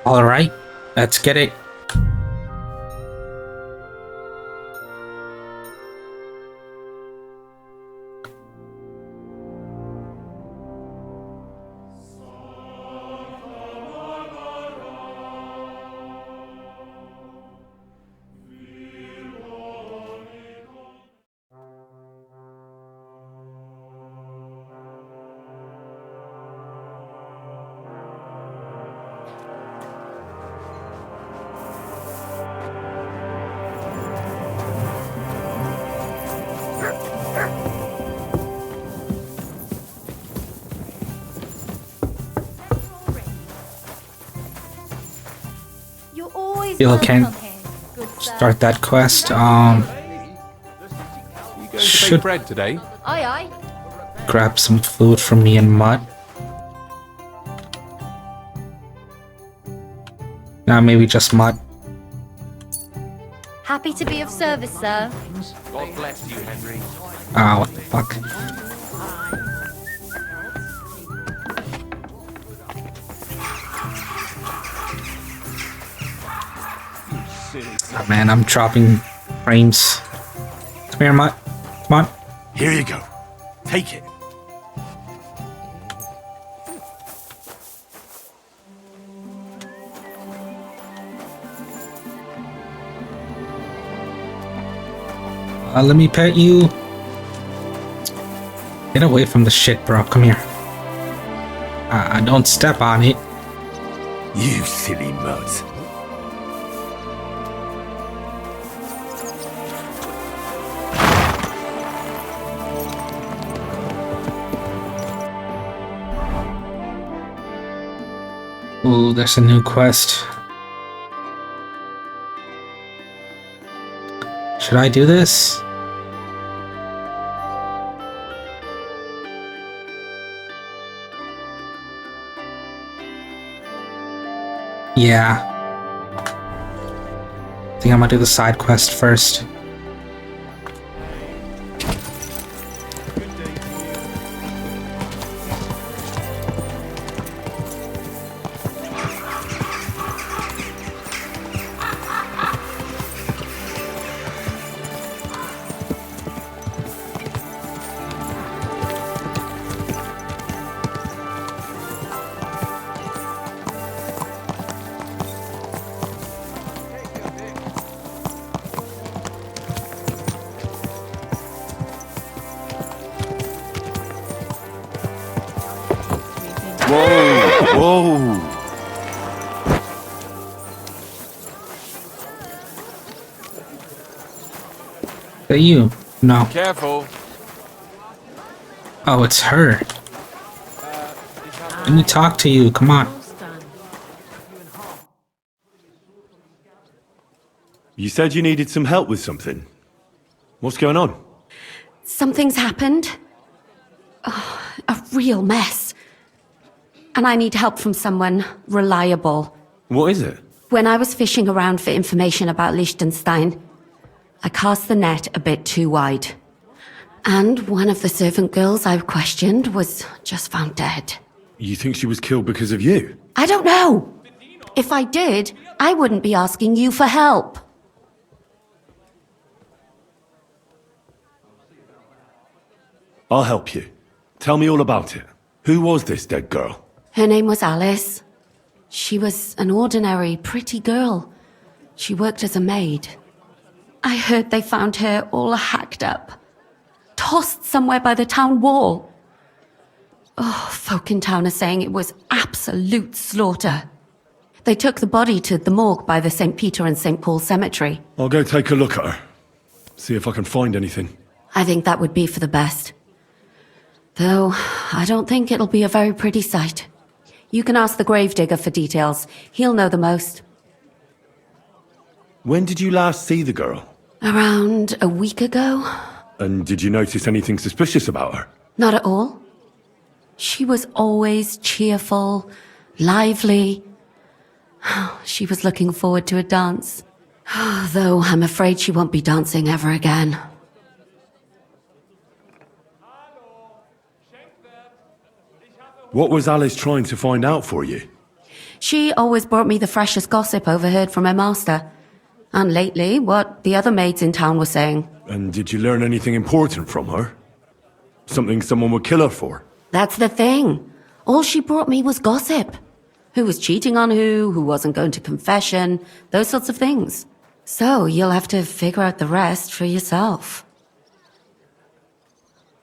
All right, let's get it. Still can't start that quest. Should bread today? Aye, aye. grab some food from me and Mutt. Nah, maybe just Mutt. Happy to be of service, sir. God bless you, Henry. Ah, what the fuck? Oh, man, I'm dropping frames. Come here, Mutt. Come on. Here you go. Take it. Let me pet you. Get away from the shit, bro. Come here. Don't step on it. You silly mutt. Ooh, there's a new quest. Should I do this? Yeah. I think I'm gonna do the side quest first. Whoa! Is that you? No. Careful. Oh, it's her. Let me talk to you. Come on. You said you needed some help with something. What's going on? Something's happened. Oh, a real mess. And I need help from someone reliable. What is it? When I was fishing around for information about Liechtenstein, I cast the net a bit too wide. And one of the servant girls I questioned was just found dead. You think she was killed because of you? I don't know. If I did, I wouldn't be asking you for help. I'll help you. Tell me all about it. Who was this dead girl? Her name was Alice. She was an ordinary, pretty girl. She worked as a maid. I heard they found her all hacked up, tossed somewhere by the town wall. Oh, folk in town are saying it was absolute slaughter. They took the body to the morgue by the St. Peter and St. Paul cemetery. I'll go take a look at her. See if I can find anything. I think that would be for the best. Though, I don't think it'll be a very pretty sight. You can ask the gravedigger for details. He'll know the most. When did you last see the girl? Around a week ago? And did you notice anything suspicious about her? Not at all. She was always cheerful, lively. She was looking forward to a dance. Though I'm afraid she won't be dancing ever again. What was Alice trying to find out for you? She always brought me the freshest gossip overheard from her master. And lately, what the other maids in town were saying. And did you learn anything important from her? Something someone would kill her for? That's the thing. All she brought me was gossip. Who was cheating on who wasn't going to confession, those sorts of things. So you'll have to figure out the rest for yourself.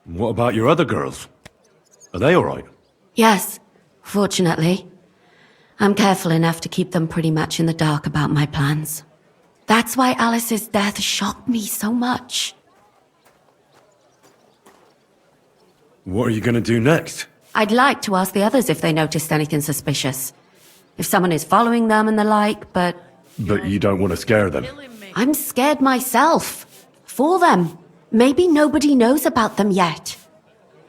What about your other girls? Are they alright? Yes, fortunately. I'm careful enough to keep them pretty much in the dark about my plans. That's why Alice's death shocked me so much. What are you gonna do next? I'd like to ask the others if they noticed anything suspicious. If someone is following them and the like, but... But you don't want to scare them. I'm scared myself. For them. Maybe nobody knows about them yet.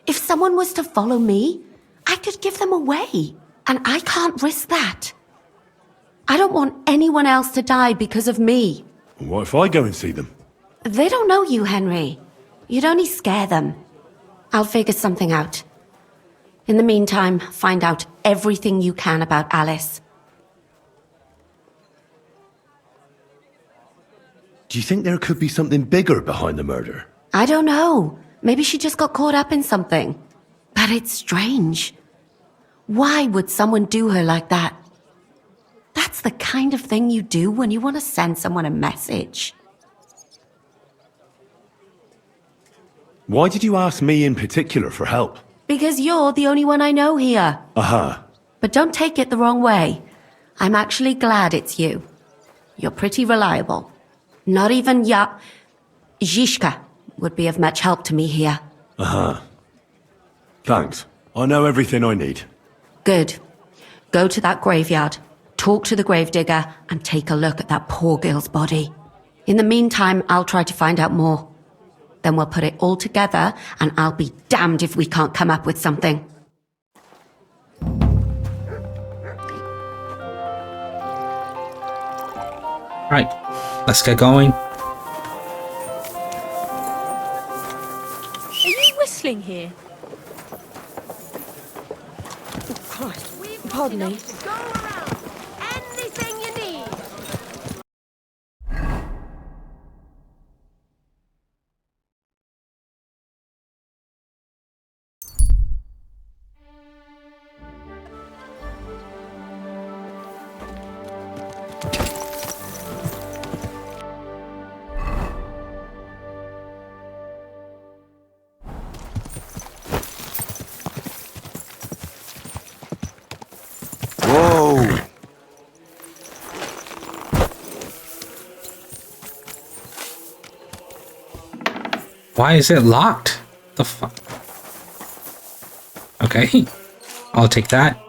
If someone was to follow me, I could give them away. And I can't risk that. I don't want anyone else to die because of me. What if I go and see them? They don't know you, Henry. You'd only scare them. I'll figure something out. In the meantime, find out everything you can about Alice. Do you think there could be something bigger behind the murder? I don't know. Maybe she just got caught up in something. But it's strange. Why would someone do her like that? That's the kind of thing you do when you want to send someone a message. Why did you ask me in particular for help? Because you're the only one I know here. Aha. But don't take it the wrong way. I'm actually glad it's you. You're pretty reliable. Not even Zhishka would be of much help to me here. Aha. Thanks. I know everything I need. Good. Go to that graveyard, talk to the gravedigger, and take a look at that poor girl's body. In the meantime, I'll try to find out more. Then we'll put it all together, and I'll be damned if we can't come up with something. Right, let's get going. Are you whistling here? Oh, Christ. Pardon me. Go around. Anything you need. Whoa! Why is it locked? The fuck? Okay, I'll take that.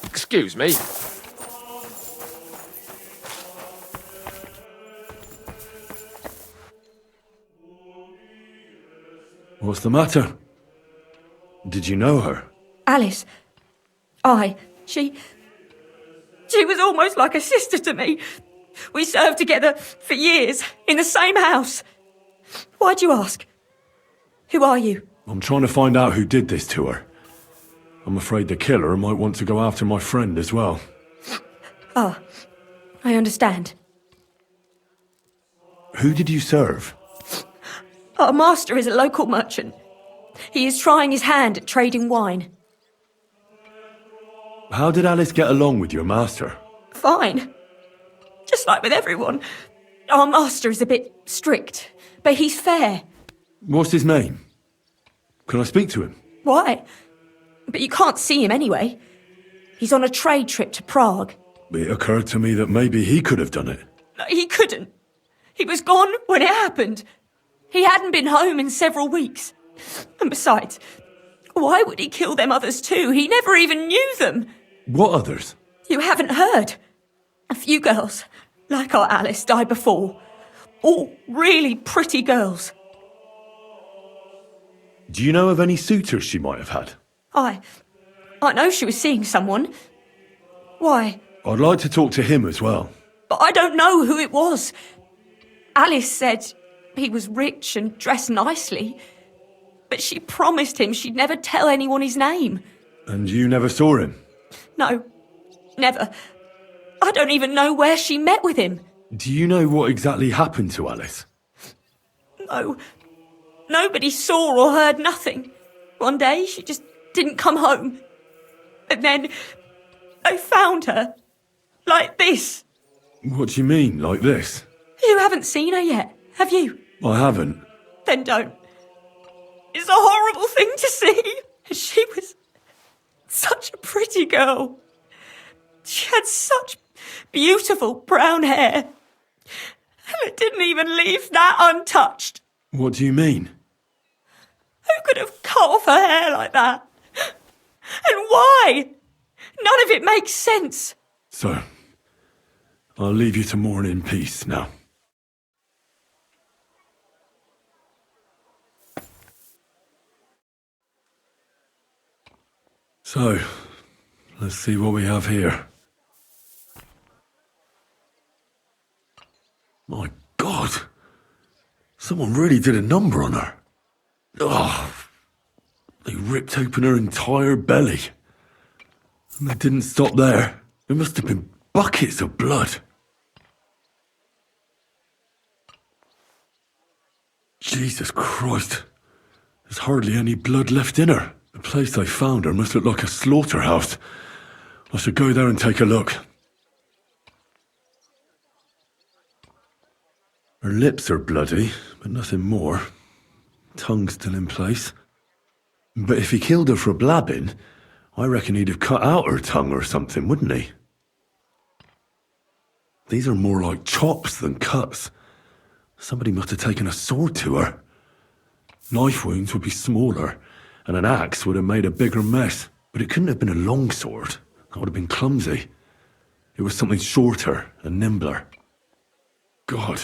Excuse me. What's the matter? Did you know her? Alice. She was almost like a sister to me. We served together for years, in the same house. Why'd you ask? Who are you? I'm trying to find out who did this to her. I'm afraid the killer might want to go after my friend as well. Ah, I understand. Who did you serve? Our master is a local merchant. He is trying his hand at trading wine. How did Alice get along with your master? Fine. Just like with everyone. Our master is a bit strict, but he's fair. What's his name? Can I speak to him? Why? But you can't see him anyway. He's on a trade trip to Prague. It occurred to me that maybe he could have done it. He couldn't. He was gone when it happened. He hadn't been home in several weeks. And besides, why would he kill them others too? He never even knew them. What others? You haven't heard. A few girls, like our Alice, died before. All really pretty girls. Do you know of any suitors she might have had? I know she was seeing someone. Why? I'd like to talk to him as well. But I don't know who it was. Alice said he was rich and dressed nicely. but she promised him she'd never tell anyone his name. And you never saw him? No, never. I don't even know where she met with him. Do you know what exactly happened to Alice? No, nobody saw or heard nothing. One day she just didn't come home. And then they found her. Like this. What do you mean, like this? You haven't seen her yet, have you? I haven't. Then don't. It's a horrible thing to see. She was such a pretty girl. She had such beautiful brown hair. And it didn't even leave that untouched. What do you mean? Who could have cut off her hair like that? And why? None of it makes sense. So, I'll leave you to mourn in peace now. So, let's see what we have here. My God! Someone really did a number on her. Oh, they ripped open her entire belly. And they didn't stop there. There must have been buckets of blood. Jesus Christ. There's hardly any blood left in her. The place they found her must look like a slaughterhouse. I should go there and take a look. Her lips are bloody, but nothing more. Tongue's still in place. But if he killed her for blabbing, I reckon he'd have cut out her tongue or something, wouldn't he? These are more like chops than cuts. Somebody must have taken a sword to her. Knife wounds would be smaller, and an axe would have made a bigger mess. But it couldn't have been a long sword. That would have been clumsy. It was something shorter and nimbler. God,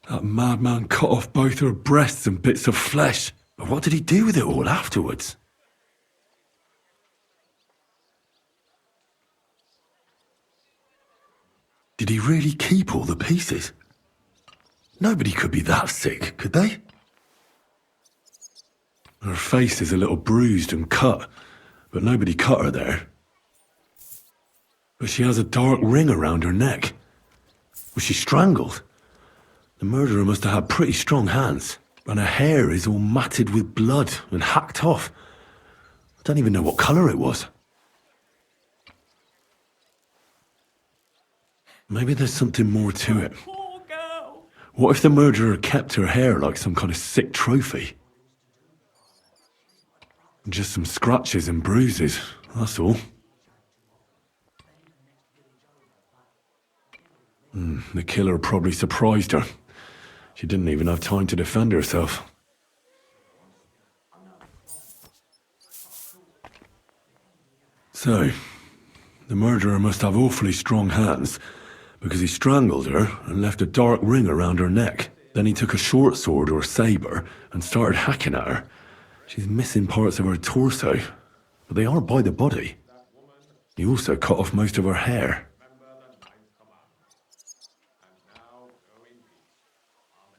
that madman cut off both her breasts and bits of flesh. But what did he do with it all afterwards? Did he really keep all the pieces? Nobody could be that sick, could they? Her face is a little bruised and cut, but nobody cut her there. But she has a dark ring around her neck. Was she strangled? The murderer must have had pretty strong hands, and her hair is all matted with blood and hacked off. I don't even know what colour it was. Maybe there's something more to it. Poor girl. What if the murderer kept her hair like some kind of sick trophy? Just some scratches and bruises, that's all. The killer probably surprised her. She didn't even have time to defend herself. So, the murderer must have awfully strong hands, because he strangled her and left a dark ring around her neck. Then he took a short sword or saber and started hacking at her. She's missing parts of her torso, but they are by the body. He also cut off most of her hair.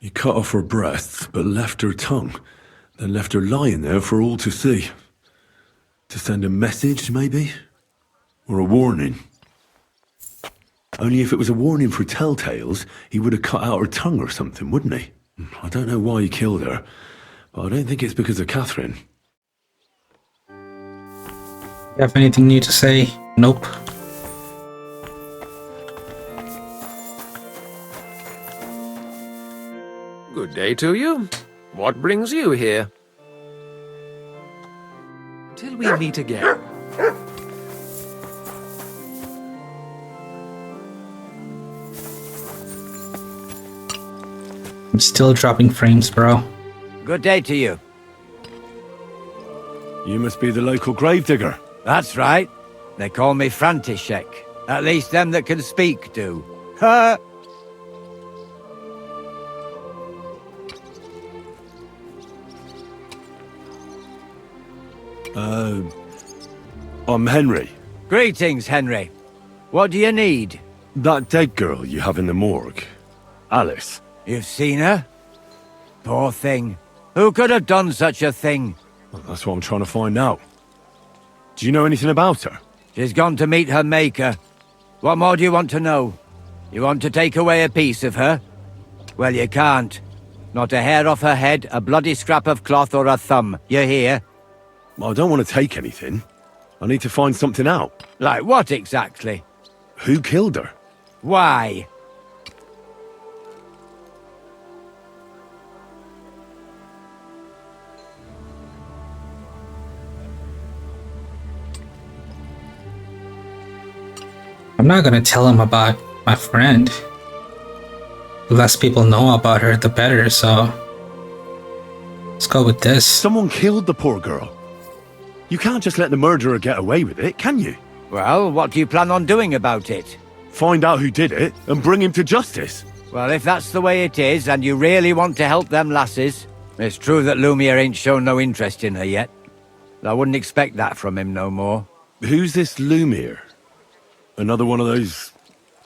He cut off her breasts, but left her tongue, then left her lying there for all to see. To send a message, maybe? Or a warning? Only if it was a warning for telltales, he would have cut out her tongue or something, wouldn't he? I don't know why he killed her, but I don't think it's because of Catherine. You have anything new to say? Nope. Good day to you. What brings you here? Till we meet again. I'm still dropping frames, bro. Good day to you. You must be the local gravedigger. That's right. They call me František. At least them that can speak do. Ha! I'm Henry. Greetings, Henry. What do you need? That dead girl you have in the morgue. Alice. You've seen her? Poor thing. Who could have done such a thing? Well, that's what I'm trying to find out. Do you know anything about her? She's gone to meet her maker. What more do you want to know? You want to take away a piece of her? Well, you can't. Not a hair off her head, a bloody scrap of cloth or a thumb. You hear? I don't want to take anything. I need to find something out. Like what exactly? Who killed her? Why? I'm not gonna tell him about my friend. The less people know about her, the better, so... Let's go with this. Someone killed the poor girl. You can't just let the murderer get away with it, can you? Well, what do you plan on doing about it? Find out who did it and bring him to justice. Well, if that's the way it is, and you really want to help them lasses, it's true that Lumiere ain't shown no interest in her yet. I wouldn't expect that from him no more. Who's this Lumiere? Another one of those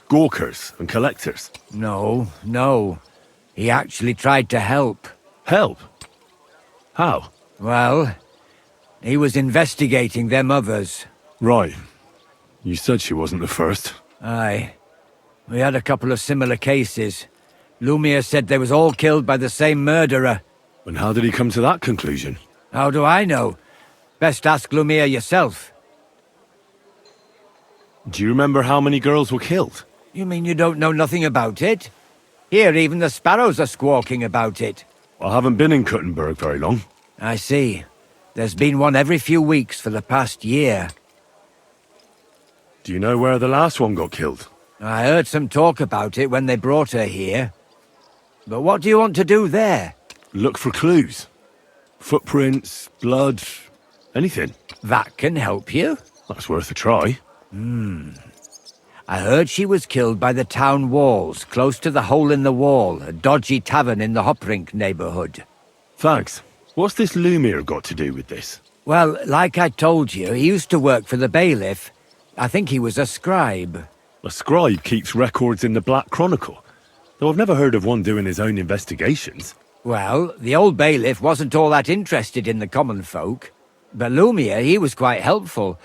gawkers and collectors? No. He actually tried to help. Help? How? Well, he was investigating them others. Right. You said she wasn't the first. Aye. We had a couple of similar cases. Lumiere said they was all killed by the same murderer. And how did he come to that conclusion? How do I know? Best ask Lumiere yourself. Do you remember how many girls were killed? You mean you don't know nothing about it? Here, even the sparrows are squawking about it. I haven't been in Kuttenberg very long. I see. There's been one every few weeks for the past year. Do you know where the last one got killed? I heard some talk about it when they brought her here. But what do you want to do there? Look for clues. Footprints, blood, anything. That can help you. That's worth a try. I heard she was killed by the town walls, close to the Hole in the Wall, a dodgy tavern in the Hoprink neighborhood. Thanks. What's this Lumiere got to do with this? Well, like I told you, he used to work for the bailiff. I think he was a scribe. A scribe keeps records in the Black Chronicle, though I've never heard of one doing his own investigations. Well, the old bailiff wasn't all that interested in the common folk. But Lumiere, he was quite helpful.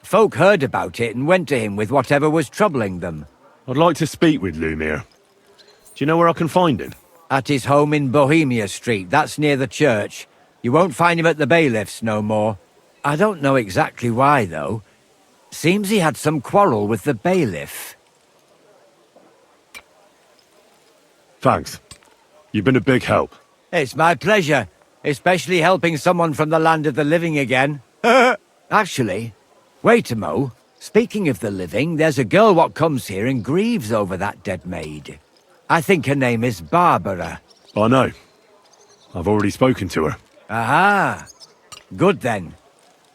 Folk heard about it and went to him with whatever was troubling them. I'd like to speak with Lumiere. Do you know where I can find him? At his home in Bohemia Street, that's near the church. You won't find him at the bailiff's no more. I don't know exactly why, though. Seems he had some quarrel with the bailiff. Thanks. You've been a big help. It's my pleasure, especially helping someone from the land of the living again. Actually, wait a mo. Speaking of the living, there's a girl what comes here and grieves over that dead maid. I think her name is Barbara. I know. I've already spoken to her. Aha! Good then.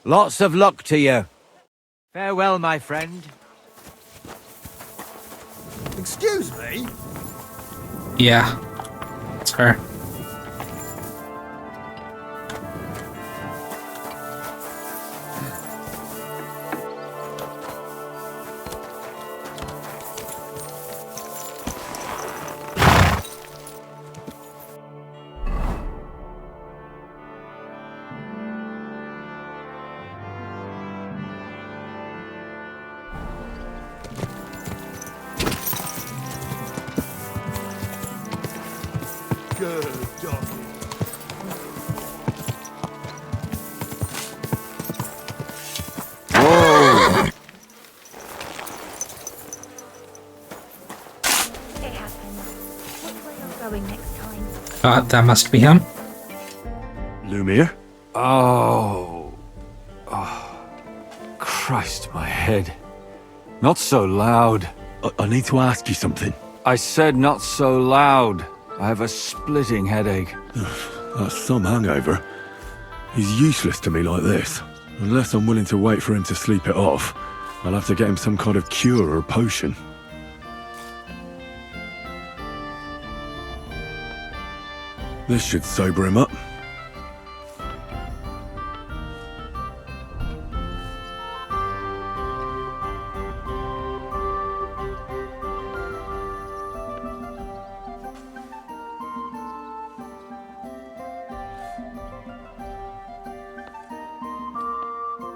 Lots of luck to you. Farewell, my friend. Excuse me? Yeah. It's her. Good doggy. It happens. Which way are we going next time? That must be him. Lumiere? Oh. Christ, my head. Not so loud. I need to ask you something. I said not so loud. I have a splitting headache. That's some hangover. He's useless to me like this. Unless I'm willing to wait for him to sleep it off, I'll have to get him some kind of cure or potion. This should sober him up.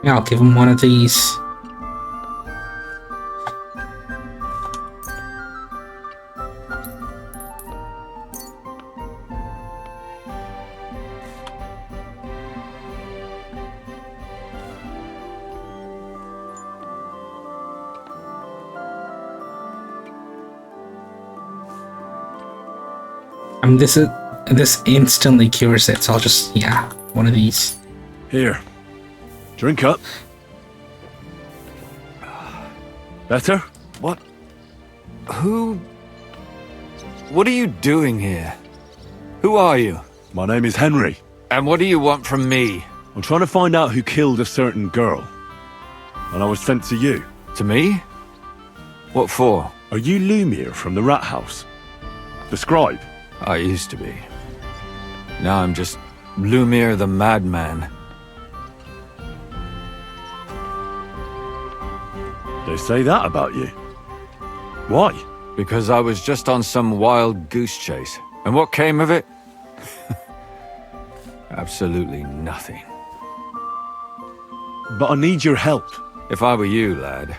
Yeah, I'll give him one of these. This instantly cures it, so I'll just, yeah, one of these. Here. Drink up. Better? What? Who? What are you doing here? Who are you? My name is Henry. And what do you want from me? I'm trying to find out who killed a certain girl. And I was sent to you. To me? What for? Are you Lumiere from the Rat House? The scribe? I used to be. Now I'm just Lumiere the Madman. They say that about you. Why? Because I was just on some wild goose chase. And what came of it? Absolutely nothing. But I need your help. If I were you, lad,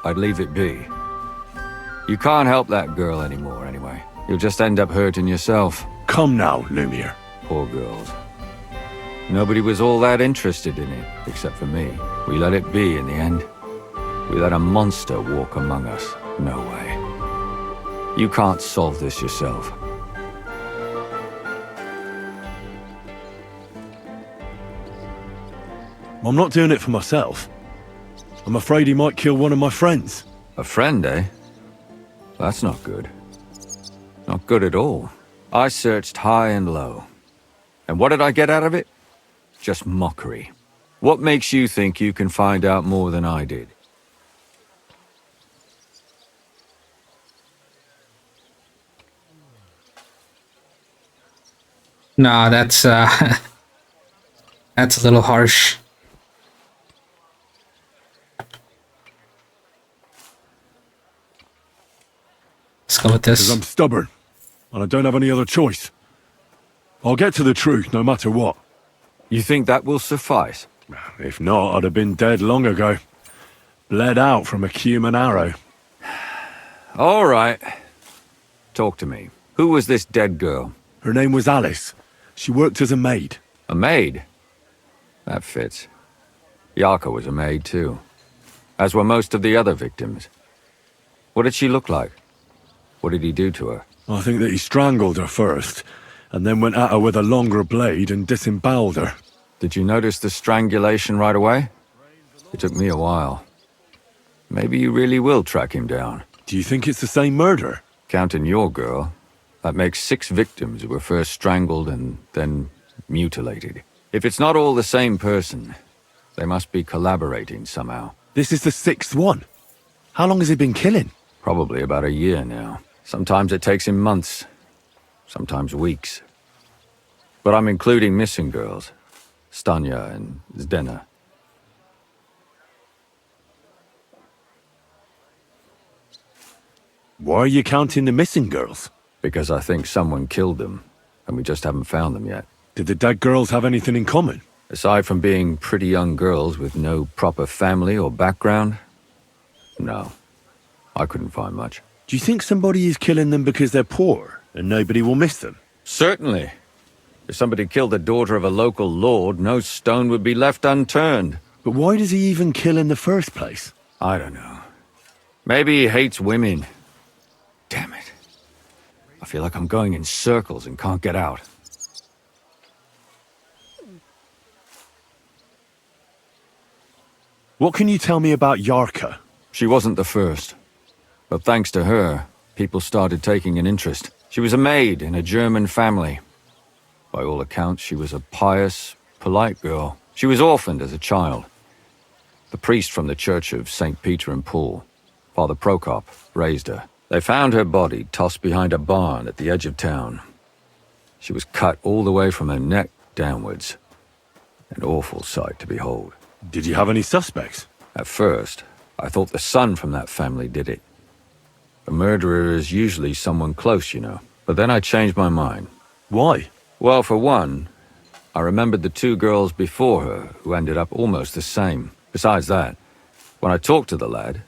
I'd leave it be. You can't help that girl anymore, anyway. You'll just end up hurting yourself. Come now, Lumiere. Poor girls. Nobody was all that interested in it, except for me. We let it be in the end. We let a monster walk among us. No way. You can't solve this yourself. I'm not doing it for myself. I'm afraid he might kill one of my friends. A friend, eh? That's not good. Not good at all. I searched high and low. And what did I get out of it? Just mockery. What makes you think you can find out more than I did? Nah, that's that's a little harsh. Let's go with Because this. I'm stubborn, and I don't have any other choice. I'll get to the truth no matter what. You think that will suffice? If not, I'd have been dead long ago. Bled out from a human arrow. All right. Talk to me. Who was this dead girl? Her name was Alice. She worked as a maid. A maid? That fits. Yarka was a maid too. As were most of the other victims. What did she look like? What did he do to her? I think that he strangled her first, and then went at her with a longer blade and disemboweled her. Did you notice the strangulation right away? It took me a while. Maybe you really will track him down. Do you think it's the same murder? Counting your girl, that makes 6 victims who were first strangled and then mutilated. If it's not all the same person, they must be collaborating somehow. This is the 6th one. How long has he been killing? Probably about a year now. Sometimes it takes him months, sometimes weeks. But I'm including missing girls. Stanya and Zdena. Why are you counting the missing girls? Because I think someone killed them, and we just haven't found them yet. Did the dead girls have anything in common? Aside from being pretty young girls with no proper family or background, no. I couldn't find much. Do you think somebody is killing them because they're poor, and nobody will miss them? Certainly. If somebody killed the daughter of a local lord, no stone would be left unturned. But why does he even kill in the first place? I don't know. Maybe he hates women. Damn it. I feel like I'm going in circles and can't get out. What can you tell me about Yarka? She wasn't the first. But thanks to her, people started taking an interest. She was a maid in a German family. By all accounts, she was a pious, polite girl. She was orphaned as a child. The priest from the Church of St. Peter and Paul, Father Prokop, raised her. They found her body tossed behind a barn at the edge of town. She was cut all the way from her neck downwards. An awful sight to behold. Did you have any suspects? At first, I thought the son from that family did it. A murderer is usually someone close, you know. But then I changed my mind. Why? Well, for one, I remembered the 2 girls before her who ended up almost the same. Besides that, when I talked to the lad,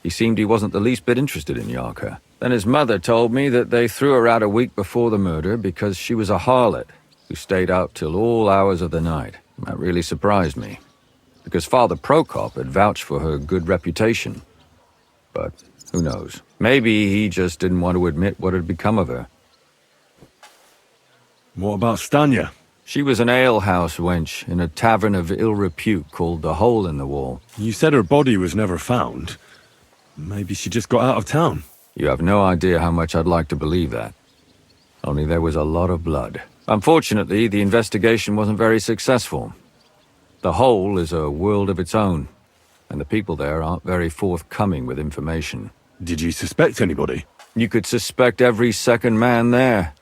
he seemed he wasn't the least bit interested in Yarka. Then his mother told me that they threw her out a week before the murder because she was a harlot who stayed out till all hours of the night. That really surprised me, because Father Prokop had vouched for her good reputation. But who knows? Maybe he just didn't want to admit what had become of her. What about Stanya? She was an alehouse wench in a tavern of ill repute called the Hole in the Wall. You said her body was never found. Maybe she just got out of town. You have no idea how much I'd like to believe that. Only there was a lot of blood. Unfortunately, the investigation wasn't very successful. The Hole is a world of its own, and the people there aren't very forthcoming with information. Did you suspect anybody? You could suspect every second man there.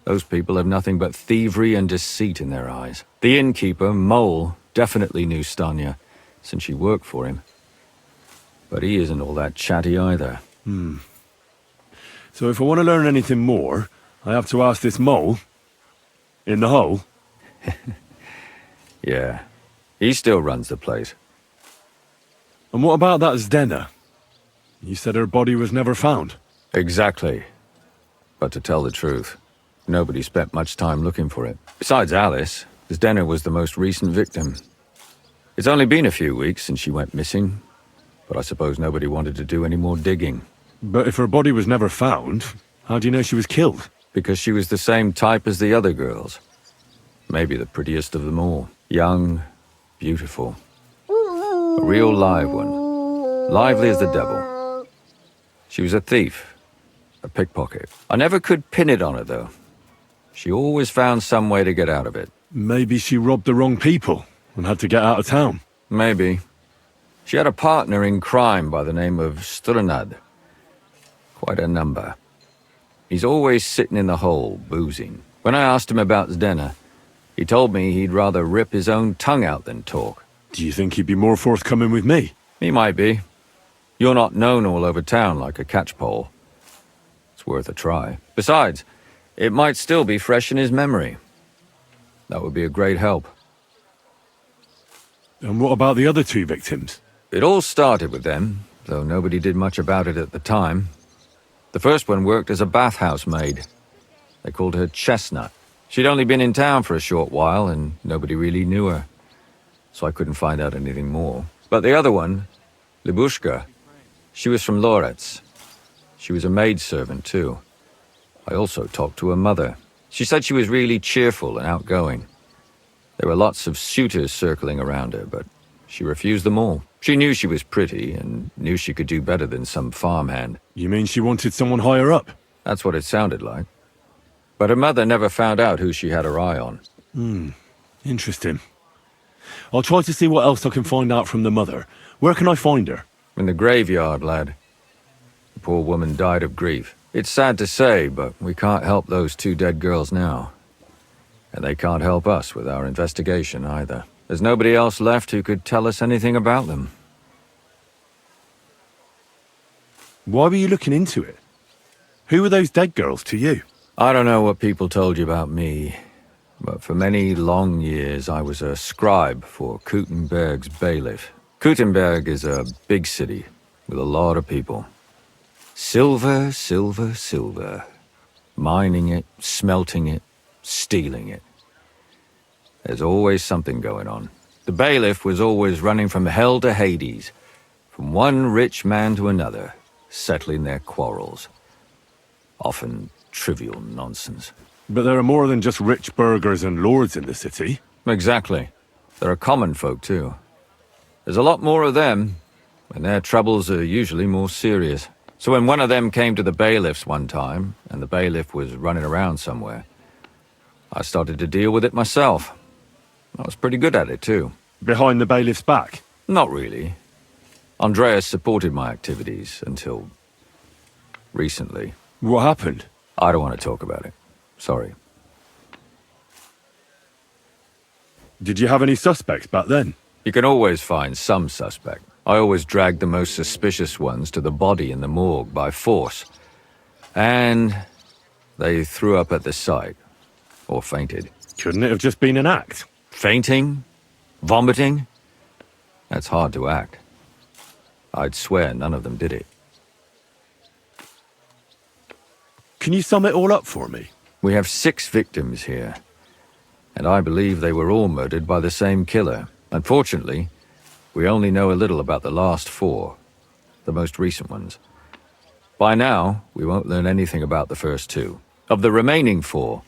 Those people have nothing but thievery and deceit in their eyes. The innkeeper, Mole, definitely knew Stanya, since she worked for him. But he isn't all that chatty either. So if I want to learn anything more, I have to ask this Mole in the hole? Yeah, he still runs the place. And what about that Zdena? You said her body was never found. Exactly. But to tell the truth, nobody spent much time looking for it. Besides Alice, Zdena was the most recent victim. It's only been a few weeks since she went missing, but I suppose nobody wanted to do any more digging. But if her body was never found, how do you know she was killed? Because she was the same type as the other girls. Maybe the prettiest of them all. Young, beautiful. A real live one. Lively as the devil. She was a thief. A pickpocket. I never could pin it on her, though. She always found some way to get out of it. Maybe she robbed the wrong people and had to get out of town. Maybe. She had a partner in crime by the name of Strunad. Quite a number. He's always sitting in the hole, boozing. When I asked him about Zdena, he told me he'd rather rip his own tongue out than talk. Do you think he'd be more forthcoming with me? He might be. You're not known all over town like a catchpole. It's worth a try. Besides, it might still be fresh in his memory. That would be a great help. And what about the other two victims? It all started with them, though nobody did much about it at the time. The first one worked as a bathhouse maid. They called her Chestnut. She'd only been in town for a short while, and nobody really knew her. So I couldn't find out anything more. But the other one, Libushka, she was from Loretz. She was a maidservant, too. I also talked to her mother. She said she was really cheerful and outgoing. There were lots of suitors circling around her, but she refused them all. She knew she was pretty and knew she could do better than some farmhand. You mean she wanted someone higher up? That's what it sounded like. But her mother never found out who she had her eye on. Interesting. I'll try to see what else I can find out from the mother. Where can I find her? In the graveyard, lad. The poor woman died of grief. It's sad to say, but we can't help those two dead girls now. And they can't help us with our investigation either. There's nobody else left who could tell us anything about them. Why were you looking into it? Who were those dead girls to you? I don't know what people told you about me, but for many long years I was a scribe for Kuttenberg's bailiff. Kuttenberg is a big city with a lot of people. Silver, silver, silver. Mining it, smelting it, stealing it. There's always something going on. The bailiff was always running from hell to Hades, from one rich man to another, settling their quarrels. Often trivial nonsense. But there are more than just rich burghers and lords in the city. Exactly. There are common folk, too. There's a lot more of them, and their troubles are usually more serious. So when one of them came to the bailiff's one time, and the bailiff was running around somewhere, I started to deal with it myself. I was pretty good at it, too. Behind the bailiff's back? Not really. Andreas supported my activities until recently. What happened? I don't want to talk about it. Sorry. Did you have any suspects back then? You can always find some suspect. I always dragged the most suspicious ones to the body in the morgue by force. And they threw up at the sight. Or fainted. Couldn't it have just been an act? Fainting? Vomiting? That's hard to act. I'd swear none of them did it. Can you sum it all up for me? We have 6 victims here, and I believe they were all murdered by the same killer. Unfortunately, we only know a little about the last 4, the most recent ones. By now, we won't learn anything about the first 2. Of the remaining 4,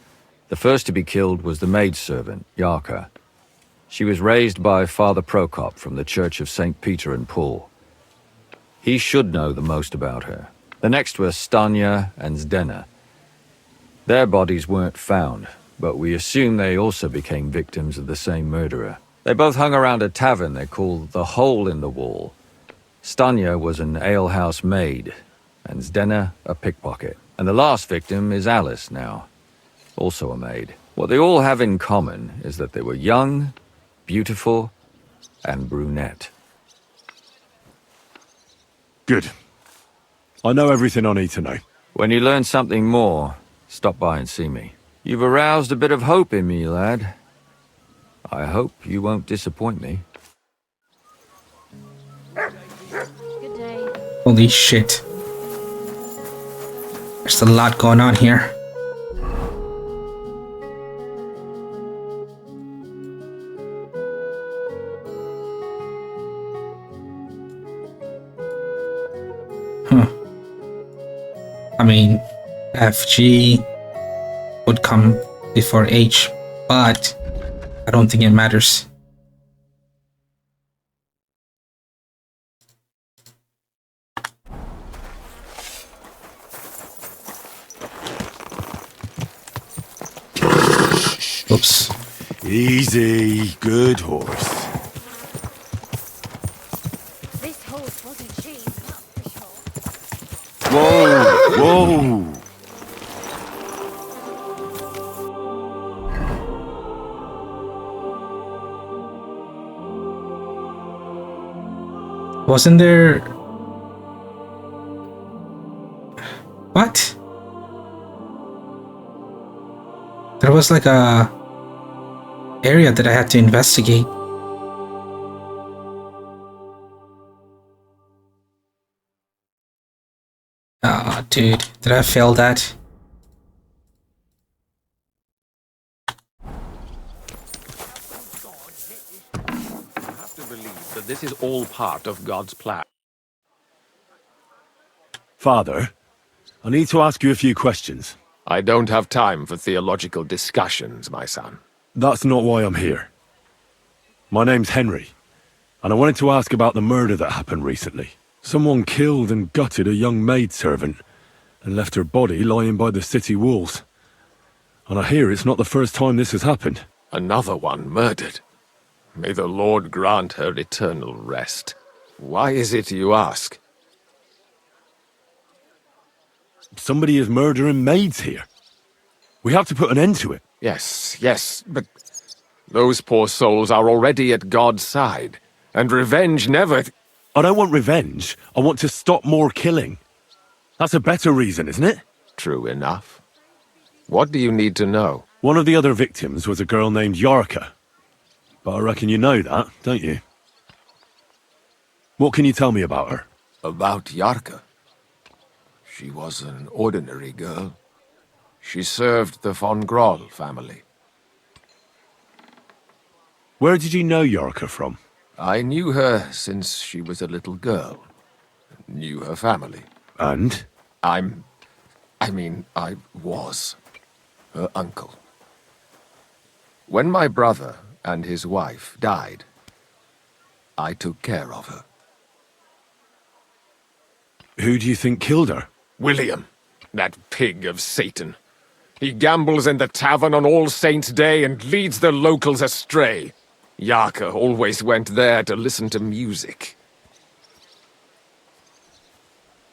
the first to be killed was the maidservant, Yarka. She was raised by Father Prokop from the Church of St. Peter and Paul. He should know the most about her. The next were Stanya and Zdena. Their bodies weren't found, but we assume they also became victims of the same murderer. They both hung around a tavern they called the Hole in the Wall. Stanya was an alehouse maid, and Zdena a pickpocket. And the last victim is Alice now, also a maid. What they all have in common is that they were young, beautiful, and brunette. Good. I know everything I need to know. When you learn something more, stop by and see me. You've aroused a bit of hope in me, lad. I hope you won't disappoint me. Good day. Holy shit. There's a lot going on here. I mean, FG would come before H, but I don't think it matters. Oops. Easy, good horse. This horse wasn't cheap, that's for sure. Whoa, whoa. Wasn't there... What? There was like a area that I had to investigate. Ah, dude, did I fail that? That this is all part of God's plan. Father, I need to ask you a few questions. I don't have time for theological discussions, my son. That's not why I'm here. My name's Henry, and I wanted to ask about the murder that happened recently. Someone killed and gutted a young maidservant and left her body lying by the city walls. And I hear it's not the first time this has happened. Another one murdered. May the Lord grant her eternal rest. Why is it you ask? Somebody is murdering maids here. We have to put an end to it. Yes, but those poor souls are already at God's side, and revenge never... I don't want revenge. I want to stop more killing. That's a better reason, isn't it? True enough. What do you need to know? One of the other victims was a girl named Yarka. But I reckon you know that, don't you? What can you tell me about her? About Yarka? She was an ordinary girl. She served the von Groll family. Where did you know Yarka from? I knew her since she was a little girl. Knew her family. And? I was her uncle. When my brother and his wife died, I took care of her. Who do you think killed her? William, that pig of Satan. He gambles in the tavern on All Saints' Day and leads the locals astray. Yarka always went there to listen to music.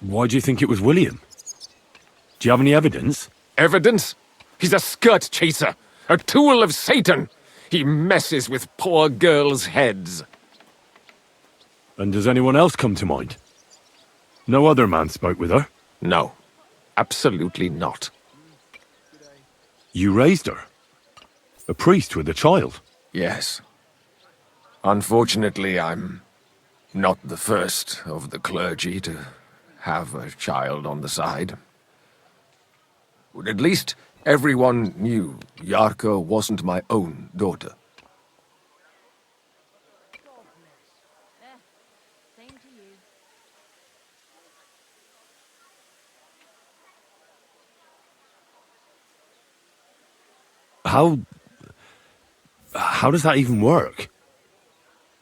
Why do you think it was William? Do you have any evidence? Evidence? He's a skirt chaser, a tool of Satan. He messes with poor girls' heads. And does anyone else come to mind? No other man spoke with her? No, absolutely not. You raised her? A priest with a child? Yes. Unfortunately, I'm Not the first of the clergy to have a child on the side. But at least everyone knew Yarka wasn't my own daughter. How does that even work?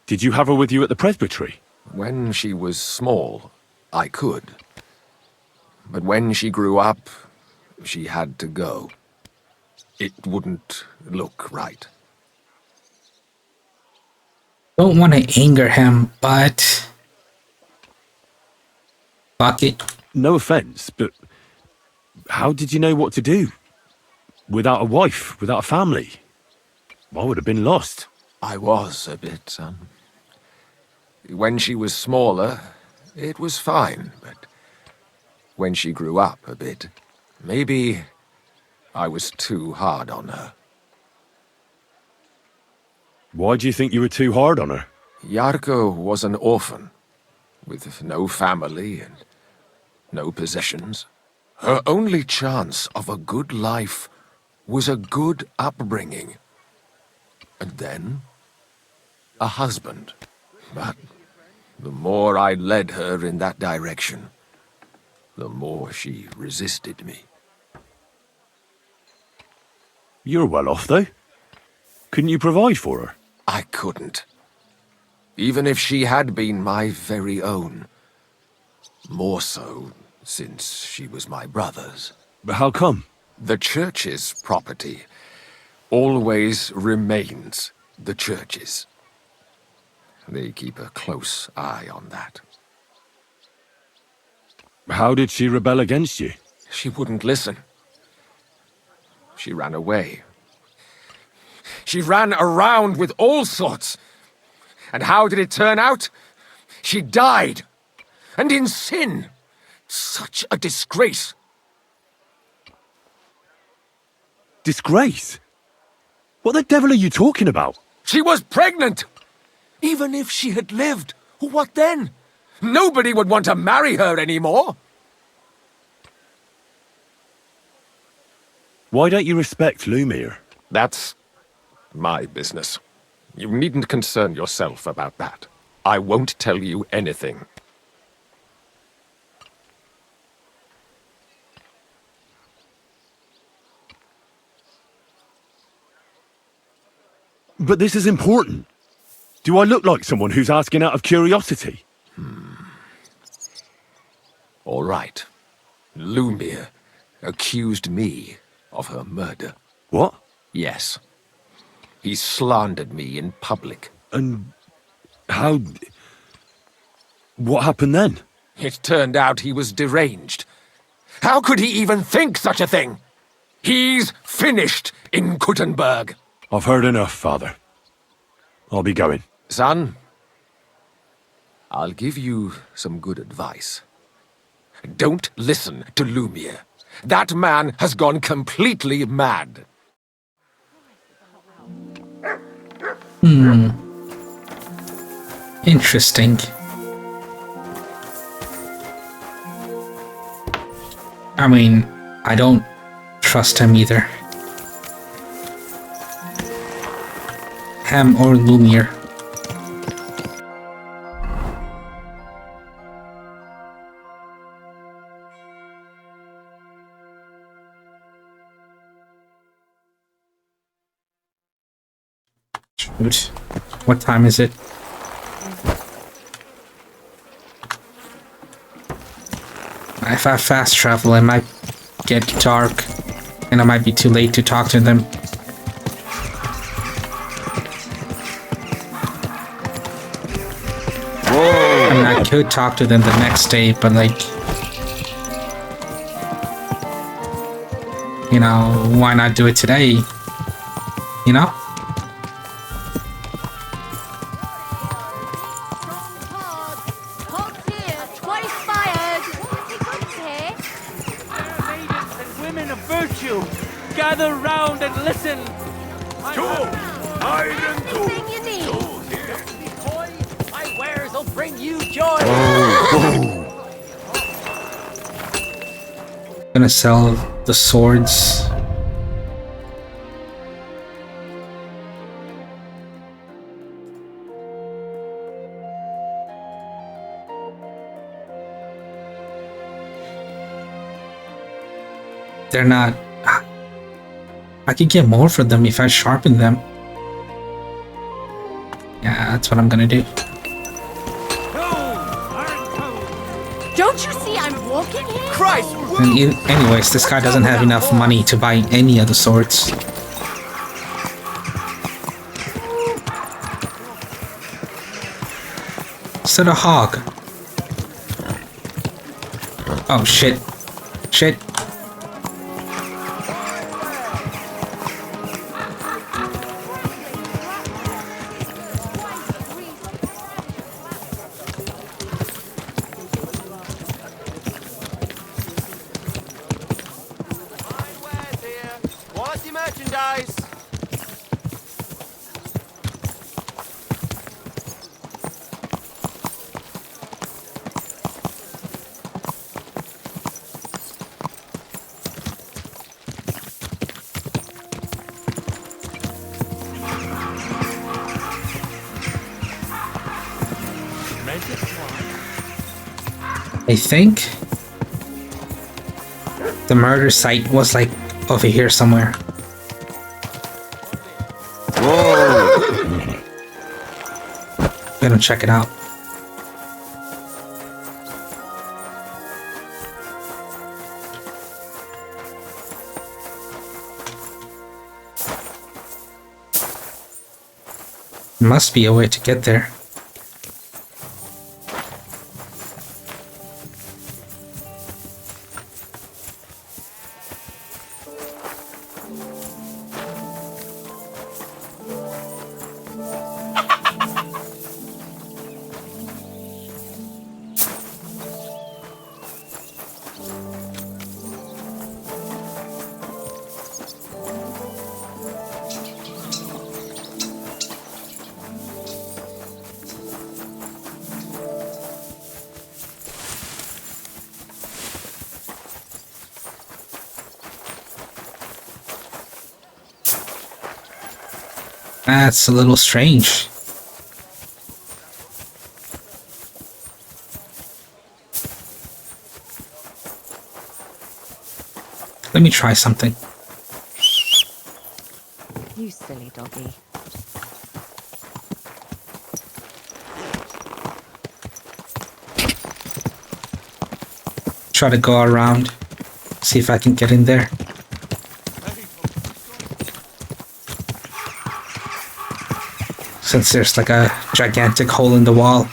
Did you have her with you at the presbytery? When she was small, I could. But when she grew up, she had to go. It wouldn't look right. Don't want to anger him, but fuck it. No offense, but how did you know what to do? Without a wife, without a family? I would have been lost. I was a bit, son. When she was smaller, it was fine, but when she grew up a bit, maybe I was too hard on her. Why do you think you were too hard on her? Yarko was an orphan, with no family and no possessions. Her only chance of a good life was a good upbringing. And then, a husband. But the more I led her in that direction, the more she resisted me. You're well off, though. Couldn't you provide for her? I couldn't. Even if she had been my very own. More so, since she was my brother's. But how come? The church's property always remains the church's. They keep a close eye on that. How did she rebel against you? She wouldn't listen. She ran away. She ran around with all sorts. And how did it turn out? She died. And in sin. Such a disgrace. Disgrace? What the devil are you talking about? She was pregnant! Even if she had lived, what then? Nobody would want to marry her anymore. Why don't you respect Lumir? That's my business. You needn't concern yourself about that. I won't tell you anything. But this is important. Do I look like someone who's asking out of curiosity? All right. Lumir accused me of her murder. What? Yes. He slandered me in public. And how... What happened then? It turned out he was deranged. How could he even think such a thing? He's finished in Kuttenberg. I've heard enough, Father. I'll be going. Son, I'll give you some good advice. Don't listen to Lumir. That man has gone completely mad. Interesting. I mean, I don't trust him either. Him or Lumir. Shoot. What time is it? If I fast travel, it might get dark, and I might be too late to talk to them. I mean, I could talk to them the next day, but like, you know, why not do it today? You know? Gather round and listen. Anything you need. My wares will bring you you join. Gonna sell the swords. They're not... I could get more for them if I sharpen them. Yeah, that's what I'm gonna do. Don't you see I'm walking here? Christ! And anyways, this guy doesn't have enough money to buy any of the swords. Instead of hog. Oh shit. Shit. Quality merchandise. I think the murder site was like over here somewhere. Gonna check it out. Must be a way to get there. That's a little strange. Let me try something. You silly doggy. Try to go around, see if I can get in there. Since there's like a gigantic hole in the wall.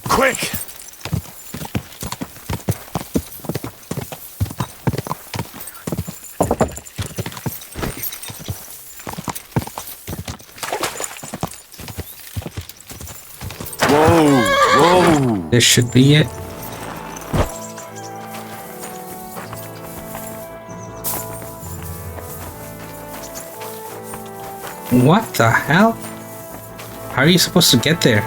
Quick! Whoa! This should be it. What the hell? How are you supposed to get there?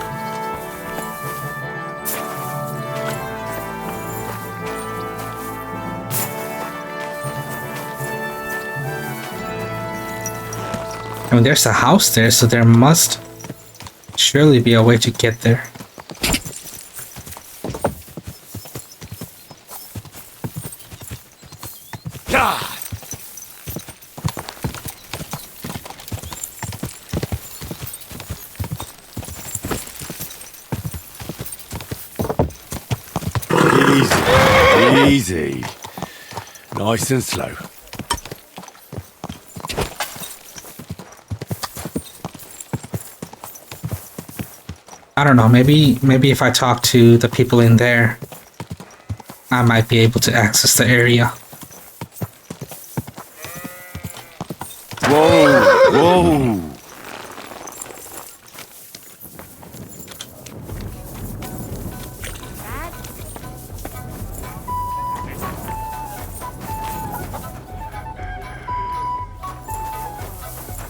I mean, there's a house there, so there must surely be a way to get there. Easy. Nice and slow. I don't know, maybe if I talk to the people in there, I might be able to access the area. Whoa!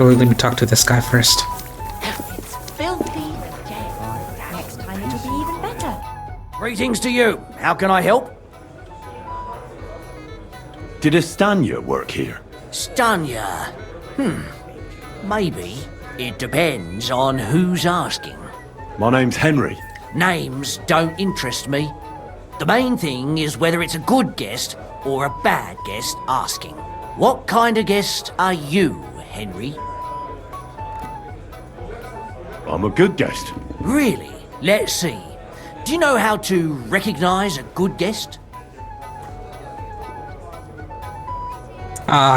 Wait, let me talk to this guy first. It's filthy jail. Next time it'll be even better. Greetings to you. How can I help? Did Estanya work here? Stanya. Maybe. It depends on who's asking. My name's Henry. Names don't interest me. The main thing is whether it's a good guest or a bad guest asking. What kind of guest are you, Henry? I'm a good guest. Really? Let's see. Do you know how to recognize a good guest?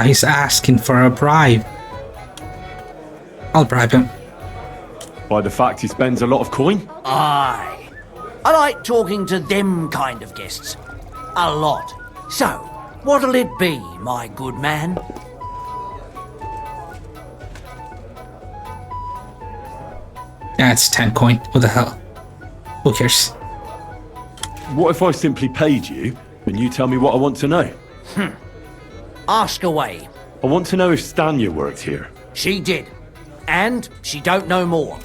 He's asking for a bribe. I'll bribe him. By the fact he spends a lot of coin? Aye. I like talking to them kind of guests. A lot. So, what'll it be, my good man? Yeah, it's 10 coin. What the hell? Who cares? What if I simply paid you and you tell me what I want to know? Ask away. I want to know if Stanya worked here. She did. And she don't know more.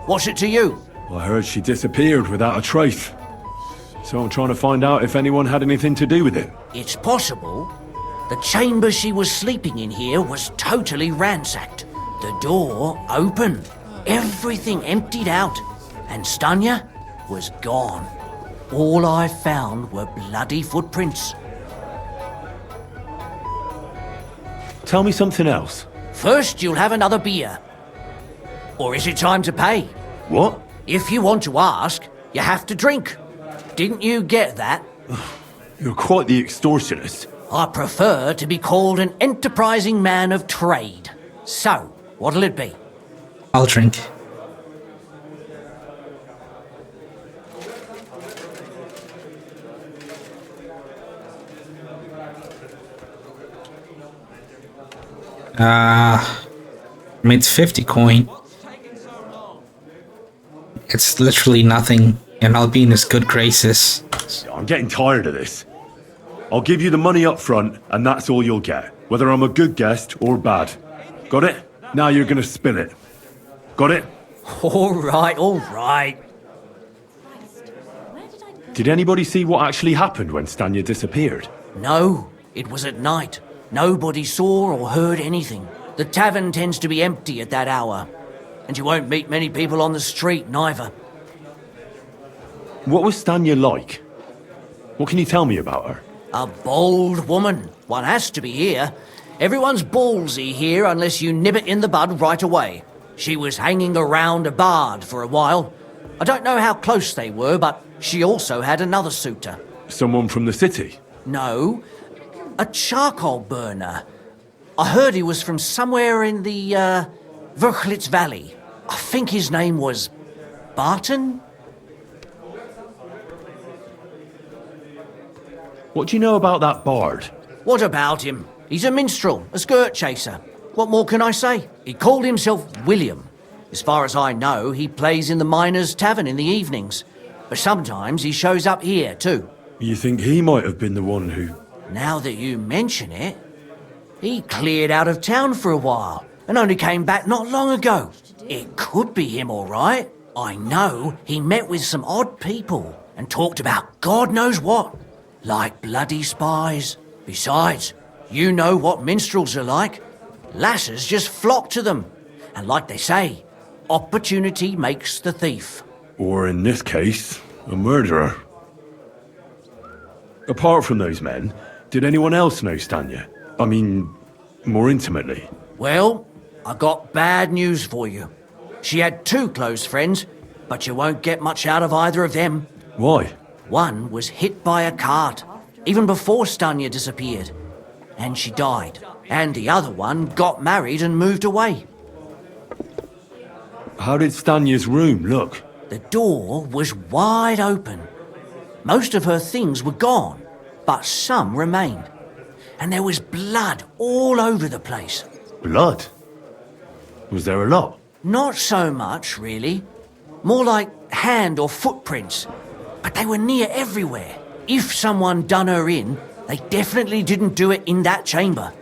What's it to you? I heard she disappeared without a trace. So I'm trying to find out if anyone had anything to do with it. It's possible. The chamber she was sleeping in here was totally ransacked. The door open. Everything emptied out. And Stanya was gone. All I found were bloody footprints. Tell me something else. First, you'll have another beer. Or is it time to pay? What? If you want to ask, you have to drink. Didn't you get that? You're quite the extortionist. I prefer to be called an enterprising man of trade. So, what'll it be? I'll drink. Made 50 coin. It's literally nothing, and I'll be in his good graces. I'm getting tired of this. I'll give you the money up front, and that's all you'll get, whether I'm a good guest or bad. Got it? Now you're gonna spill it. Got it? All right. Did anybody see what actually happened when Stanya disappeared? No, it was at night. Nobody saw or heard anything. The tavern tends to be empty at that hour. And you won't meet many people on the street, neither. What was Stanya like? What can you tell me about her? A bold woman. One has to be here. Everyone's ballsy here unless you nib it in the bud right away. She was hanging around a bard for a while. I don't know how close they were, but she also had another suitor. Someone from the city? No, a charcoal burner. I heard he was from somewhere in the, Verchlitz Valley. I think his name was Barton? What do you know about that bard? What about him? He's a minstrel, a skirt chaser. What more can I say? He called himself William. As far as I know, he plays in the Miners' Tavern in the evenings. But sometimes he shows up here, too. You think he might have been the one who... Now that you mention it, he cleared out of town for a while and only came back not long ago. It could be him, all right. I know he met with some odd people and talked about God knows what, like bloody spies. Besides, you know what minstrels are like. Lasses just flock to them. And like they say, opportunity makes the thief. Or in this case, a murderer. Apart from those men, did anyone else know Stanya? I mean, more intimately. Well, I got bad news for you. She had 2 close friends, but you won't get much out of either of them. Why? One was hit by a cart, even before Stanya disappeared, and she died. And the other one got married and moved away. How did Stanya's room look? The door was wide open. Most of her things were gone, but some remained. And there was blood all over the place. Blood? Was there a lot? Not so much, really. More like hand or footprints. But they were near everywhere. If someone done her in, they definitely didn't do it in that chamber.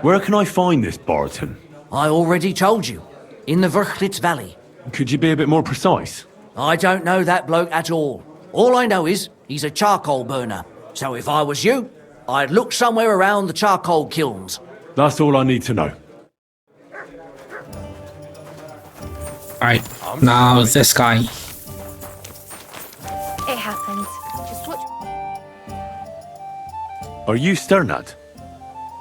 Where can I find this Barton? I already told you. In the Verchlitz Valley. Could you be a bit more precise? I don't know that bloke at all. All I know is he's a charcoal burner. So if I was you, I'd look somewhere around the charcoal kilns. That's all I need to know. Alright, now this guy. It happens. Just watch. Are you Sternad?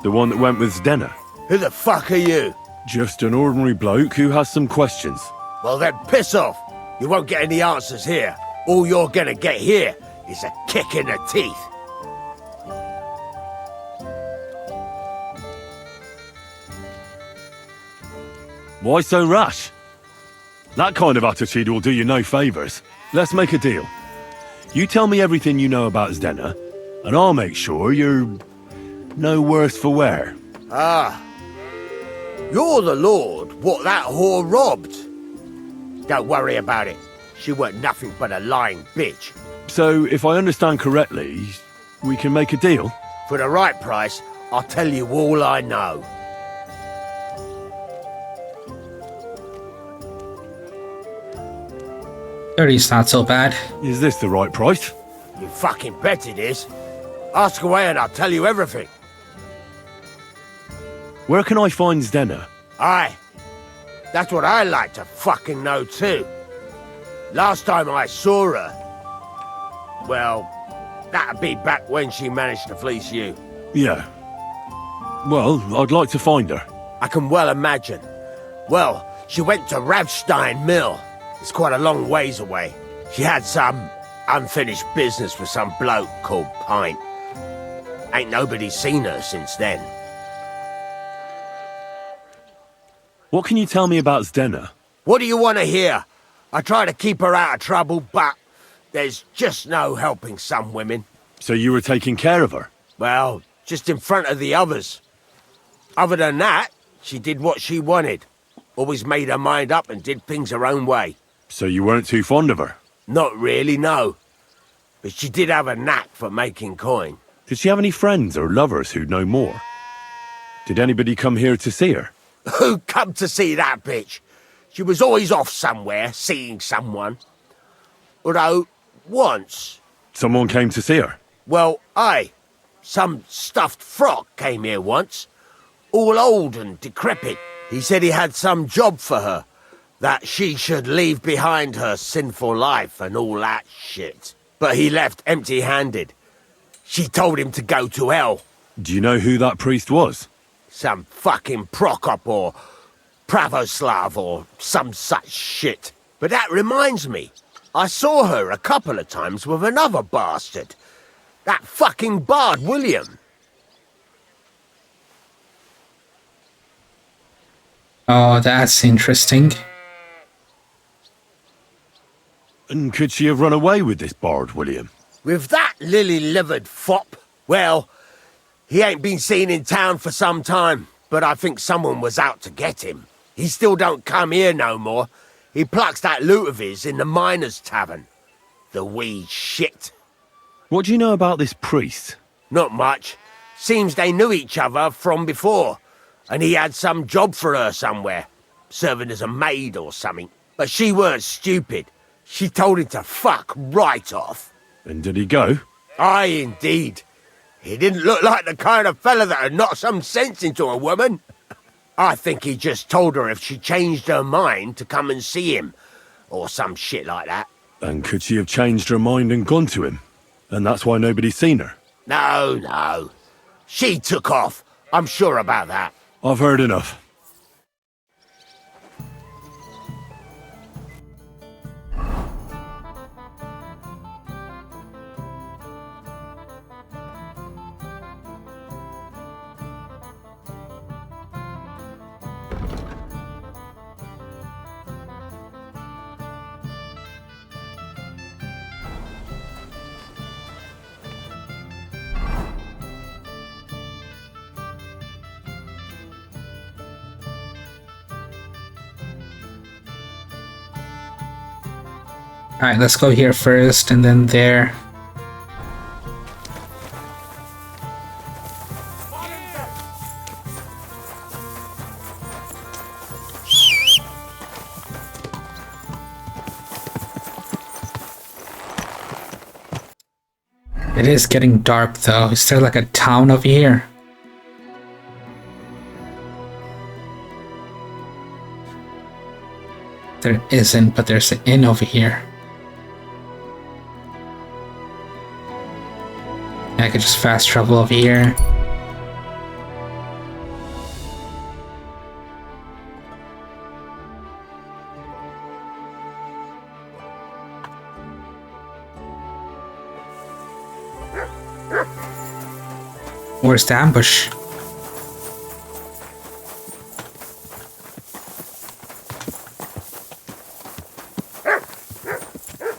The one that went with Zdena? Who the fuck are you? Just an ordinary bloke who has some questions. Well then, piss off. You won't get any answers here. All you're gonna get here is a kick in the teeth. Why so rash? That kind of attitude will do you no favours. Let's make a deal. You tell me everything you know about Zdena, and I'll make sure you're no worse for wear. Ah. You're the lord what that whore robbed. Don't worry about it. She weren't nothing but a lying bitch. So, if I understand correctly, we can make a deal? For the right price, I'll tell you all I know. $30's not so bad. Is this the right price? You fucking bet it is. Ask away and I'll tell you everything. Where can I find Zdena? Aye. That's what I like to fucking know too. Last time I saw her... Well, that'd be back when she managed to fleece you. Yeah. Well, I'd like to find her. I can well imagine. Well, she went to Ravstein Mill. It's quite a long ways away. She had some unfinished business with some bloke called Pint. Ain't nobody seen her since then. What can you tell me about Zdena? What do you want to hear? I try to keep her out of trouble, but there's just no helping some women. So you were taking care of her? Well, just in front of the others. Other than that, she did what she wanted. Always made her mind up and did things her own way. So you weren't too fond of her? Not really, no. But she did have a knack for making coin. Did she have any friends or lovers who'd know more? Did anybody come here to see her? Who come to see that bitch? She was always off somewhere, seeing someone. Although, once... Someone came to see her? Well, aye. Some stuffed frock came here once. All old and decrepit. He said he had some job for her. That she should leave behind her sinful life and all that shit. But he left empty-handed. She told him to go to hell. Do you know who that priest was? Some fucking Prokop or Pravoslav or some such shit. But that reminds me, I saw her a couple of times with another bastard. That fucking bard, William. Oh, that's interesting. And could she have run away with this bard, William? With that lily-livered fop? Well, he ain't been seen in town for some time, but I think someone was out to get him. He still don't come here no more. He plucks that loot of his in the miners' tavern. The wee shit. What do you know about this priest? Not much. Seems they knew each other from before, and he had some job for her somewhere, serving as a maid or something. But she weren't stupid. She told him to fuck right off. And did he go? Aye, indeed. He didn't look like the kind of fella that'd knock some sense into a woman. I think he just told her if she changed her mind to come and see him, or some shit like that. And could she have changed her mind and gone to him? And that's why nobody's seen her? No, no. She took off. I'm sure about that. I've heard enough. Alright, let's go here first and then there. It is getting dark though. Is there like a town over here? There isn't, but there's an inn over here. I could just fast travel over here. Where's the ambush?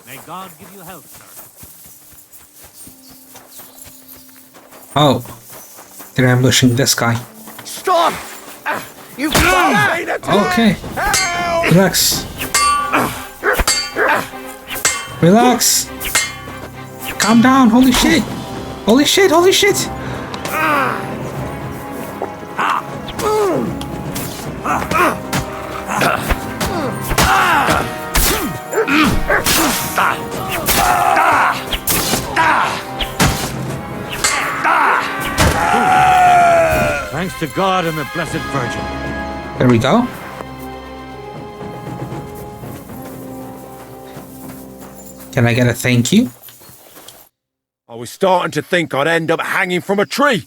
May God give you health, sir. Oh, they're ambushing this guy. Stop! You can't me to Okay, relax. Relax. Calm down. Holy shit. Holy shit. Holy shit. Thanks to God and the Blessed Virgin. There we go. Can I get a thank you? I was starting to think I'd end up hanging from a tree.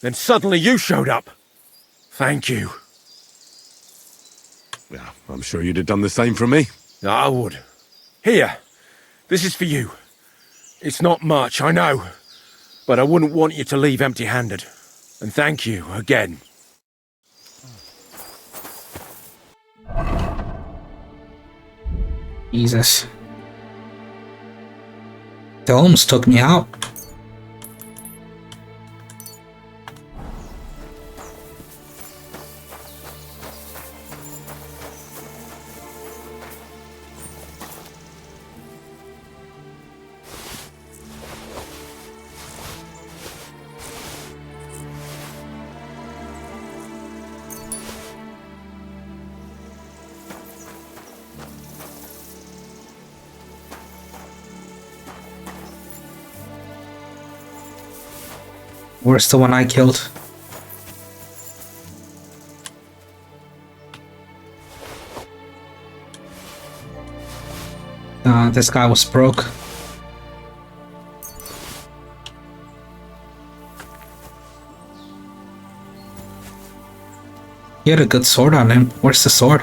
Then suddenly you showed up. Thank you. Yeah, I'm sure you'd have done the same for me. I would. Here, this is for you. It's not much, I know. But I wouldn't want you to leave empty-handed. And thank you again. Jesus. They almost took me out. Where's the one I killed? This guy was broke. He had a good sword on him. Where's the sword?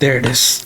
There it is.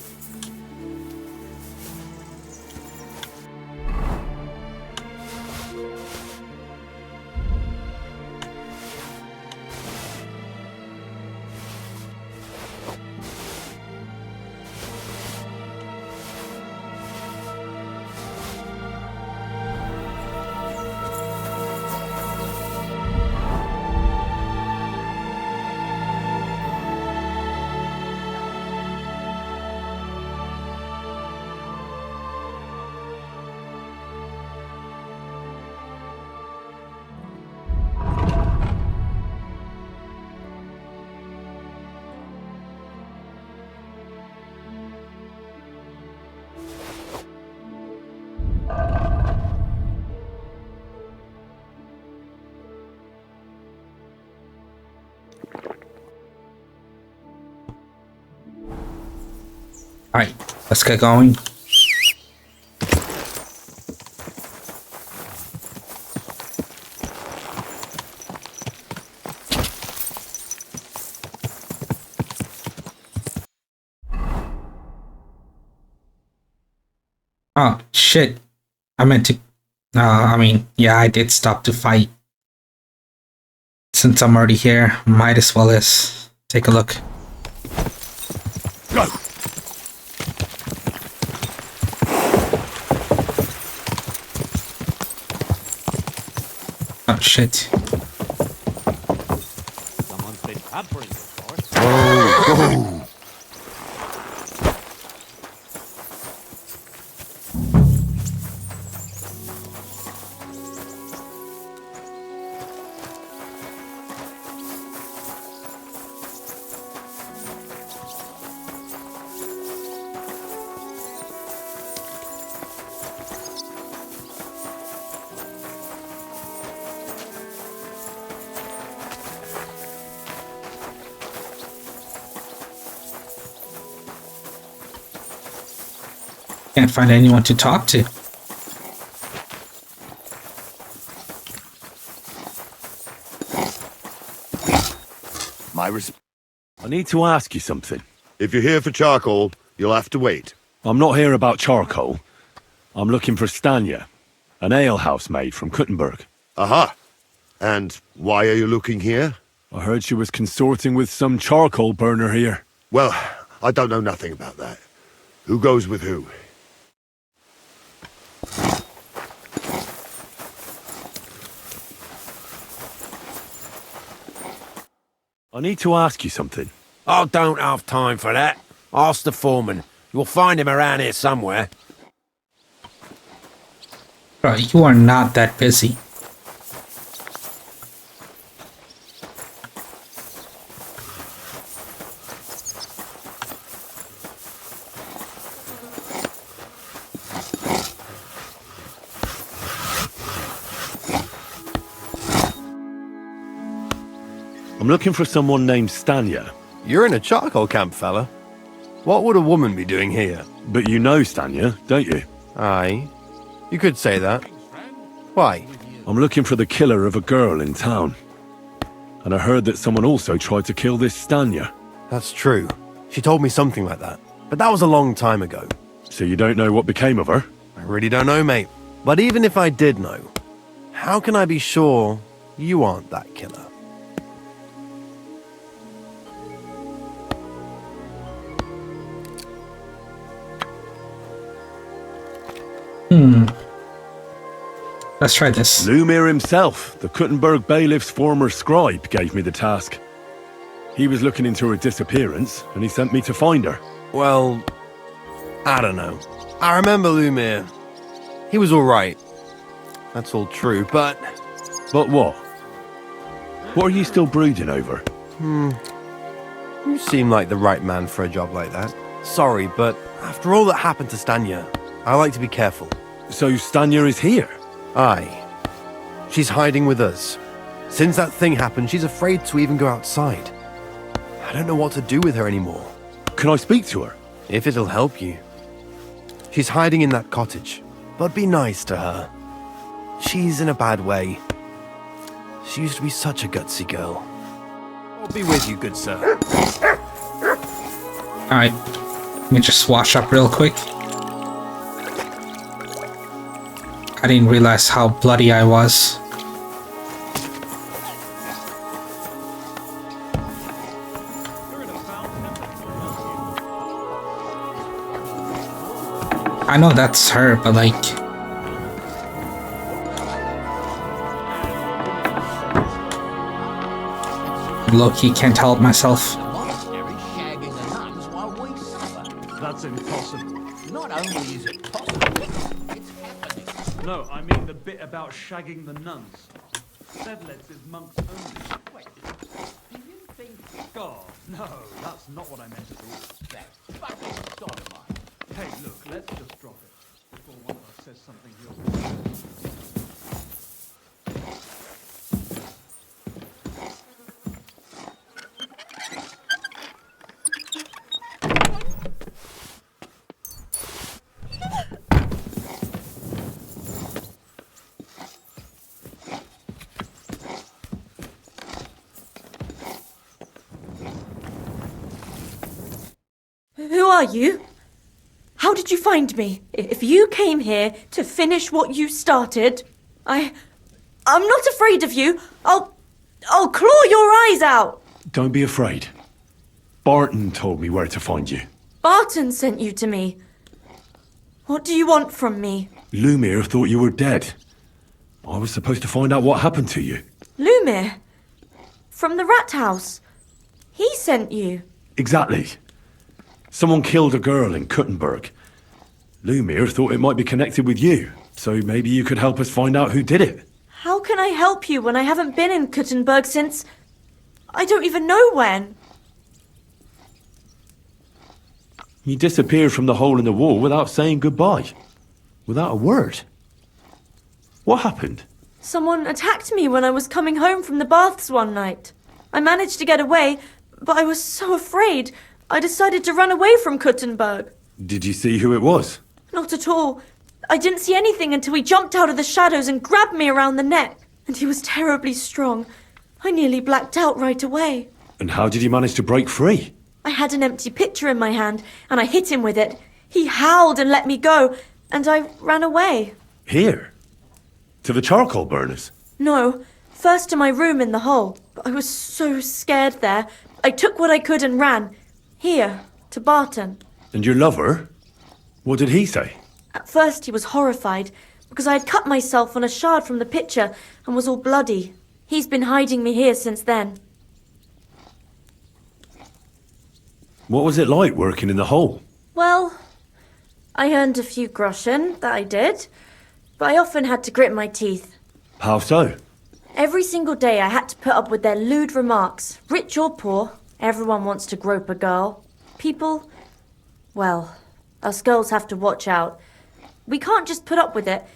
Alright, let's get going. Oh, shit. I meant to... yeah, I did stop to fight. Since I'm already here, might as well as take a look. Go! Oh, shit. been pampering, of course. Can't find anyone to talk to. I need to ask you something. If you're here for charcoal, you'll have to wait. I'm not here about charcoal. I'm looking for Stanya, an alehouse maid from Kuttenberg. Aha! And why are you looking here? I heard she was consorting with some charcoal burner here. Well, I don't know nothing about that. Who goes with who? I need to ask you something. I don't have time for that. Ask the foreman. You'll find him around here somewhere. Bro, you are not that busy. I'm looking for someone named Stanya. You're in a charcoal camp, fella. What would a woman be doing here? But you know Stanya, don't you? Aye. You could say that. Why? I'm looking for the killer of a girl in town. And I heard that someone also tried to kill this Stanya. That's true. She told me something like that. But that was a long time ago. So you don't know what became of her? I really don't know, mate. But even if I did know, how can I be sure you aren't that killer? Let's try this. Lumir himself, the Kuttenberg bailiff's former scribe, gave me the task. He was looking into her disappearance, and he sent me to find her. Well, I don't know. I remember Lumir. He was alright. That's all true, but... But what? What are you still brooding over? You seem like the right man for a job like that. Sorry, but after all that happened to Stanya, I like to be careful. So Stanya is here? Aye. She's hiding with us. Since that thing happened, she's afraid to even go outside. I don't know what to do with her anymore. Can I speak to her? If it'll help you. She's hiding in that cottage, but be nice to her. She's in a bad way. She used to be such a gutsy girl. I'll be with you, good sir. Alright. Let me just wash up real quick. I didn't realize how bloody I was. I know that's her, but like... low-key can't help myself. That's impossible. Not only is it possible, it's happening. No, I mean the bit about shagging the nuns. Sedlets is monks only. Wait, do you think... God, no, that's not what I meant at all. That's fucking dynamite. Hey, look, let's just drop it. Before one of us says something he'll... Who are you? How did you find me? If you came here to finish what you started, I'm not afraid of you. I'll claw your eyes out. Don't be afraid. Barton told me where to find you. Barton sent you to me. What do you want from me? Lumir thought you were dead. I was supposed to find out what happened to you. Lumir? From the rat house? He sent you. Exactly. Someone killed a girl in Kuttenberg. Lumir thought it might be connected with you, so maybe you could help us find out who did it. How can I help you when I haven't been in Kuttenberg since... I don't even know when. You disappeared from the hole in the wall without saying goodbye. Without a word. What happened? Someone attacked me when I was coming home from the baths one night. I managed to get away, but I was so afraid, I decided to run away from Kuttenberg. Did you see who it was? Not at all. I didn't see anything until he jumped out of the shadows and grabbed me around the neck. And he was terribly strong. I nearly blacked out right away. And how did you manage to break free? I had an empty pitcher in my hand, and I hit him with it. He howled and let me go, and I ran away. Here? To the charcoal burners? No, first to my room in the hole. But I was so scared there. I took what I could and ran. Here, to Barton. And your lover? What did he say? At first he was horrified, because I had cut myself on a shard from the pitcher and was all bloody. He's been hiding me here since then. What was it like working in the hole? Well, I earned a few groschen, that I did, but I often had to grit my teeth. How so? Every single day I had to put up with their lewd remarks. Rich or poor, everyone wants to grope a girl. People, well, us girls have to watch out. We can't just put up with it,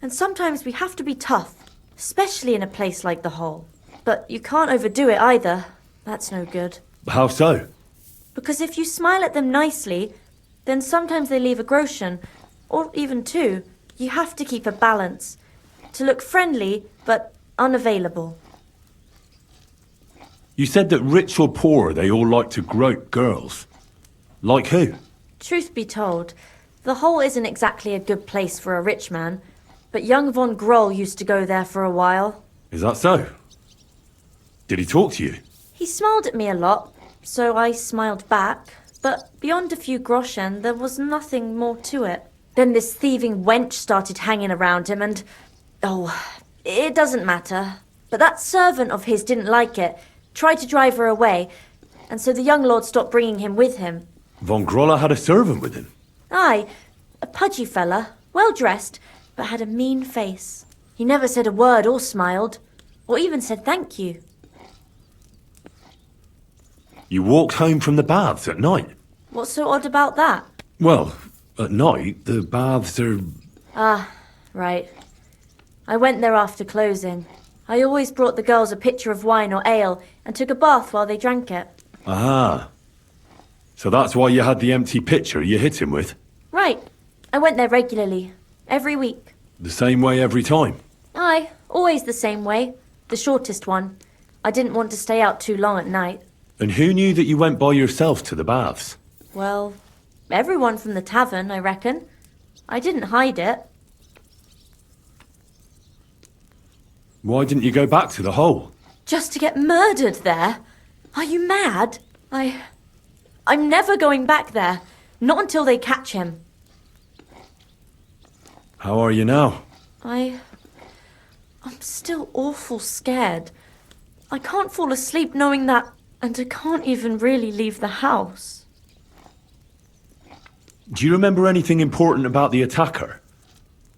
and sometimes we have to be tough, especially in a place like the hole. But you can't overdo it either. That's no good. How so? Because if you smile at them nicely, then sometimes they leave a groschen, or even two. You have to keep a balance. To look friendly, but unavailable. You said that rich or poor, they all like to grope girls. Like who? Truth be told, the hole isn't exactly a good place for a rich man, but young von Groll used to go there for a while. Is that so? Did he talk to you? He smiled at me a lot, so I smiled back, but beyond a few groschen, there was nothing more to it. Then this thieving wench started hanging around him and... oh, it doesn't matter. But that servant of his didn't like it, tried to drive her away, and so the young lord stopped bringing him with him. Von Groller had a servant with him? Aye, a pudgy fella, well-dressed, but had a mean face. He never said a word or smiled, or even said thank you. You walked home from the baths at night? What's so odd about that? Well, at night, the baths are... Ah, right. I went there after closing. I always brought the girls a pitcher of wine or ale and took a bath while they drank it. Ah. So that's why you had the empty pitcher you hit him with? Right. I went there regularly. Every week. The same way every time? Aye, always the same way. The shortest one. I didn't want to stay out too long at night. And who knew that you went by yourself to the baths? Well, everyone from the tavern, I reckon. I didn't hide it. Why didn't you go back to the hole? Just to get murdered there? Are you mad? I'm never going back there. Not until they catch him. How are you now? I'm still awful scared. I can't fall asleep knowing that, and I can't even really leave the house. Do you remember anything important about the attacker?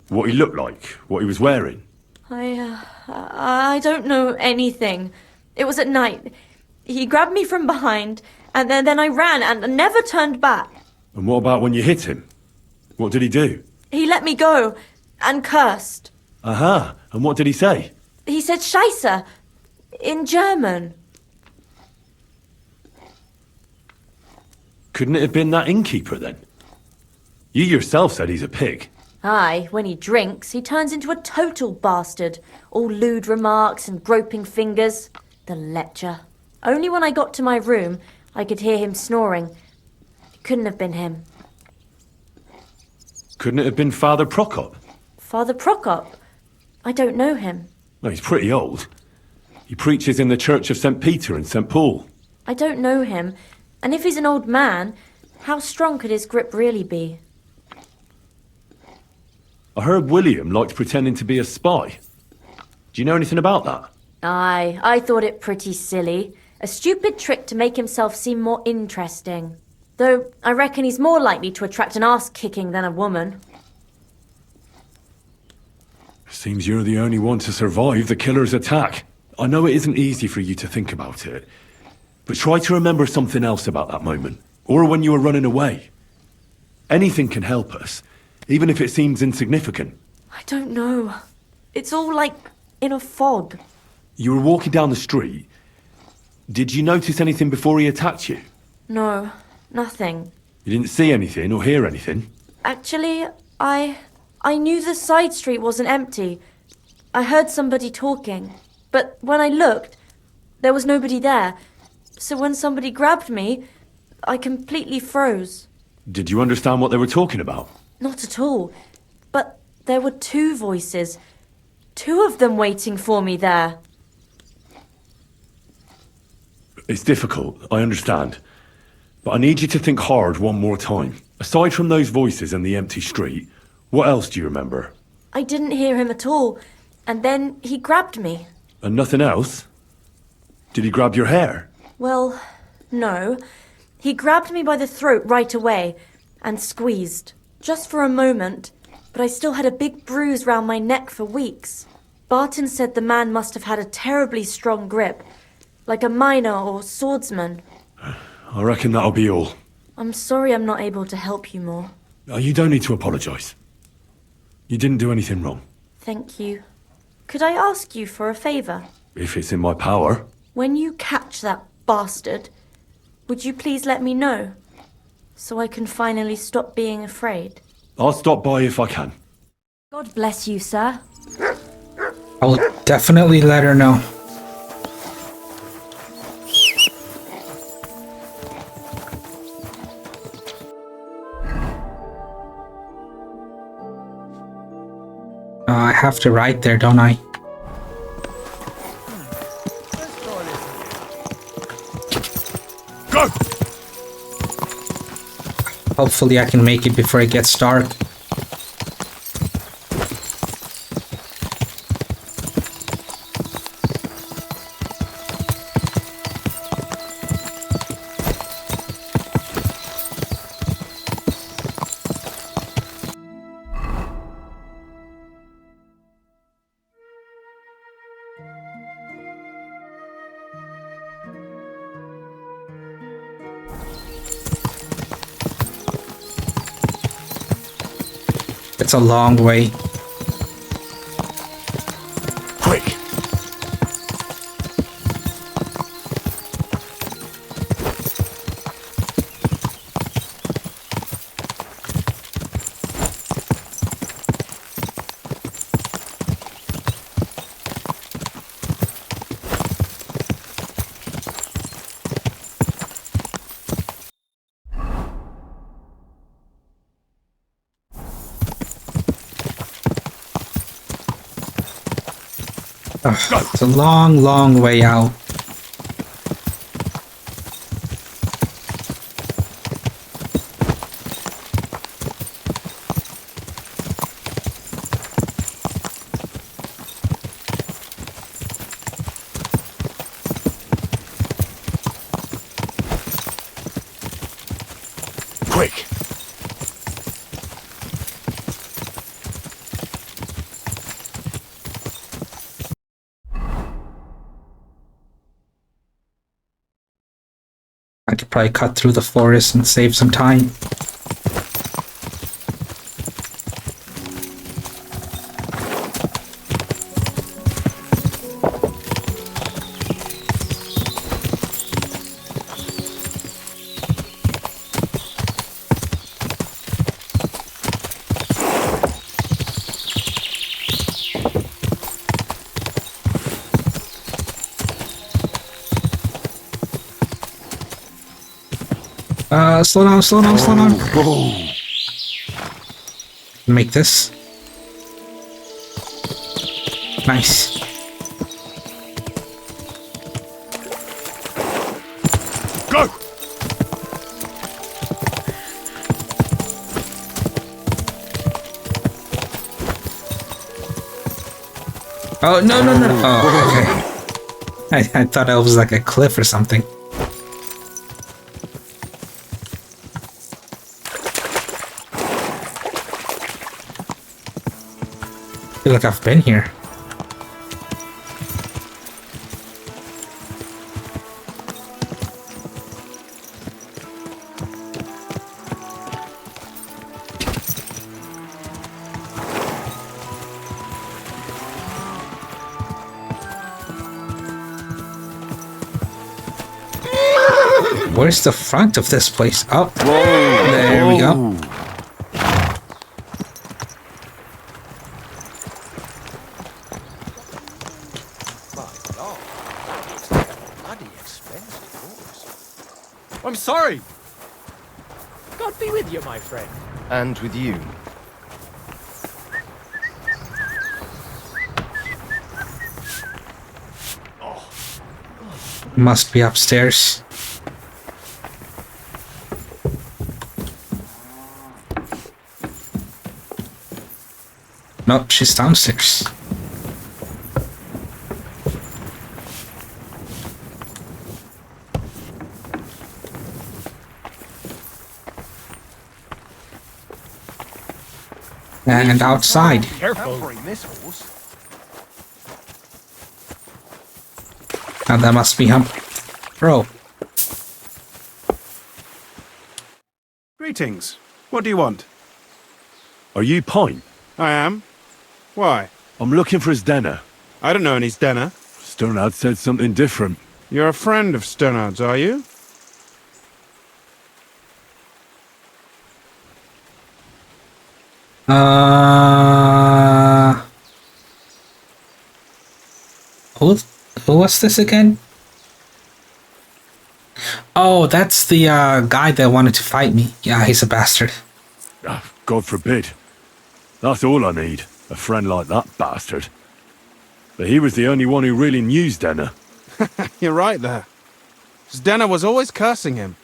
What he looked like? What he was wearing? I don't know anything. It was at night. He grabbed me from behind, and then I ran and never turned back. And what about when you hit him? What did he do? He let me go, and cursed. Aha, and what did he say? He said Scheisse, in German. Couldn't it have been that innkeeper then? You yourself said he's a pig. Aye, when he drinks, he turns into a total bastard. All lewd remarks and groping fingers. The lecher. Only when I got to my room, I could hear him snoring. It couldn't have been him. Couldn't it have been Father Prokop? Father Prokop? I don't know him. No, he's pretty old. He preaches in the Church of St. Peter and St. Paul. I don't know him. And if he's an old man, how strong could his grip really be? I heard William liked pretending to be a spy. Do you know anything about that? Aye, I thought it pretty silly. A stupid trick to make himself seem more interesting. Though I reckon he's more likely to attract an ass-kicking than a woman. Seems you're the only one to survive the killer's attack. I know it isn't easy for you to think about it, but try to remember something else about that moment, or when you were running away. Anything can help us, even if it seems insignificant. I don't know. It's all like in a fog. You were walking down the street. Did you notice anything before he attacked you? No, nothing. You didn't see anything or hear anything? Actually, I knew the side street wasn't empty. I heard somebody talking, but when I looked, there was nobody there. So when somebody grabbed me, I completely froze. Did you understand what they were talking about? Not at all. But there were two voices. Two of them waiting for me there. It's difficult, I understand. But I need you to think hard one more time. Aside from those voices and the empty street, what else do you remember? I didn't hear him at all. And then he grabbed me. And nothing else? Did he grab your hair? Well, no. He grabbed me by the throat right away and squeezed. Just for a moment, but I still had a big bruise round my neck for weeks. Barton said the man must have had a terribly strong grip, like a miner or swordsman. I reckon that'll be all. I'm sorry I'm not able to help you more. You don't need to apologise. You didn't do anything wrong. Thank you. Could I ask you for a favour? If it's in my power. When you catch that bastard, would you please let me know? So I can finally stop being afraid. I'll stop by if I can. God bless you, sir. I will definitely let her know. I have to ride there, don't I? Go! Hopefully I can make it before it gets dark. It's a long way. Quick! It's a long, long way out. Quick! I could probably cut through the forest and save some time. Slow down, slow down, slow down. Whoa. Make this. Nice. Go! Oh, no, no, no. Oh, okay. I thought it was like a cliff or something. I feel like I've been here. Where's the front of this place? Oh, there we go. I'm sorry. God be with you, my friend. And with you. Must be upstairs. Nope, she's downstairs. And outside. Careful. And that must be him. Bro. Greetings. What do you want? Are you Pine? I am. Why? I'm looking for his Denner. I don't know any Denner. Sternad said something different. You're a friend of Sternard's, are you? Who was this again? Oh, that's the guy that wanted to fight me. Yeah, he's a bastard. God forbid. That's all I need. A friend like that bastard. But he was the only one who really knew Denner. You're right there. Denner was always cursing him.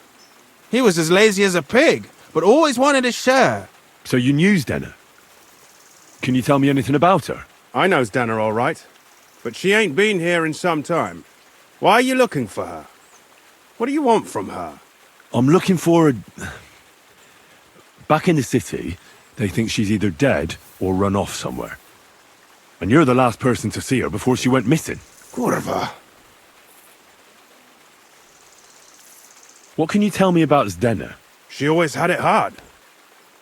He was as lazy as a pig, but always wanted his share. So you knew Denner? Can you tell me anything about her? I knows Denner all right, but she ain't been here in some time. Why are you looking for her? What do you want from her? I'm looking for a... Back in the city, they think she's either dead or run off somewhere. And you're the last person to see her before she went missing. Kurva. What can you tell me about Denner? She always had it hard.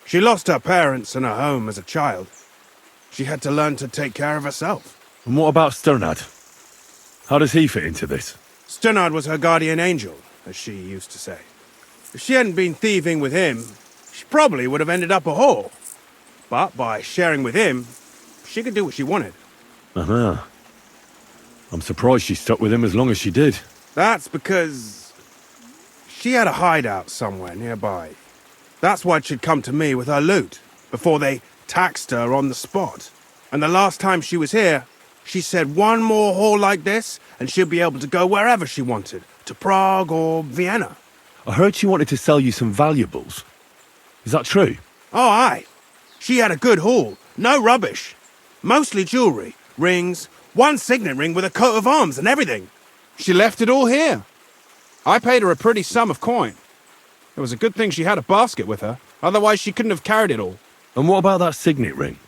She lost her parents and her home as a child. She had to learn to take care of herself. And what about Sternad? How does he fit into this? Sternard was her guardian angel, as she used to say. If she hadn't been thieving with him, she probably would have ended up a whore. But by sharing with him, she could do what she wanted. Uh-huh. I'm surprised she stuck with him as long as she did. That's because she had a hideout somewhere nearby. That's why she'd come to me with her loot, before they taxed her on the spot. And the last time she was here, she said one more haul like this, and she'll be able to go wherever she wanted, to Prague or Vienna. I heard she wanted to sell you some valuables. Is that true? Oh, aye. She had a good haul, no rubbish. Mostly jewellery, rings, one signet ring with a coat of arms and everything. She left it all here. I paid her a pretty sum of coin. It was a good thing she had a basket with her, otherwise she couldn't have carried it all. And what about that signet ring?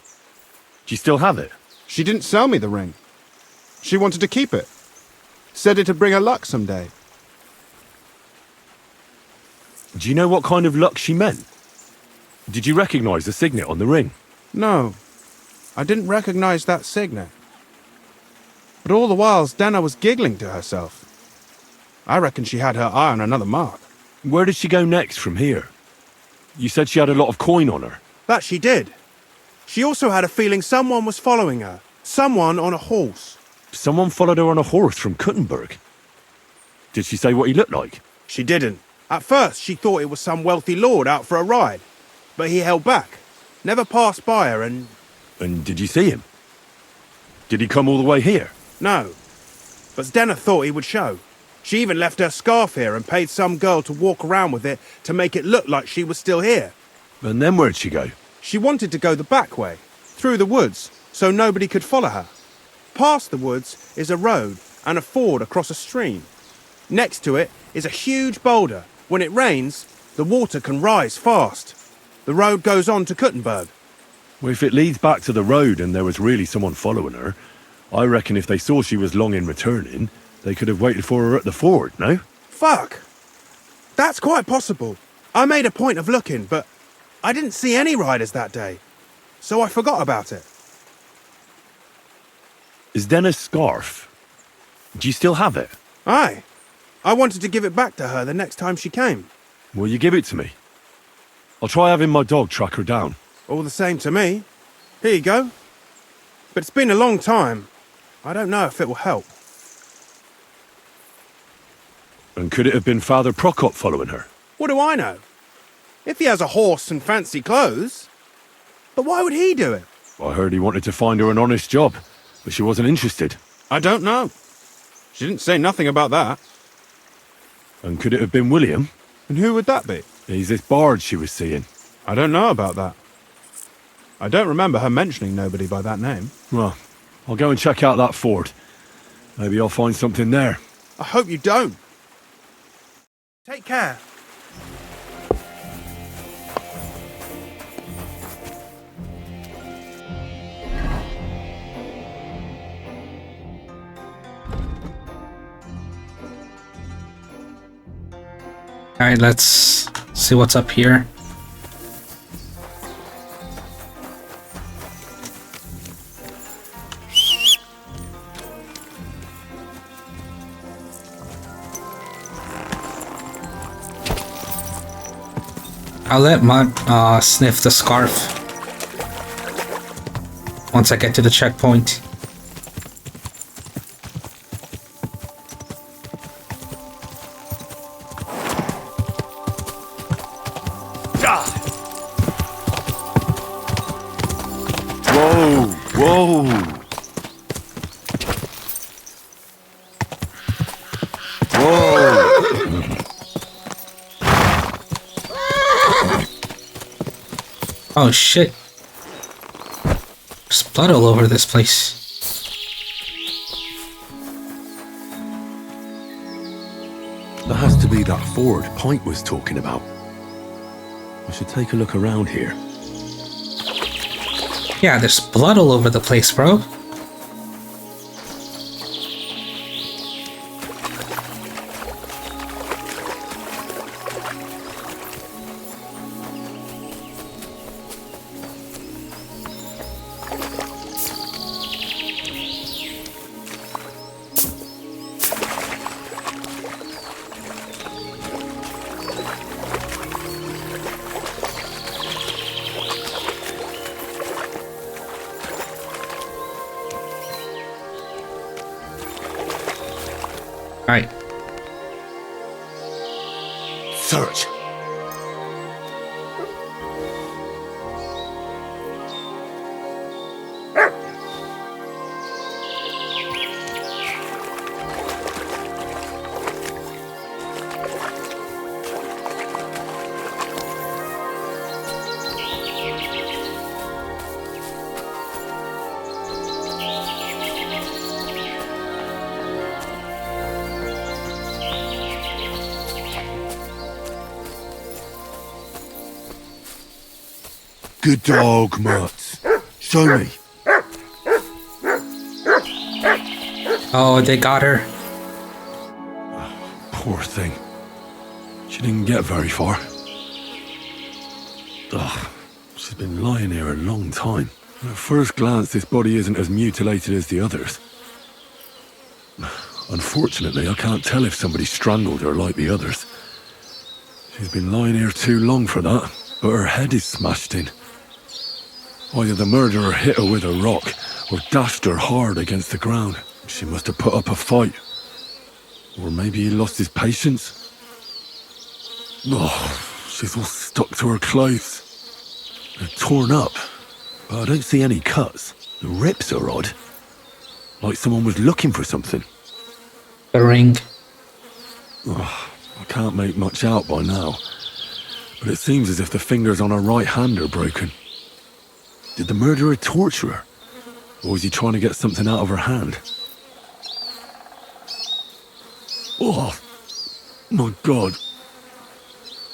Do you still have it? She didn't sell me the ring. She wanted to keep it. Said it'd bring her luck someday. Do you know what kind of luck she meant? Did you recognise the signet on the ring? No, I didn't recognise that signet. But all the while, Dana was giggling to herself. I reckon she had her eye on another mark. Where did she go next from here? You said she had a lot of coin on her. That she did. She also had a feeling someone was following her. Someone on a horse. Someone followed her on a horse from Kuttenberg. Did she say what he looked like? She didn't. At first, she thought it was some wealthy lord out for a ride. But he held back. Never passed by her and... And did you see him? Did he come all the way here? No. But Zdenna thought he would show. She even left her scarf here and paid some girl to walk around with it to make it look like she was still here. And then where'd she go? She wanted to go the back way, through the woods, so nobody could follow her. Past the woods is a road, and a ford across a stream. Next to it is a huge boulder. When it rains, the water can rise fast. The road goes on to Kuttenberg. Well, if it leads back to the road and there was really someone following her, I reckon if they saw she was long in returning, they could have waited for her at the ford, no? Fuck! That's quite possible. I made a point of looking, but I didn't see any riders that day, so I forgot about it. Is Denna's scarf? Do you still have it? Aye. I wanted to give it back to her the next time she came. Will you give it to me? I'll try having my dog track her down. All the same to me. Here you go. But it's been a long time. I don't know if it will help. And could it have been Father Prokop following her? What do I know? If he has a horse and fancy clothes. But why would he do it? I heard he wanted to find her an honest job, but she wasn't interested. I don't know. She didn't say nothing about that. And could it have been William? And who would that be? He's this bard she was seeing. I don't know about that. I don't remember her mentioning nobody by that name. Well, I'll go and check out that ford. Maybe I'll find something there. I hope you don't. Take care. Alright, let's see what's up here. I'll let Mud sniff the scarf once I get to the checkpoint. Whoa, whoa. Oh shit. There's blood all over this place. That has to be that ford Pint was talking about. I should take a look around here. Yeah, there's blood all over the place, bro. Alright. Search. Good dog, Mutt. Show me. Oh, they got her. Poor thing. She didn't get very far. Ugh, she's been lying here a long time. At first glance, this body isn't as mutilated as the others. Unfortunately, I can't tell if somebody strangled her like the others. She's been lying here too long for that, but her head is smashed in. Either the murderer hit her with a rock, or dashed her hard against the ground. She must have put up a fight. Or maybe he lost his patience. Oh, she's all stuck to her clothes. They're torn up, but I don't see any cuts. The rips are odd. Like someone was looking for something. The ring. Oh, I can't make much out by now. But it seems as if the fingers on her right hand are broken. Did the murderer torture her? Or was he trying to get something out of her hand? Oh, my God.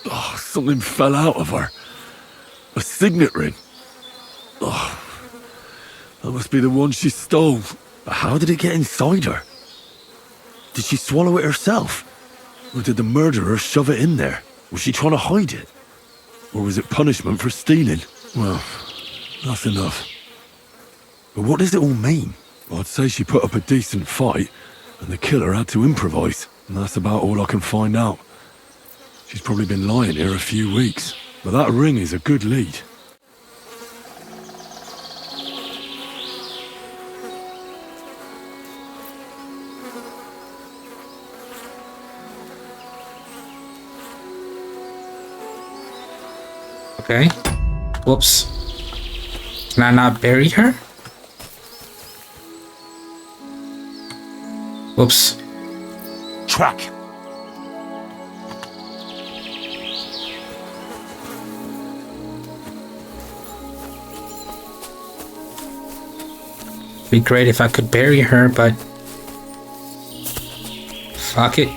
Oh, something fell out of her. A signet ring. Oh, that must be the one she stole. But how did it get inside her? Did she swallow it herself? Or did the murderer shove it in there? Was she trying to hide it? Or was it punishment for stealing? Well, that's enough. But what does it all mean? I'd say she put up a decent fight, and the killer had to improvise. And that's about all I can find out. She's probably been lying here a few weeks. But that ring is a good lead. Okay. Whoops. Can I not bury her? Whoops. Track. Be great if I could bury her, but fuck it.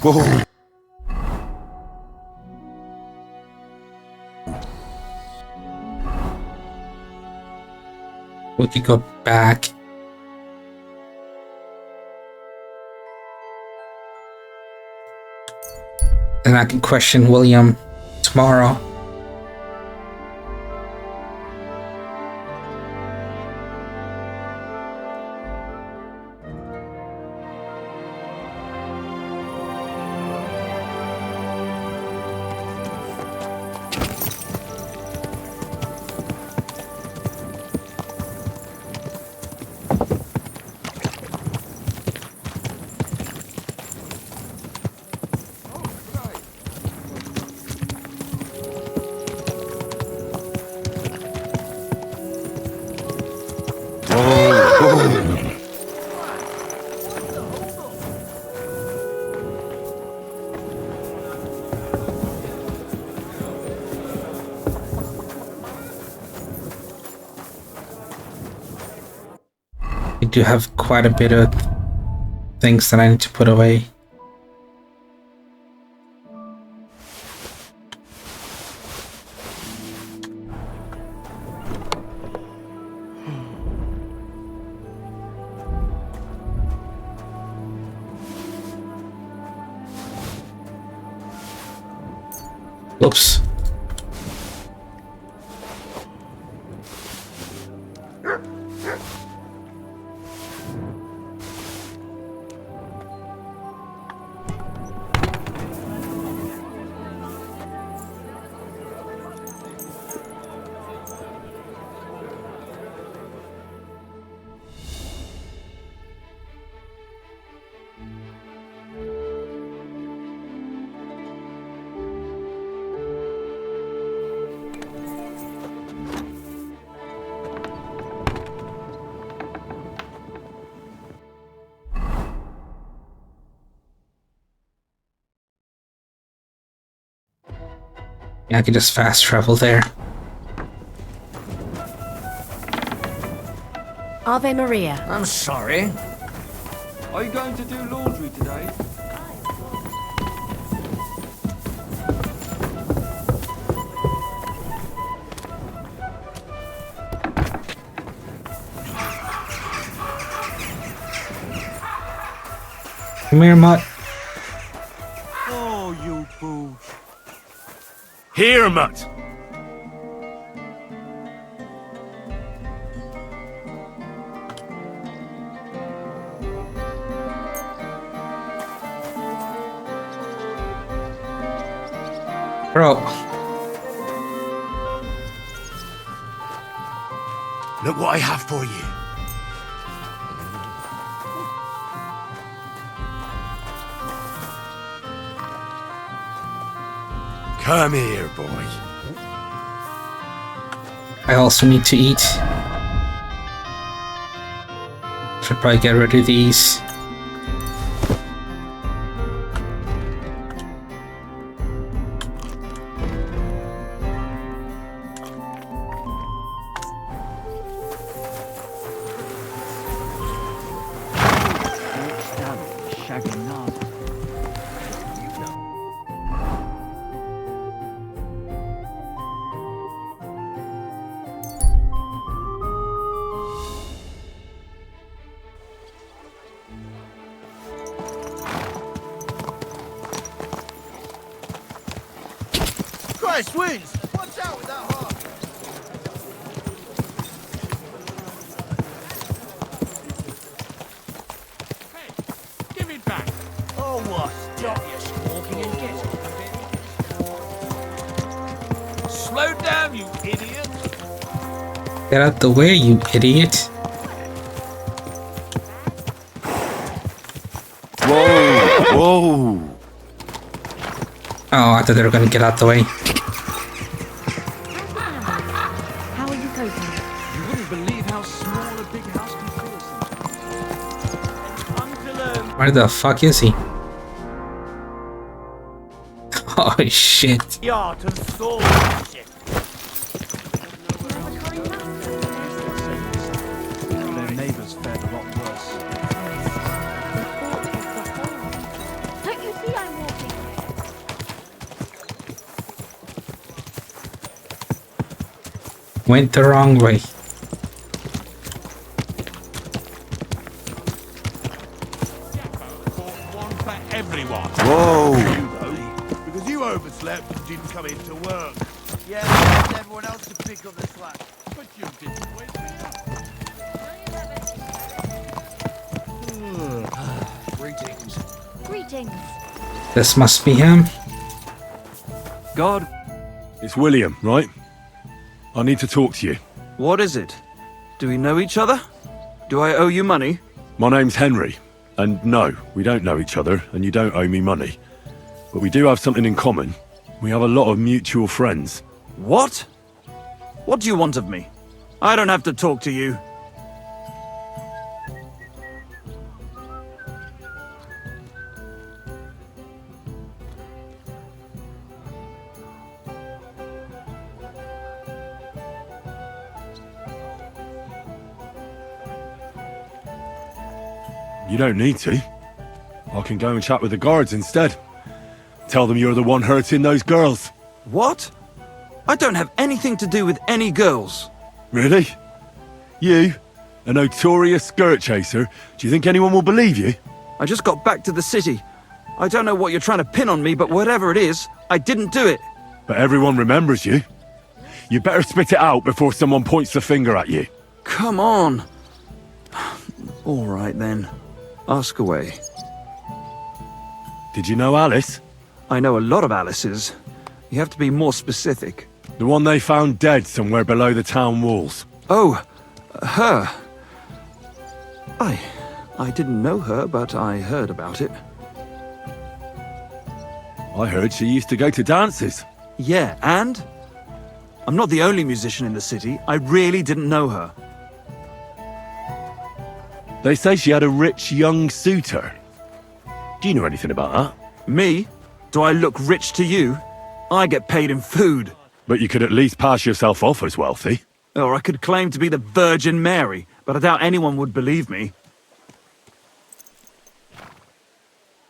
Whoa. We could go back. And I can question William tomorrow. I do have quite a bit of things that I need to put away. Oops. Yeah, I can just fast travel there. Ave Maria. I'm sorry. Are you going to do laundry today? Come here, Mutt. Oh, you boof. Here, Mutt. Bro. Look what I have for you. Come here, boy. I also need to eat. Should probably get rid of these. Christ wins! Watch out with that heart! Hey, give it back. Oh, what? Stop your squawking and get it. Slow down, you idiot. Get out the way, you idiot. Whoa! Whoa! Oh, I thought they were gonna get out the way. How are you coping? You wouldn't believe how small a big house can feel sometimes. Where the fuck is he? Oh shit. Yacht and sword shit. Their neighbours fared a lot worse. Don't you see I'm walking? Went the wrong way. One for everyone. Whoa! Because you overslept and didn't come in to work. Yeah, there's everyone else to pick up the slack. But you didn't wake me up. Greetings. Greetings. This must be him. God, It's William, right? I need to talk to you. what is it? Do we know each other? Do I owe you money? My name's Henry, and no, we don't know each other, and you don't owe me money. But we do have something in common. We have a lot of mutual friends. What? What do you want of me? I don't have to talk to you. You don't need to. I can go and chat with the guards instead. Tell them you're the one hurting those girls. What? I don't have anything to do with any girls. Really? You? A notorious skirt chaser? Do you think anyone will believe you? I just got back to the city. I don't know what you're trying to pin on me, but whatever it is, I didn't do it. But everyone remembers you. You better spit it out before someone points the finger at you. Come on. All right then. Ask away. Did you know Alice? I know a lot of Alice's. You have to be more specific. The one they found dead somewhere below the town walls. Oh, her. I didn't know her, but I heard about it. I heard she used to go to dances. Yeah, and? I'm not the only musician in the city. I really didn't know her. They say she had a rich young suitor. Do you know anything about that? Me? Do I look rich to you? I get paid in food. But you could at least pass yourself off as wealthy. Or I could claim to be the Virgin Mary, but I doubt anyone would believe me.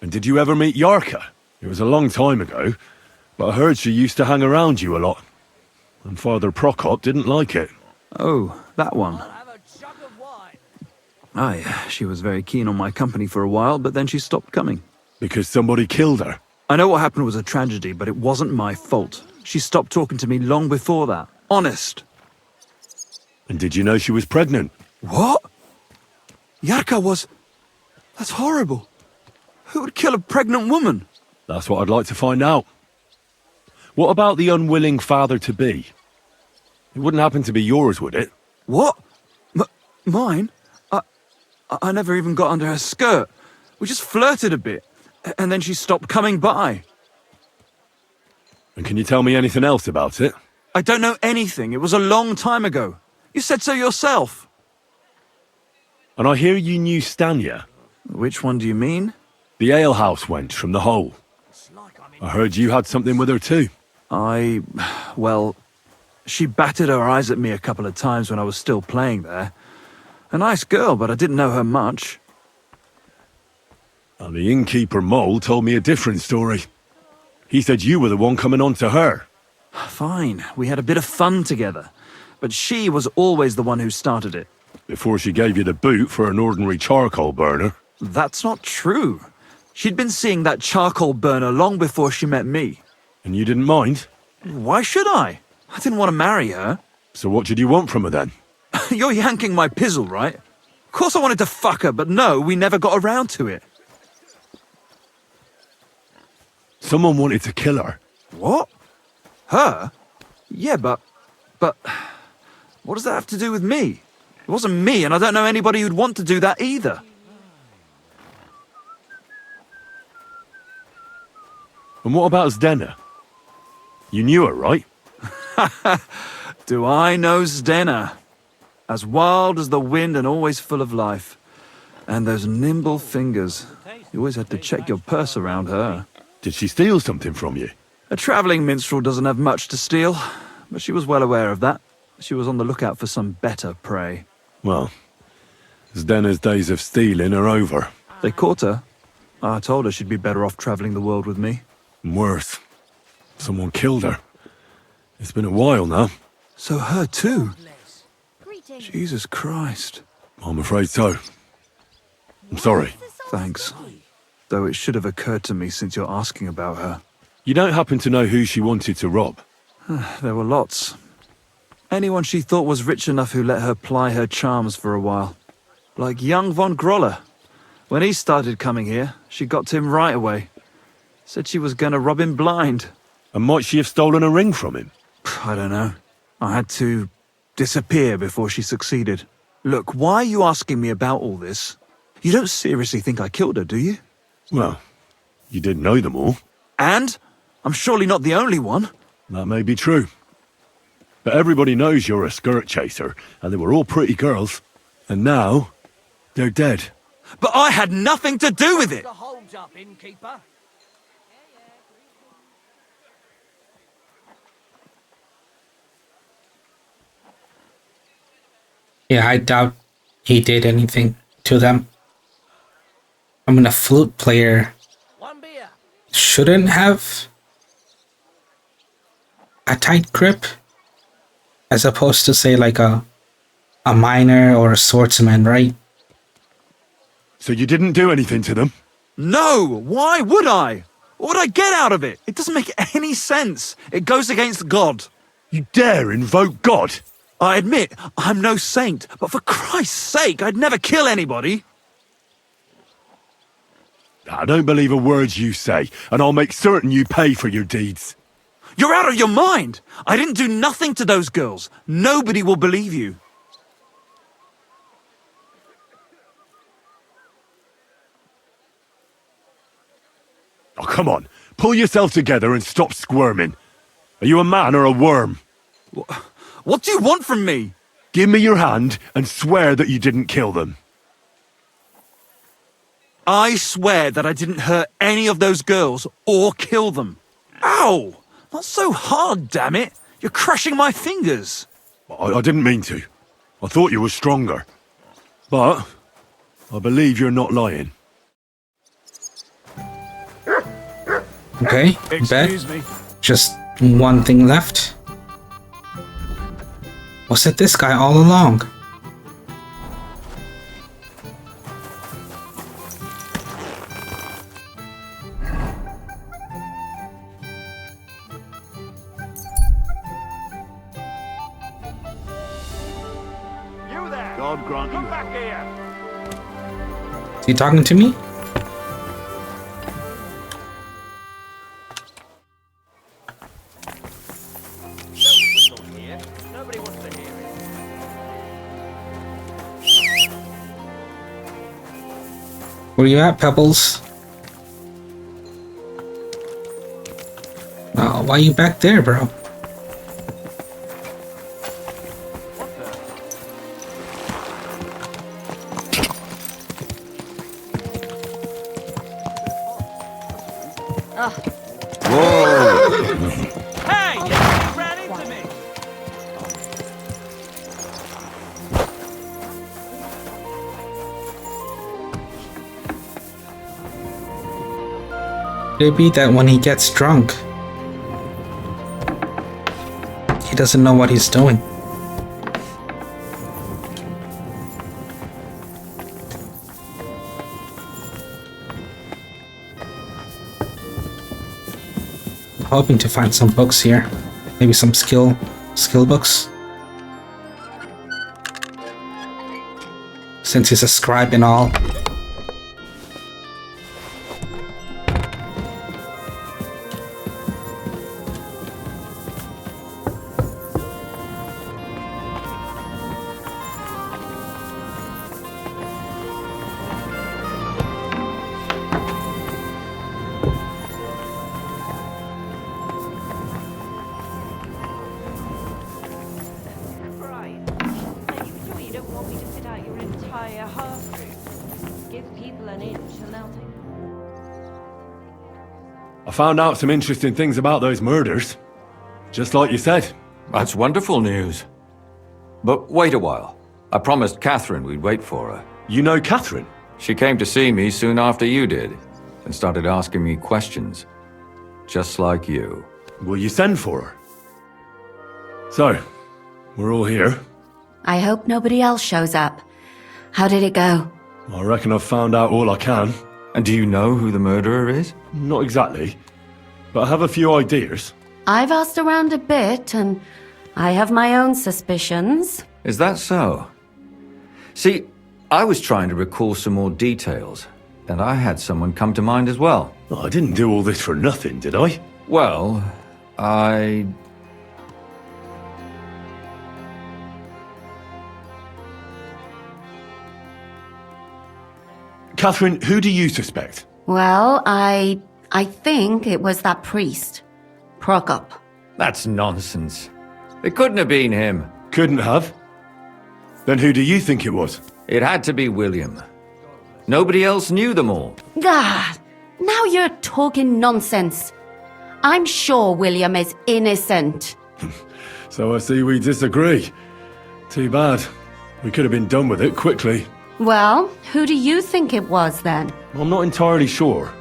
And did you ever meet Yarka? It was a long time ago, but I heard she used to hang around you a lot. And Father Prokop didn't like it. Oh, that one. Aye, she was very keen on my company for a while, but then she stopped coming. Because somebody killed her? I know what happened was a tragedy, but it wasn't my fault. She stopped talking to me long before that. Honest. And did you know she was pregnant? What? Yarka was... That's horrible. Who would kill a pregnant woman? That's what I'd like to find out. What about the unwilling father-to-be? It wouldn't happen to be yours, would it? What? Mine? I never even got under her skirt. We just flirted a bit, and then she stopped coming by. And can you tell me anything else about it? I don't know anything. It was a long time ago. You said so yourself. And I hear you knew Stanya. Which one do you mean? The alehouse wench from the hole. I heard you had something with her too. Well, she batted her eyes at me a couple of times when I was still playing there. A nice girl, but I didn't know her much. And the innkeeper Mole told me a different story. He said you were the one coming on to her. Fine, we had a bit of fun together. But she was always the one who started it. Before she gave you the boot for an ordinary charcoal burner. That's not true. She'd been seeing that charcoal burner long before she met me. And you didn't mind? Why should I? I didn't want to marry her. So what did you want from her then? You're yanking my pizzle, right? Of course I wanted to fuck her, but no, we never got around to it. Someone wanted to kill her. What? Her? Yeah, but... What does that have to do with me? It wasn't me, and I don't know anybody who'd want to do that either. And what about Zdena? You knew her, right? Do I know Zdena? As wild as the wind and always full of life. And those nimble fingers. You always had to check your purse around her. Did she steal something from you? A travelling minstrel doesn't have much to steal, but she was well aware of that. She was on the lookout for some better prey. Well, Zdena's days of stealing are over. They caught her. I told her she'd be better off travelling the world with me. And worse. Someone killed her. It's been a while now. So her too? Jesus Christ. I'm afraid so. I'm sorry. Thanks. Though it should have occurred to me since you're asking about her. You don't happen to know who she wanted to rob? There were lots. Anyone she thought was rich enough who let her ply her charms for a while. Like young von Groller. When he started coming here, she got to him right away. Said she was gonna rob him blind. And might she have stolen a ring from him? I don't know. I had to disappear before she succeeded. Look, why are you asking me about all this? You don't seriously think I killed her, do you? Well, you didn't know them all. And? I'm surely not the only one. That may be true. But everybody knows you're a skirt chaser, and they were all pretty girls. And now, they're dead. But I had nothing to do with it! Hold up, innkeeper. Yeah, I doubt he did anything to them. I mean, a flute player shouldn't have a tight grip, as opposed to, say, like a miner or a swordsman, right? So you didn't do anything to them? No! Why would I? What would I get out of it? It doesn't make any sense. It goes against God. You dare invoke God? I admit, I'm no saint, but for Christ's sake, I'd never kill anybody. I don't believe a word you say, and I'll make certain you pay for your deeds. You're out of your mind! I didn't do nothing to those girls. Nobody will believe you. Oh, come on. Pull yourself together and stop squirming. Are you a man or a worm? What do you want from me? Give me your hand and swear that you didn't kill them. I swear that I didn't hurt any of those girls or kill them. Ow! Not so hard, damn it! You're crushing my fingers. I didn't mean to. I thought you were stronger. But I believe you're not lying. Okay, Excuse me. Just one thing left. Was it this guy all along? God grant you. Is he talking to me? Where you at, Pebbles? Oh, why you back there, bro? Hey, you ran into me! Could it be that when he gets drunk, he doesn't know what he's doing? I'm hoping to find some books here. Maybe some skill books. Since he's a scribe and all. I found out some interesting things about those murders. Just like you said. That's wonderful news. But wait a while. I promised Catherine we'd wait for her. You know Catherine? She came to see me soon after you did, and started asking me questions. Just like you. Will you send for her? So, we're all here. I hope nobody else shows up. How did it go? I reckon I've found out all I can. And do you know who the murderer is? Not exactly, but I have a few ideas. I've asked around a bit, and I have my own suspicions. Is that so? See, I was trying to recall some more details, and I had someone come to mind as well. I didn't do all this for nothing, did I? Well, I... Catherine, who do you suspect? Well, I think it was that priest, Prokop. That's nonsense. It couldn't have been him. Couldn't have? Then who do you think it was? It had to be William. Nobody else knew them all. Ah, now you're talking nonsense. I'm sure William is innocent. So I see we disagree. Too bad. We could have been done with it quickly. Well, who do you think it was then? I'm not entirely sure.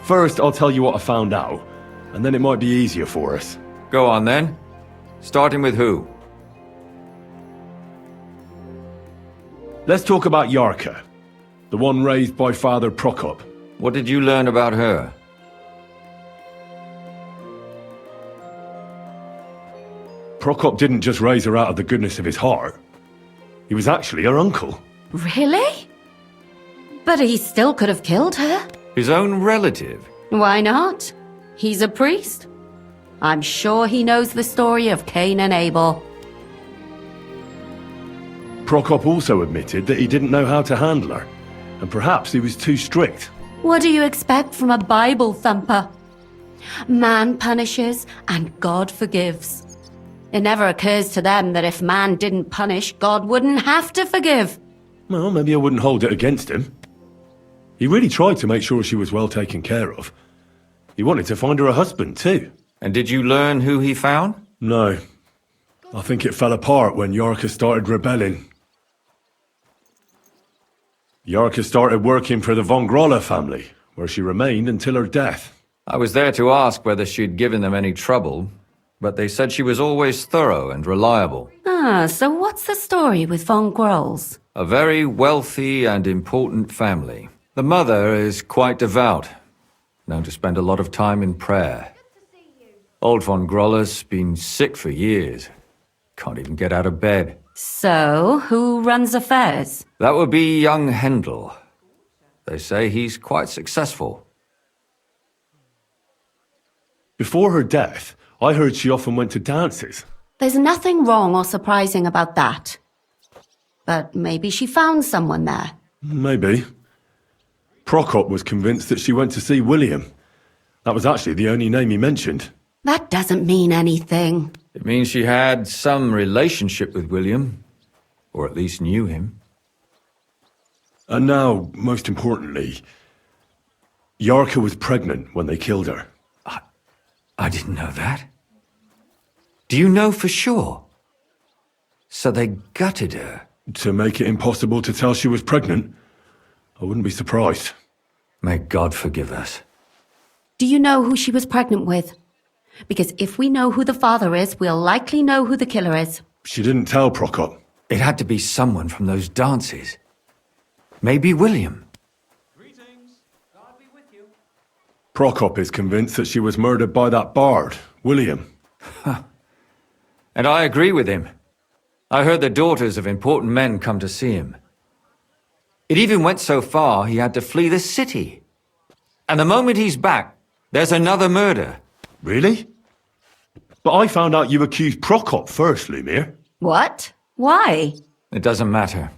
First, I'll tell you what I found out, and then it might be easier for us. Go on then. Starting with who? Let's talk about Yarka, the one raised by Father Prokop. What did you learn about her? Prokop didn't just raise her out of the goodness of his heart. He was actually her uncle. Really? But he still could have killed her. His own relative? Why not? He's a priest. I'm sure he knows the story of Cain and Abel. Prokop also admitted that he didn't know how to handle her, and perhaps he was too strict. What do you expect from a Bible thumper? Man punishes and God forgives. It never occurs to them that if man didn't punish, God wouldn't have to forgive. Well, maybe I wouldn't hold it against him. He really tried to make sure she was well taken care of. He wanted to find her a husband, too. And did you learn who he found? No. I think it fell apart when Yarka started rebelling. Yarka started working for the von Groller family, where she remained until her death. I was there to ask whether she'd given them any trouble, but they said she was always thorough and reliable. Ah, so what's the story with von Grolls? A very wealthy and important family. The mother is quite devout, known to spend a lot of time in prayer. Old von Groller's been sick for years. Can't even get out of bed. So, who runs affairs? That would be young Hendel. They say he's quite successful. Before her death, I heard she often went to dances. There's nothing wrong or surprising about that. But maybe she found someone there. Maybe. Prokop was convinced that she went to see William. That was actually the only name he mentioned. That doesn't mean anything. It means she had some relationship with William, or at least knew him. And now, most importantly, Yarka was pregnant when they killed her. I didn't know that. Do you know for sure? So they gutted her? To make it impossible to tell she was pregnant? I wouldn't be surprised. May God forgive us. Do you know who she was pregnant with? Because if we know who the father is, we'll likely know who the killer is. She didn't tell Prokop. It had to be someone from those dances. Maybe William. Prokop is convinced that she was murdered by that bard, William. And I agree with him. I heard the daughters of important men come to see him. It even went so far he had to flee the city. And the moment he's back, there's another murder. Really? But I found out you accused Prokop first, Lumir. What? Why? It doesn't matter.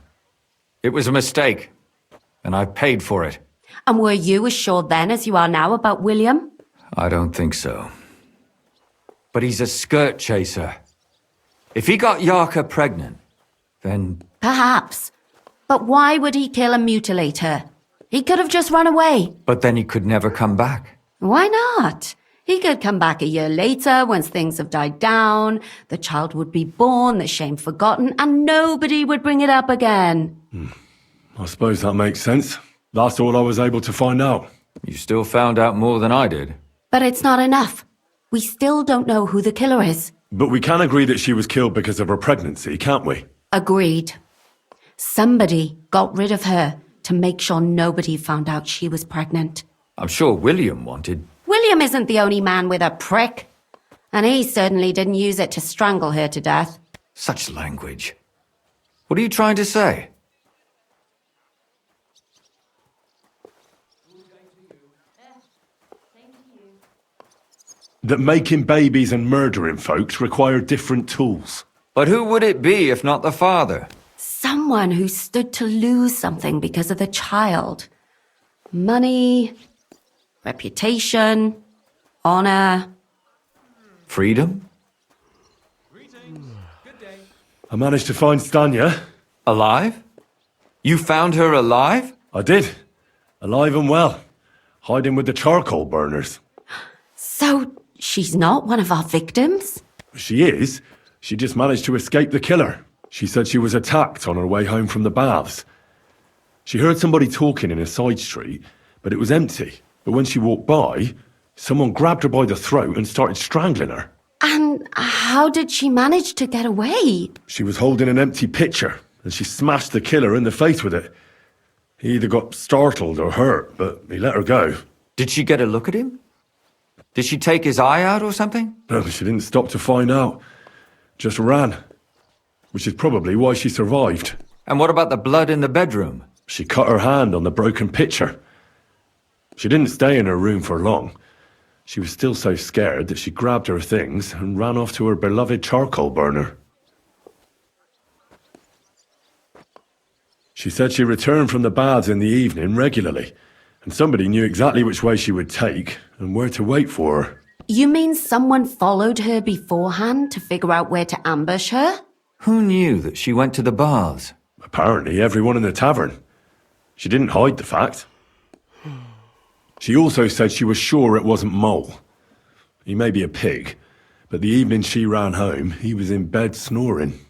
It was a mistake. And I paid for it. And were you as sure then as you are now about William? I don't think so. But he's a skirt chaser. If he got Yarka pregnant, then... Perhaps. But why would he kill and mutilate her? He could have just run away. But then he could never come back. Why not? He could come back a year later, once things have died down, the child would be born, the shame forgotten, and nobody would bring it up again. I suppose that makes sense. That's all I was able to find out. You still found out more than I did. But it's not enough. We still don't know who the killer is. But we can agree that she was killed because of her pregnancy, can't we? Agreed. Somebody got rid of her to make sure nobody found out she was pregnant. I'm sure William wanted... William isn't the only man with a prick. And he certainly didn't use it to strangle her to death. Such language. What are you trying to say? That making babies and murdering folks require different tools. But who would it be if not the father? Someone who stood to lose something because of the child. Money, reputation, honor. Freedom? I managed to find Stanya. Alive? You found her alive? I did. Alive and well. Hiding with the charcoal burners. So, she's not one of our victims? She is. She just managed to escape the killer. She said she was attacked on her way home from the baths. She heard somebody talking in a side street, but it was empty. But when she walked by, someone grabbed her by the throat and started strangling her. And how did she manage to get away? She was holding an empty pitcher, and she smashed the killer in the face with it. He either got startled or hurt, but he let her go. Did she get a look at him? Did she take his eye out or something? No, she didn't stop to find out. Just ran. Which is probably why she survived. And what about the blood in the bedroom? She cut her hand on the broken pitcher. She didn't stay in her room for long. She was still so scared that she grabbed her things and ran off to her beloved charcoal burner. She said she returned from the baths in the evening regularly, and somebody knew exactly which way she would take and where to wait for her. You mean someone followed her beforehand to figure out where to ambush her? Who knew that she went to the baths? Apparently everyone in the tavern. She didn't hide the fact. She also said she was sure it wasn't Mole. He may be a pig, but the evening she ran home, he was in bed snoring.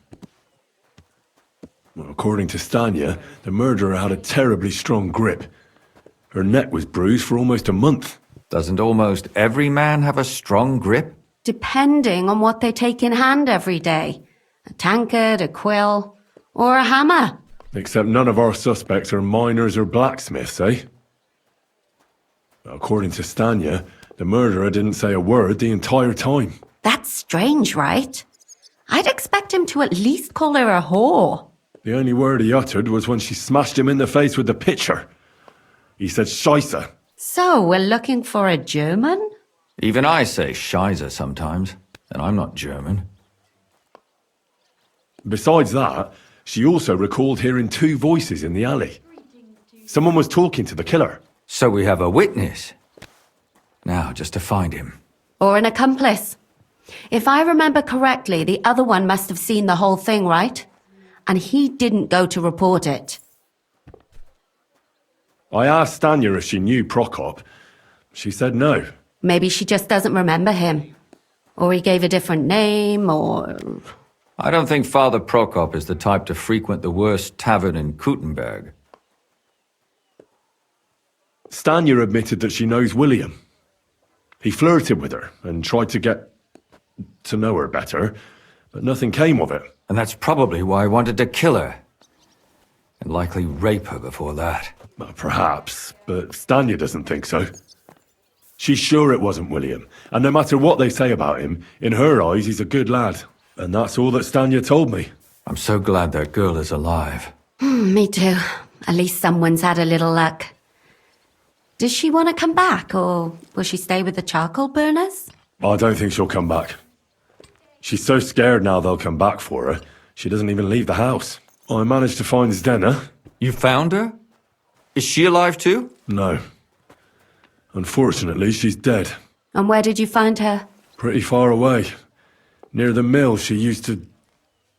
Well, according to Stanya, the murderer had a terribly strong grip. Her neck was bruised for almost a month. Doesn't almost every man have a strong grip? Depending on what they take in hand every day. A tankard, a quill, or a hammer. Except none of our suspects are miners or blacksmiths, eh? According to Stanya, the murderer didn't say a word the entire time. That's strange, right? I'd expect him to at least call her a whore. The only word he uttered was when she smashed him in the face with the pitcher. He said Scheisse. So, we're looking for a German? Even I say Scheiße sometimes, and I'm not German. Besides that, she also recalled hearing two voices in the alley. Someone was talking to the killer. So we have a witness. Now, just to find him. Or an accomplice. If I remember correctly, the other one must have seen the whole thing, right? And he didn't go to report it. I asked Stanya if she knew Prokop. She said no. Maybe she just doesn't remember him. Or he gave a different name, or... I don't think Father Prokop is the type to frequent the worst tavern in Kuttenberg. Stanya admitted that she knows William. He flirted with her and tried to get to know her better, but nothing came of it. And that's probably why I wanted to kill her. And likely rape her before that. Well, perhaps, but Stanya doesn't think so. She's sure it wasn't William, and no matter what they say about him, in her eyes he's a good lad. And that's all that Stanya told me. I'm so glad that girl is alive. Me too. At least someone's had a little luck. Does she want to come back, or will she stay with the charcoal burners? I don't think she'll come back. She's so scared now they'll come back for her, she doesn't even leave the house. I managed to find Zdena. You found her? Is she alive too? No. Unfortunately, she's dead. And where did you find her? Pretty far away. Near the mill she used to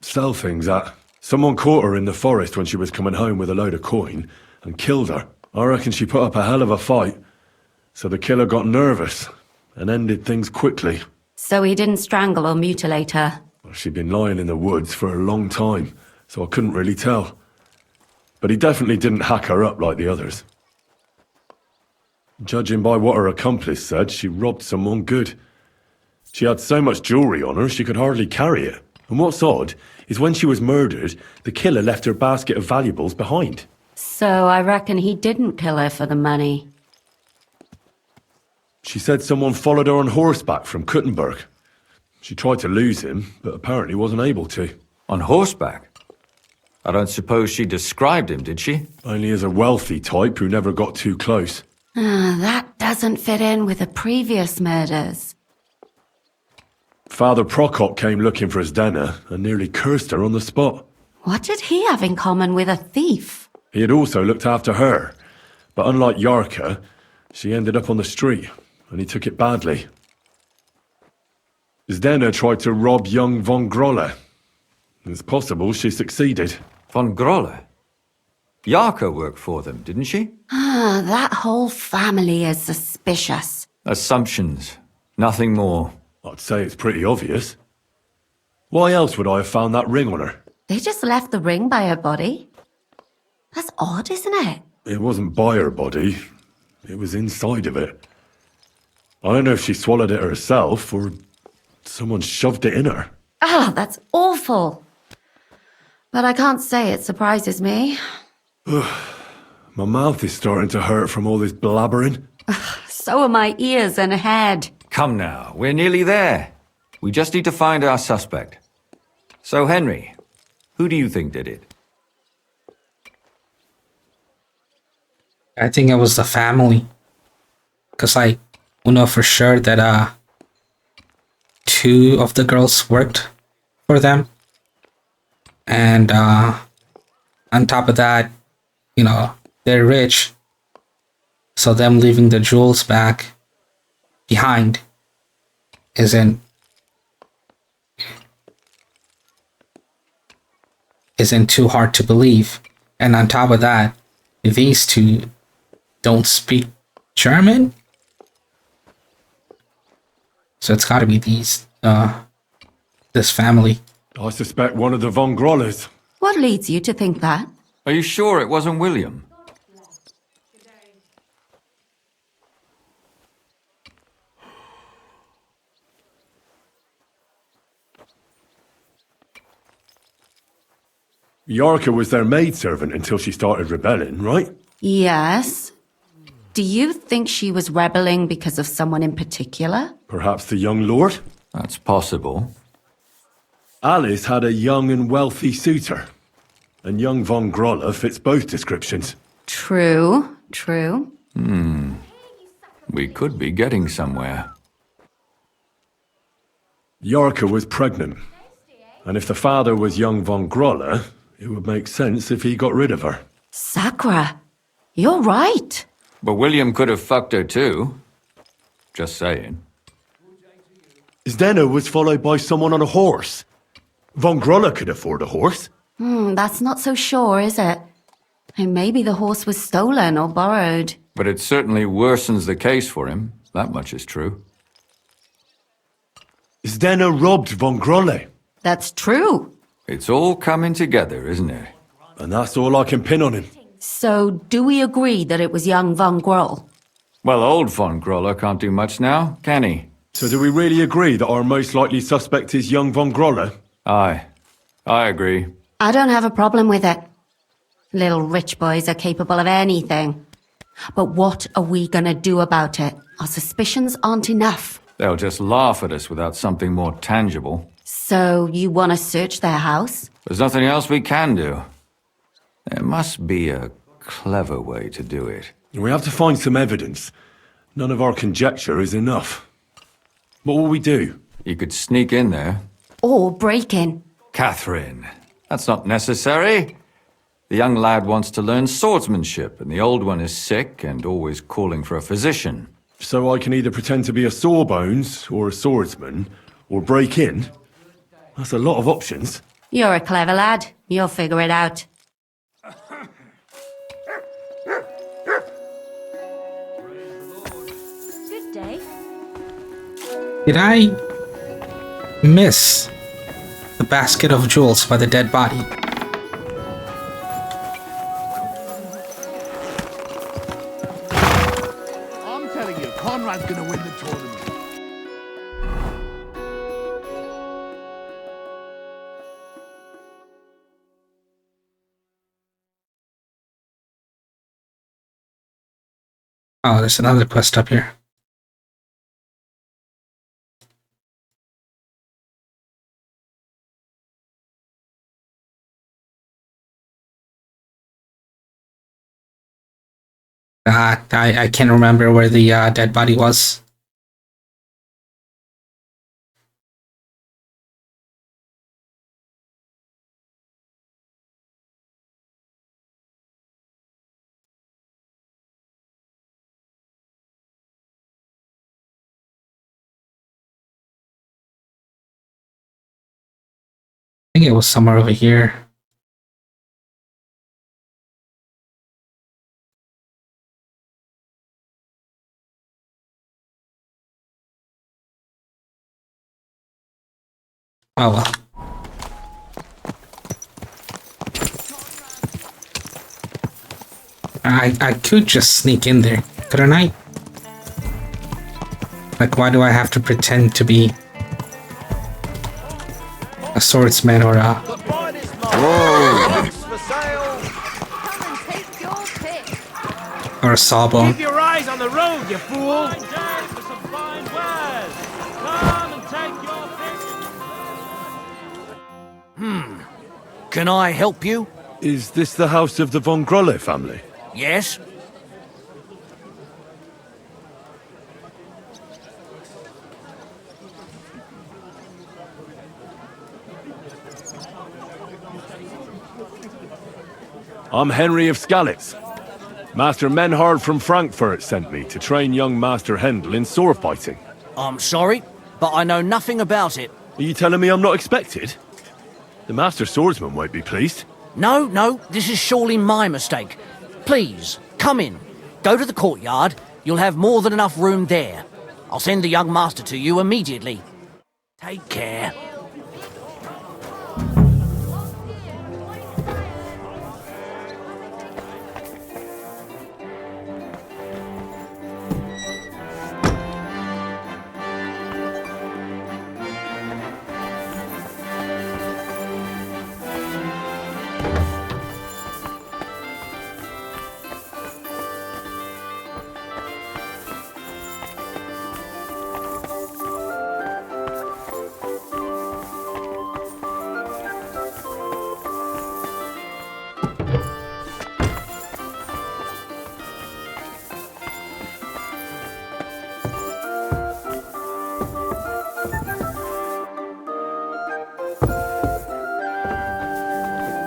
sell things at. Someone caught her in the forest when she was coming home with a load of coin and killed her. I reckon she put up a hell of a fight. So the killer got nervous and ended things quickly. So he didn't strangle or mutilate her? She'd been lying in the woods for a long time, so I couldn't really tell. But he definitely didn't hack her up like the others. Judging by what her accomplice said, she robbed someone good. She had so much jewellery on her, she could hardly carry it. And what's odd is when she was murdered, the killer left her basket of valuables behind. So I reckon he didn't kill her for the money. She said someone followed her on horseback from Kuttenberg. She tried to lose him, but apparently wasn't able to. On horseback? I don't suppose she described him, did she? Only as a wealthy type who never got too close. That doesn't fit in with the previous murders. Father Prokop came looking for Zdena and nearly cursed her on the spot. What did he have in common with a thief? He had also looked after her, but unlike Yarka, she ended up on the street, and he took it badly. Zdena tried to rob young von Grolle. It's possible she succeeded. Von Grolle? Yarka worked for them, didn't she? That whole family is suspicious. Assumptions. Nothing more. I'd say it's pretty obvious. Why else would I have found that ring on her? They just left the ring by her body. That's odd, isn't it? It wasn't by her body. It was inside of it. I don't know if she swallowed it herself or someone shoved it in her. That's awful. But I can't say it surprises me. My mouth is starting to hurt from all this blabbering. So are my ears and head. Come now, we're nearly there. We just need to find our suspect. So, Henry, who do you think did it? I think it was the family. Because we know for sure that two of the girls worked for them. And on top of that, you know, they're rich. So them leaving the jewels back behind isn't too hard to believe. And on top of that, these two don't speak German. So it's gotta be this family. I suspect one of the von Grolles. What leads you to think that? Are you sure it wasn't William? Yarka was their maidservant until she started rebelling, right? Yes. Do you think she was rebelling because of someone in particular? Perhaps the young lord? That's possible. Alice had a young and wealthy suitor. And young von Grolle fits both descriptions. True. We could be getting somewhere. Yarka was pregnant. And if the father was young von Grolle, it would make sense if he got rid of her. Sakura, you're right. But William could have fucked her too. Just saying. Zdeno was followed by someone on a horse. Von Groller could afford a horse. That's not so sure, is it? And maybe the horse was stolen or borrowed. But it certainly worsens the case for him. That much is true. Zdeno robbed Von Grolle. That's true. It's all coming together, isn't it? And that's all I can pin on him. So, do we agree that it was young Von Groll? Well, old Von Groller can't do much now, can he? So do we really agree that our most likely suspect is young Von Groller? Aye. I agree. I don't have a problem with it. Little rich boys are capable of anything. But what are we gonna do about it? Our suspicions aren't enough. They'll just laugh at us without something more tangible. So, you wanna search their house? There's nothing else we can do. There must be a clever way to do it. We have to find some evidence. None of our conjecture is enough. What will we do? You could sneak in there. Or break in? Catherine, that's not necessary. The young lad wants to learn swordsmanship, and the old one is sick and always calling for a physician. So I can either pretend to be a sawbones or a swordsman, or break in? That's a lot of options. You're a clever lad. You'll figure it out. Good day. Did I miss the basket of jewels by the dead body? I'm telling you, Conrad's gonna win the tournament. Oh, there's another quest up here. I can't remember where the dead body was. I think it was somewhere over here. Oh well. I could just sneak in there, couldn't I? Like, why do I have to pretend to be a swordsman or a... or a sawbone? Keep your eyes on the road, you fool! Can I help you? Is this the house of the Von Grolle family? Yes? I'm Henry of Skalitz. Master Menhard from Frankfurt sent me to train young Master Hendel in sword fighting. I'm sorry, but I know nothing about it. Are you telling me I'm not expected? The Master Swordsman won't be pleased. No, this is surely my mistake. Please, come in. Go to the courtyard. You'll have more than enough room there. I'll send the young master to you immediately. Take care.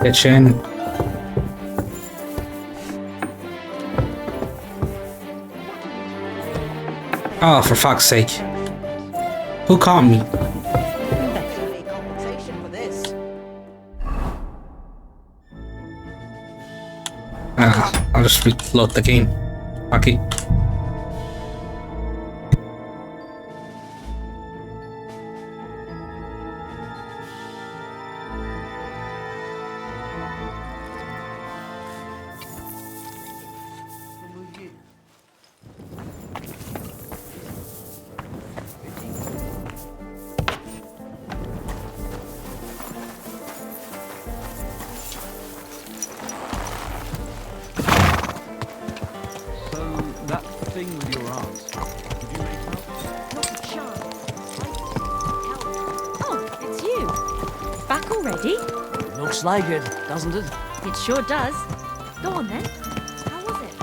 Kitchen. Oh, for fuck's sake. Who caught me? I'll just reload the game. Okay. That thing with your arms. Did you make out? Not a chance. Oh, it's you. Back already? Looks like it, doesn't it? It sure does. Go on then. How was it?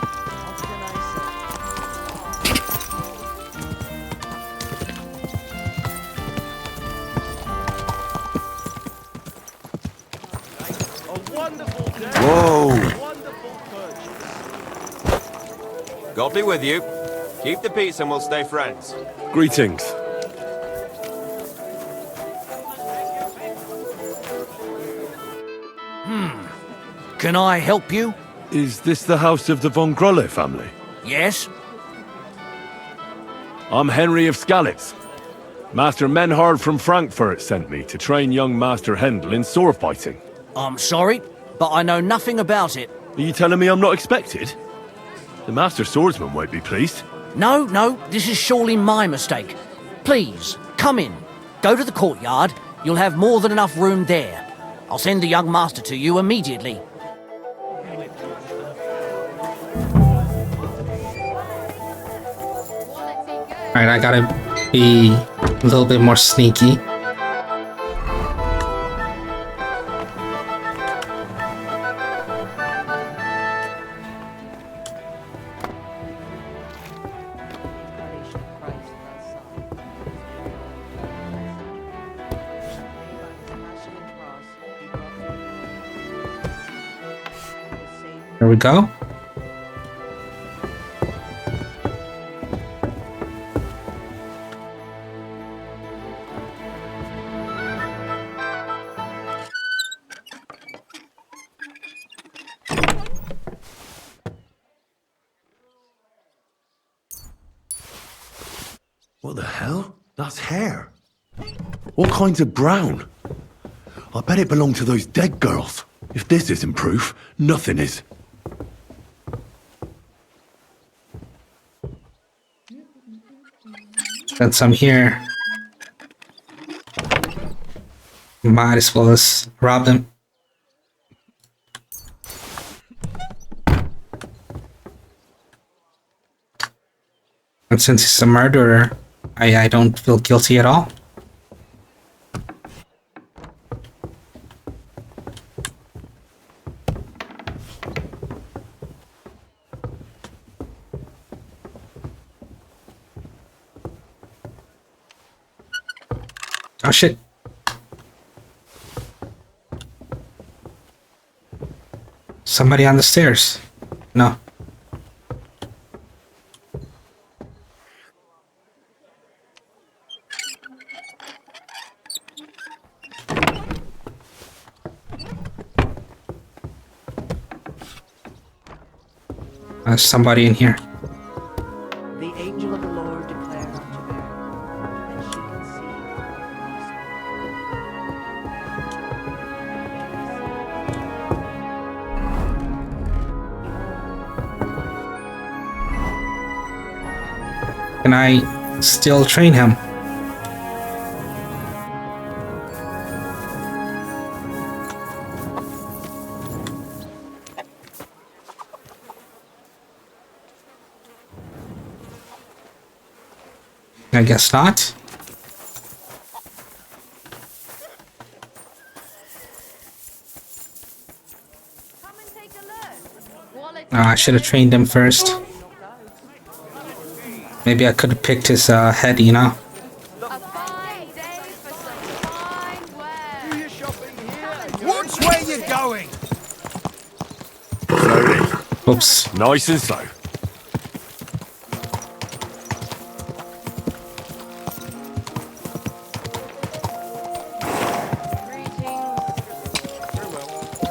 Whoa! God be with you. Keep the peace and we'll stay friends. Greetings. Can I help you? Is this the house of the von Grolle family? Yes? I'm Henry of Skalitz. Master Menhard from Frankfurt sent me to train young Master Hendel in sword fighting. I'm sorry, but I know nothing about it. Are you telling me I'm not expected? The Master Swordsman won't be pleased. No, this is surely my mistake. Please, come in. Go to the courtyard. You'll have more than enough room there. I'll send the young master to you immediately. Alright, I gotta be a little bit more sneaky. There we go. What the hell? That's hair. All kinds of brown. I bet it belonged to those dead girls. If this isn't proof, nothing is. Got some here. Might as well as rob them. And since he's a murderer, I don't feel guilty at all. Oh shit. Somebody on the stairs. No. There's somebody in here. The angel of the Lord declared unto Mary, and she conceived. Can I still train him? I guess not. I should have trained him first. Maybe I could have picked his head, you know? Watch where you're going! Slowly. Oops. Nice and slow.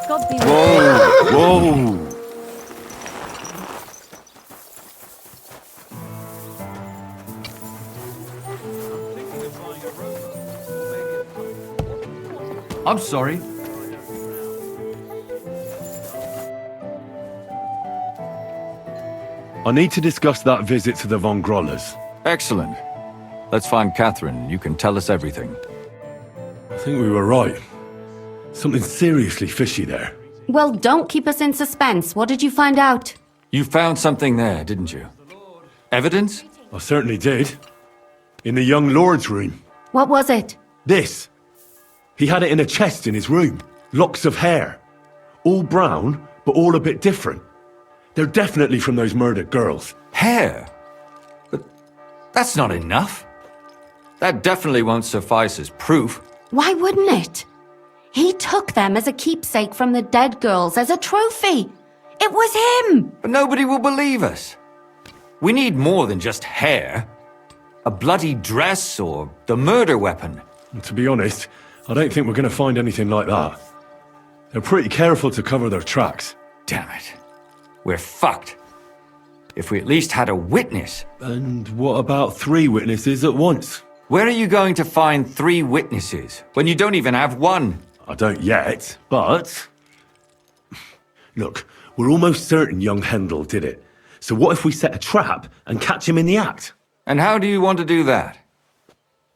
God be Whoa! I'm sorry. I need to discuss that visit to the Von Grollers. Excellent. Let's find Catherine. You can tell us everything. I think we were right. Something seriously fishy there. Well, don't keep us in suspense. What did you find out? You found something there, didn't you? Evidence? I certainly did. In the young lord's room. What was it? This. He had it in a chest in his room. Locks of hair. All brown, but all a bit different. They're definitely from those murdered girls. Hair? But that's not enough. That definitely won't suffice as proof. Why wouldn't it? He took them as a keepsake from the dead girls, as a trophy. It was him! But nobody will believe us. We need more than just hair. A bloody dress or the murder weapon. And to be honest, I don't think we're going to find anything like that. They're pretty careful to cover their tracks. Damn it. We're fucked. If we at least had a witness. And what about 3 witnesses at once? Where are you going to find 3 witnesses when you don't even have one? I don't yet, but... Look, we're almost certain young Hendel did it. So what if we set a trap and catch him in the act? And how do you want to do that?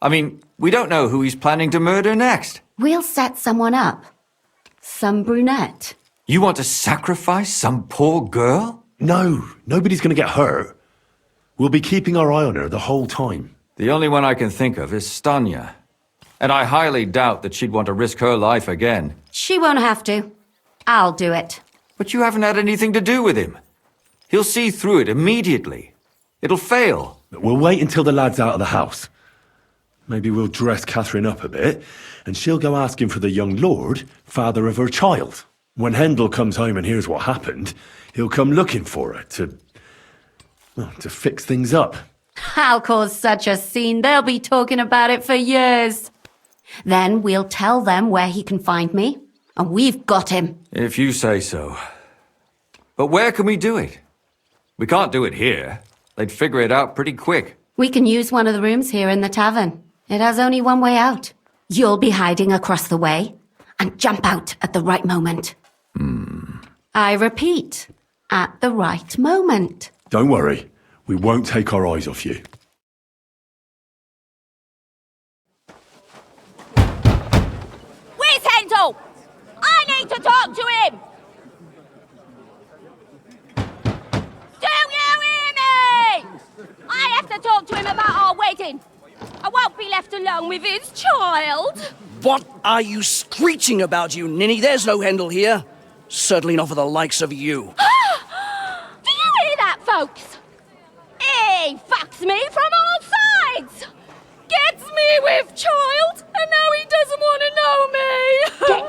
I mean, we don't know who he's planning to murder next. We'll set someone up. Some brunette. You want to sacrifice some poor girl? No, nobody's going to get hurt. We'll be keeping our eye on her the whole time. The only one I can think of is Stanya. And I highly doubt that she'd want to risk her life again. She won't have to. I'll do it. But you haven't had anything to do with him. He'll see through it immediately. It'll fail. We'll wait until the lad's out of the house. Maybe we'll dress Catherine up a bit, and she'll go asking for the young lord, father of her child. When Hendel comes home and hears what happened, he'll come looking for her to fix things up. I'll cause such a scene, they'll be talking about it for years. Then we'll tell them where he can find me, and we've got him. If you say so. But where can we do it? We can't do it here. They'd figure it out pretty quick. We can use one of the rooms here in the tavern. It has only one way out. You'll be hiding across the way, and jump out at the right moment. I repeat, at the right moment. Don't worry, we won't take our eyes off you. Where's Hendel? I need to talk to him! Do you hear me? I have to talk to him about our wedding. I won't be left alone with his child. What are you screeching about, you ninny? There's no Hendel here. Certainly not for the likes of you. Do you hear that, folks? He fucks me from all sides. Gets me with child, and now he doesn't want to know me. Get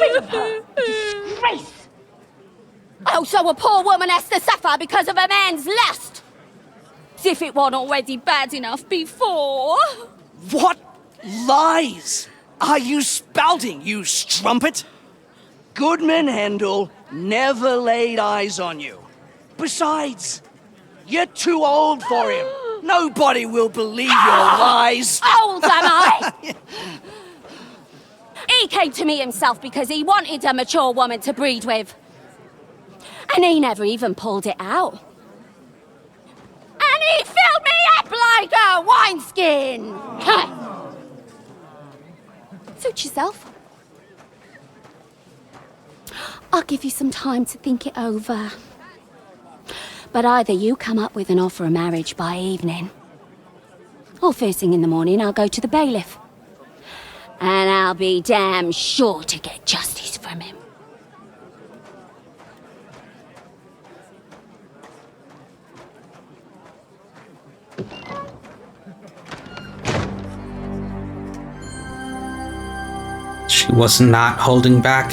rid of her. Disgrace. Oh, so a poor woman has to suffer because of a man's lust. As if it wasn't already bad enough before. What lies are you spouting, you strumpet? Goodman Hendel never laid eyes on you. Besides, you're too old for him. Nobody will believe your lies. Old am I? He came to me himself because he wanted a mature woman to breed with. And he never even pulled it out. And he filled me up like a wineskin. Suit yourself. I'll give you some time to think it over. But either you come up with an offer of marriage by evening, or first thing in the morning I'll go to the bailiff. And I'll be damn sure to get justice from him. She was not holding back.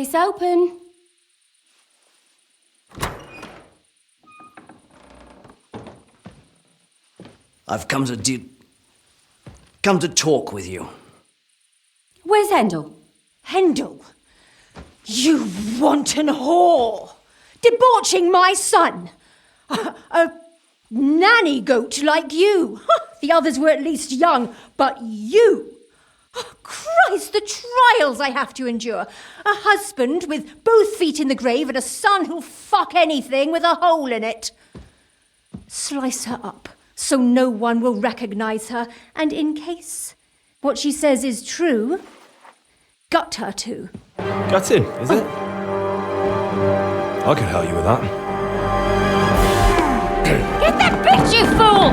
Case open. I've come to talk with you. Where's Hendel? Hendel? You wanton whore! Debauching my son! A nanny goat like you! The others were at least young, but you! Christ, the trials I have to endure! A husband with both feet in the grave and a son who'll fuck anything with a hole in it. Slice her up so no one will recognize her, and in case what she says is true, gut her too. Gutting, is it? I can help you with that. Get that bitch, you fool!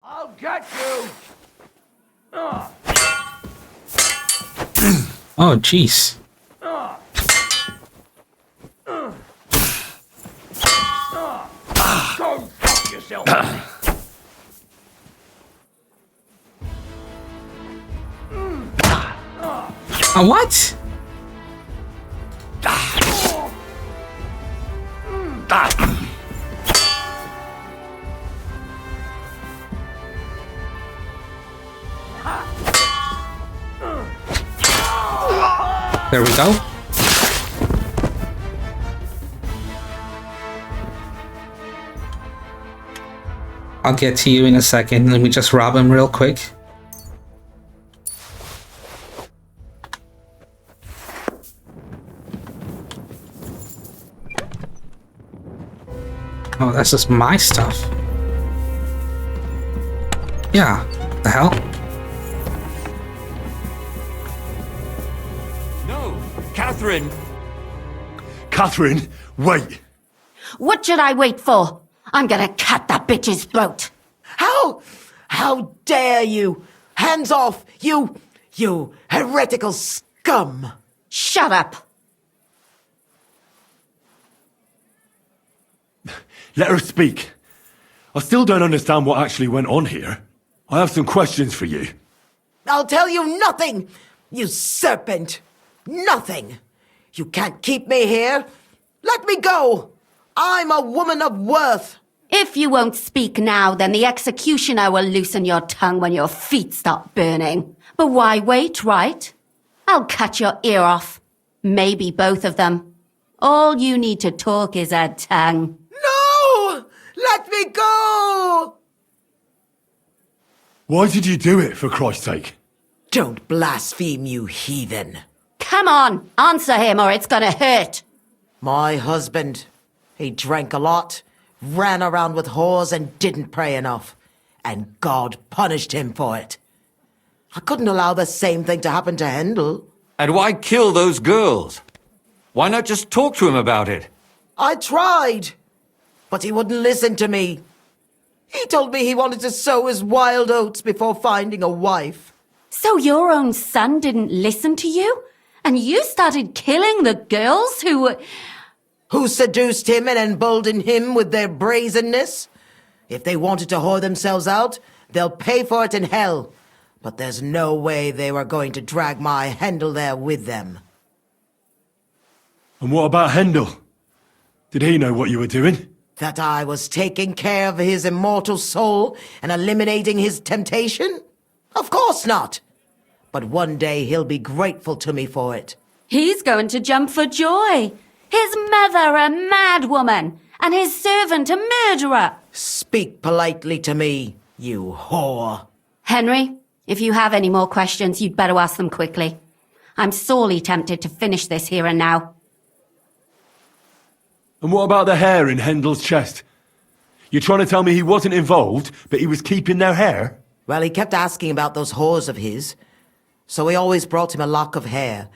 I'll get you! Oh, jeez. Go fuck yourself! What? There we go. I'll get to you in a second. Let me just rob him real quick. Oh, that's just my stuff. Yeah, the hell? No, Catherine! Catherine, wait! What should I wait for? I'm gonna cut that bitch's throat. How dare you? Hands off, you heretical scum! Shut up! Let her speak. I still don't understand what actually went on here. I have some questions for you. I'll tell you nothing, you serpent! Nothing! You can't keep me here! Let me go! I'm a woman of worth! If you won't speak now, then the executioner will loosen your tongue when your feet stop burning. But why wait, right? I'll cut your ear off. Maybe both of them. All you need to talk is a tongue. No! Let me go! Why did you do it, for Christ's sake? Don't blaspheme, you heathen. Come on, answer him or it's gonna hurt. My husband, he drank a lot, ran around with whores and didn't pray enough. And God punished him for it. I couldn't allow the same thing to happen to Hendel. And why kill those girls? Why not just talk to him about it? I tried, but he wouldn't listen to me. He told me he wanted to sow his wild oats before finding a wife. So your own son didn't listen to you? And you started killing the girls who seduced him and emboldened him with their brazenness? If they wanted to whore themselves out, they'll pay for it in hell. But there's no way they were going to drag my Hendel there with them. And what about Hendel? Did he know what you were doing? That I was taking care of his immortal soul and eliminating his temptation? Of course not. But one day he'll be grateful to me for it. He's going to jump for joy. His mother a mad woman, and his servant a murderer. Speak politely to me, you whore. Henry, if you have any more questions, you'd better ask them quickly. I'm sorely tempted to finish this here and now. And what about the hair in Hendel's chest? You're trying to tell me he wasn't involved, but he was keeping their hair? Well, he kept asking about those whores of his. So we always brought him a lock of hair.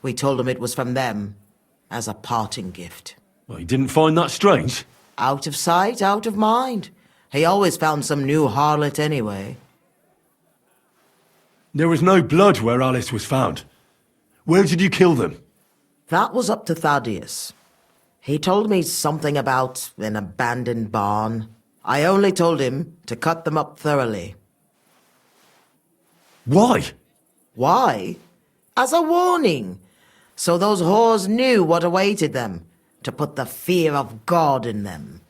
We told him it was from them, as a parting gift. Well, he didn't find that strange? Out of sight, out of mind. He always found some new harlot anyway. There was no blood where Alice was found. Where did you kill them? That was up to Thaddeus. He told me something about an abandoned barn. I only told him to cut them up thoroughly. Why? Why? As a warning. So those whores knew what awaited them. To put the fear of God in them.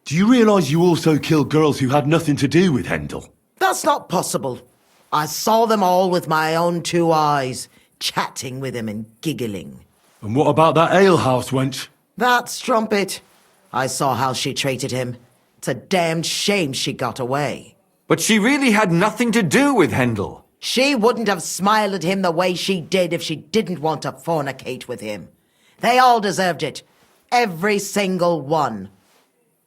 Do you realise you also killed girls who had nothing to do with Hendel? That's not possible. I saw them all with my own 2 eyes, chatting with him and giggling. And what about that alehouse wench? That strumpet. I saw how she treated him. It's a damned shame she got away. But she really had nothing to do with Hendel. She wouldn't have smiled at him the way she did if she didn't want to fornicate with him. They all deserved it. Every single one.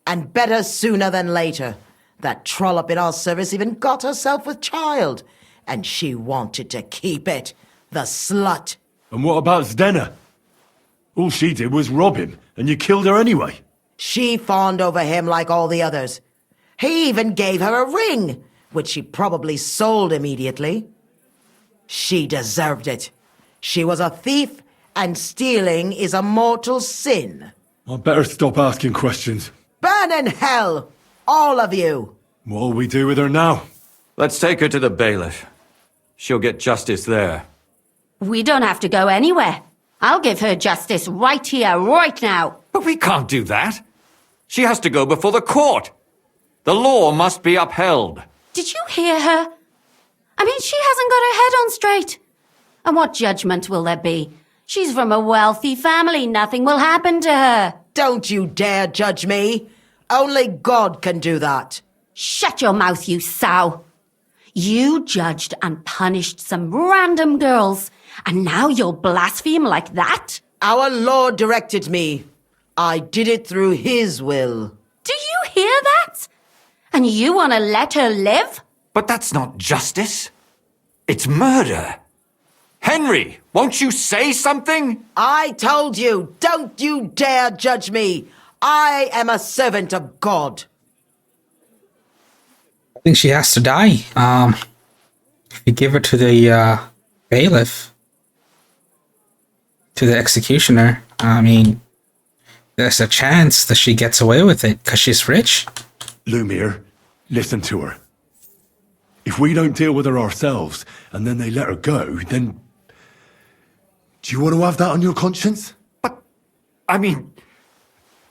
And better sooner than later. That trollop in our service even got herself with child. And she wanted to keep it. The slut. And what about Zdena? All she did was rob him, and you killed her anyway. She fawned over him like all the others. He even gave her a ring, which she probably sold immediately. She deserved it. She was a thief, and stealing is a mortal sin. I'd better stop asking questions. Burn in hell, all of you. What'll we do with her now? Let's take her to the bailiff. She'll get justice there. We don't have to go anywhere. I'll give her justice right here, right now. But we can't do that. She has to go before the court. The law must be upheld. Did you hear her? I mean, she hasn't got her head on straight. And what judgment will there be? She's from a wealthy family. Nothing will happen to her. Don't you dare judge me. Only God can do that. Shut your mouth, you sow. You judged and punished some random girls, and now you'll blaspheme like that? Our Lord directed me. I did it through His will. Do you hear that? And you want to let her live? But that's not justice. It's murder. Henry, won't you say something? I told you, don't you dare judge me. I am a servant of God. I think she has to die. If you give her to the bailiff, to the executioner, I mean, there's a chance that she gets away with it because she's rich. Lumiere, listen to her. If we don't deal with her ourselves and then they let her go, then... Do you want to have that on your conscience? But, I mean,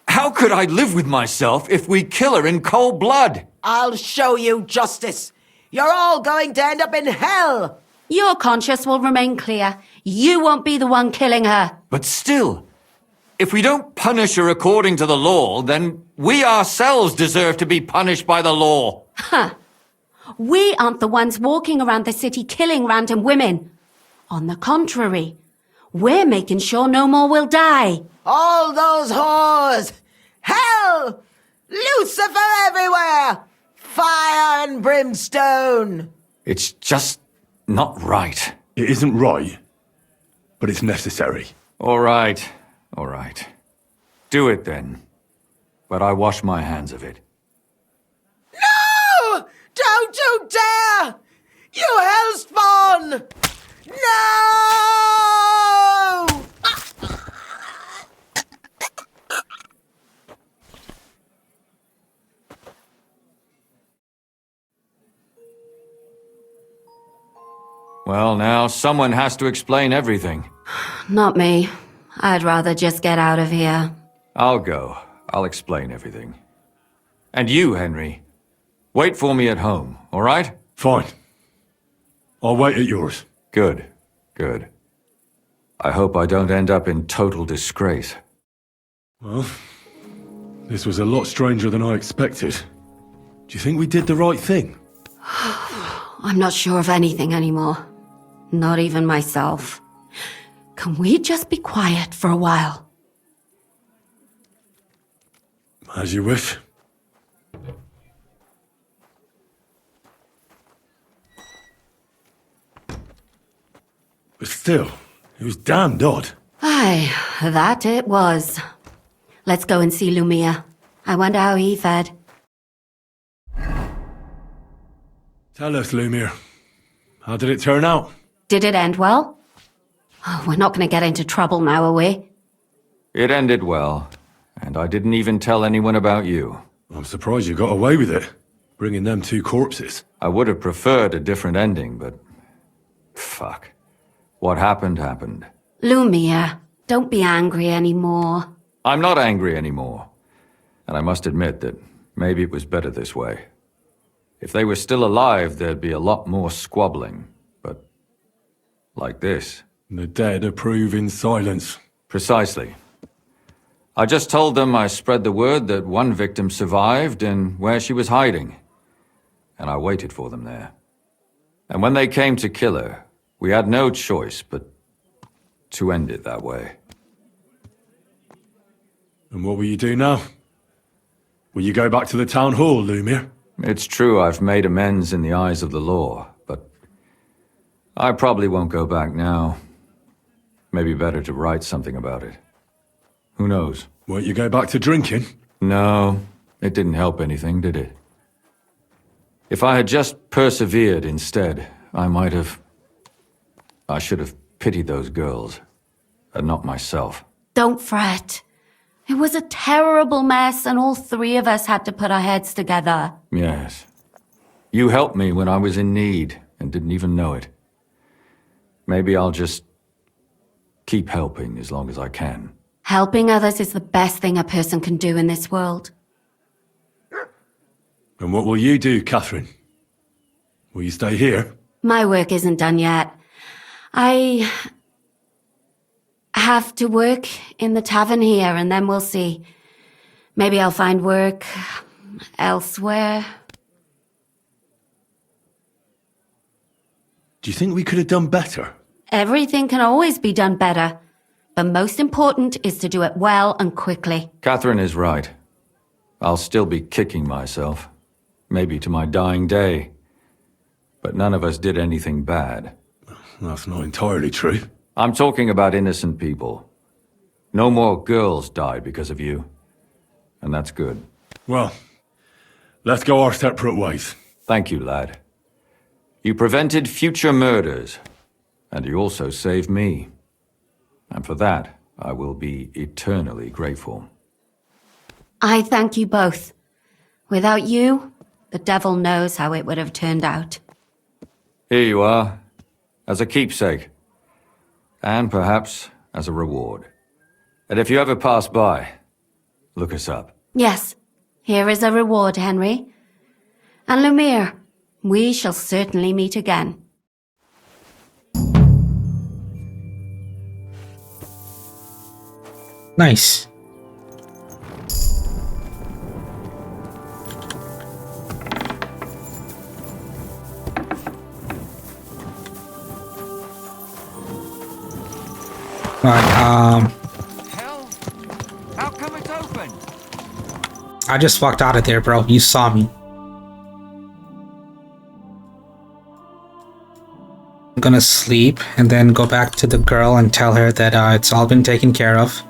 how could I live with myself if we kill her in cold blood? I'll show you justice. You're all going to end up in hell. Your conscience will remain clear. You won't be the one killing her. But still, if we don't punish her according to the law, then we ourselves deserve to be punished by the law. Huh. We aren't the ones walking around the city killing random women. On the contrary, we're making sure no more will die. All those whores! Hell! Lucifer everywhere! Fire and brimstone! It's just not right. It isn't right, but it's necessary. All right, all right. Do it then. But I wash my hands of it. No! Don't you dare! You hellspawn! No! Well, now someone has to explain everything. Not me. I'd rather just get out of here. I'll go. I'll explain everything. And you, Henry, wait for me at home, all right? Fine. I'll wait at yours. Good, good. I hope I don't end up in total disgrace. Well, this was a lot stranger than I expected. Do you think we did the right thing? I'm not sure of anything anymore. Not even myself. Can we just be quiet for a while? As you wish. But still, it was damned odd. Aye, that it was. Let's go and see Lumiere. I wonder how he fared. Tell us, Lumiere. How did it turn out? Did it end well? Oh, we're not going to get into trouble now, are we? It ended well, and I didn't even tell anyone about you. I'm surprised you got away with it. Bringing them two corpses. I would have preferred a different ending, but... fuck. What happened, happened. Lumia, don't be angry anymore. I'm not angry anymore. And I must admit that maybe it was better this way. If they were still alive, there'd be a lot more squabbling. But... like this. The dead approve in silence. Precisely. I just told them I spread the word that one victim survived and where she was hiding. And I waited for them there. And when they came to kill her, we had no choice but to end it that way. And what will you do now? Will you go back to the town hall, Lumir? It's true I've made amends in the eyes of the law, but I probably won't go back now. Maybe better to write something about it. Who knows? Won't you go back to drinking? No, it didn't help anything, did it? If I had just persevered instead, I should have pitied those girls, and not myself. Don't fret. It was a terrible mess, and all three of us had to put our heads together. Yes. You helped me when I was in need, and didn't even know it. Maybe I'll just keep helping as long as I can. Helping others is the best thing a person can do in this world. And what will you do, Catherine? Will you stay here? My work isn't done yet. I have to work in the tavern here, and then we'll see. Maybe I'll find work elsewhere. Do you think we could have done better? Everything can always be done better. The most important is to do it well and quickly. Catherine is right. I'll still be kicking myself. Maybe to my dying day. But none of us did anything bad. That's not entirely true. I'm talking about innocent people. No more girls died because of you. And that's good. Well, let's go our separate ways. Thank you, lad. You prevented future murders. And you also saved me. And for that, I will be eternally grateful. I thank you both. Without you, the devil knows how it would have turned out. Here you are, as a keepsake. And perhaps as a reward. And if you ever pass by, look us up. Yes, here is a reward, Henry. And Lumir, we shall certainly meet again. Nice. Right, How come it's open? I just walked out of there, bro. You saw me. I'm gonna sleep and then go back to the girl and tell her that it's all been taken care of.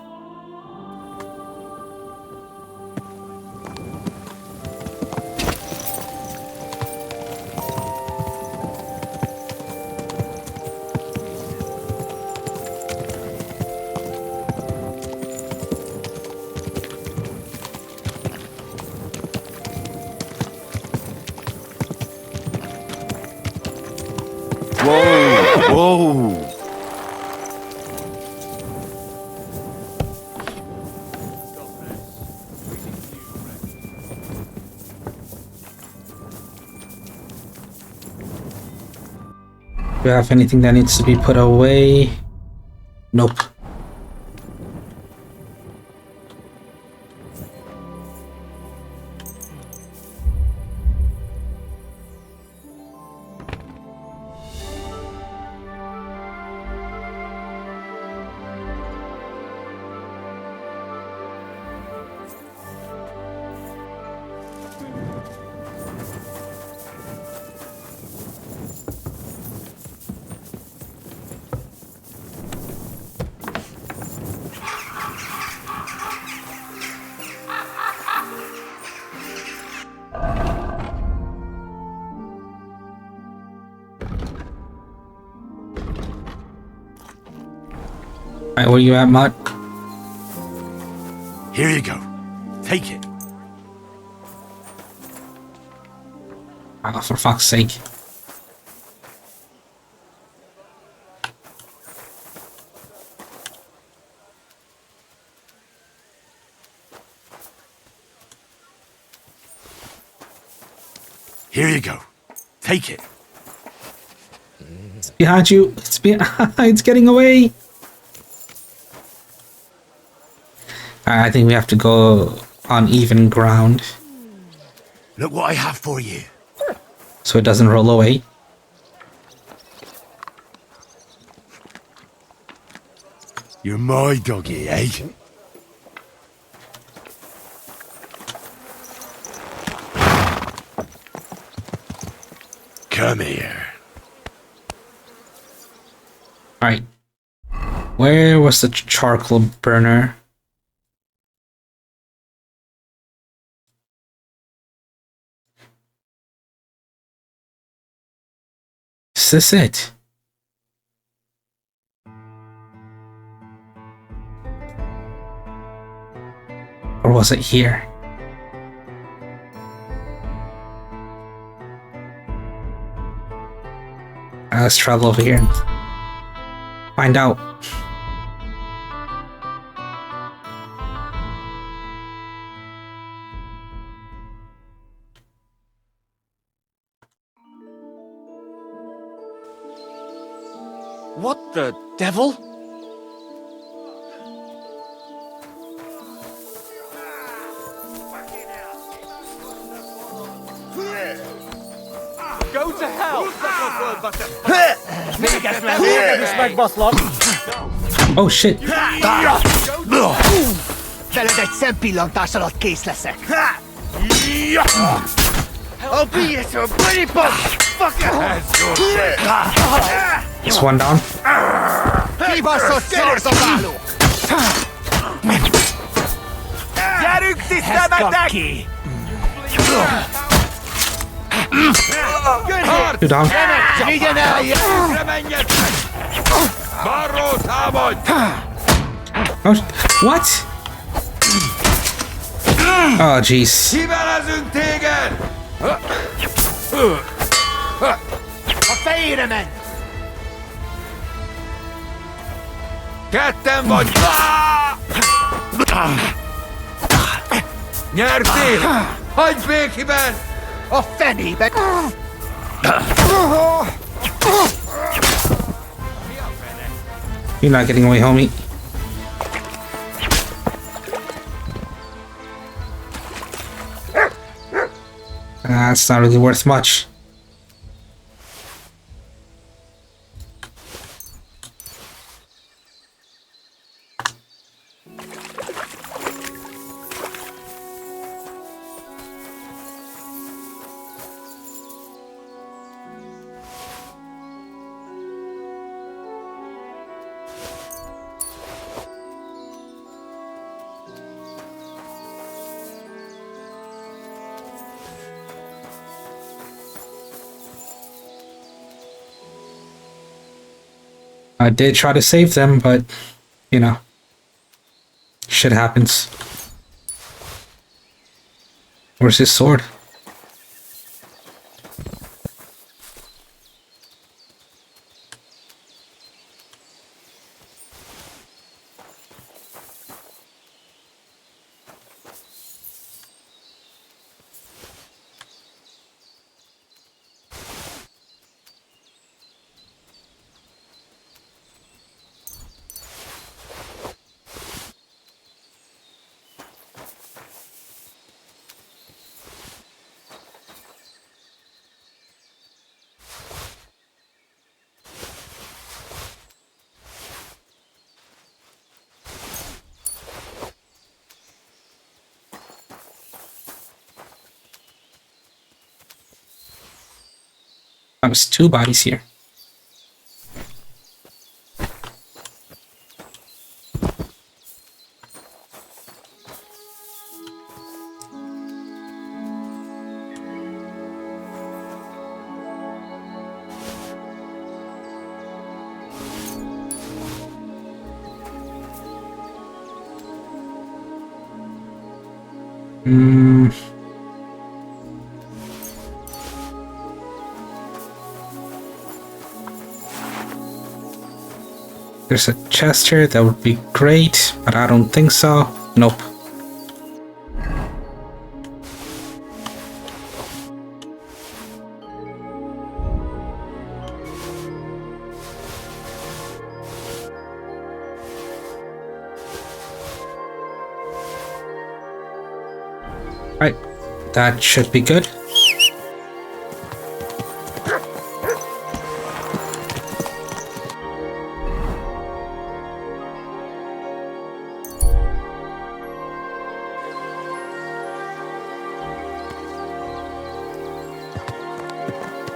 Whoa! Do you have anything that needs to be put away? Nope. Alright, where you at, Mutt? Here you go. Take it. Oh, for fuck's sake. Here you go. Take it. It's behind you. It's it's getting away. I think we have to go on even ground. Look what I have for you. So it doesn't roll away. You're my doggy, eh? Come here. Alright. Where was the charcoal burner? Is this it? Or was it here? Let's travel over here and find out. What the devil? Go to hell! Oh shit! Veled egy szempillantás alatt kész leszek. I'll be here to a bloody fucker! It's one down. Kibaszott szorzobáló! Gyerünk, tisztelmetek! Two down. Vigyen el, jöttükre menjetek! Barró, támadj! Oh, what? Oh jeez. Kivelezünk téged! A fejére ment! Ketten vagy! Nyertél! Hagyj békében! A fenébe! You're not getting away, homie. It's not really worth much. I did try to save them, but, you know, shit happens. Where's his sword? There's two bodies here. There's a chest here, that would be great, but I don't think so. Nope. Right, that should be good.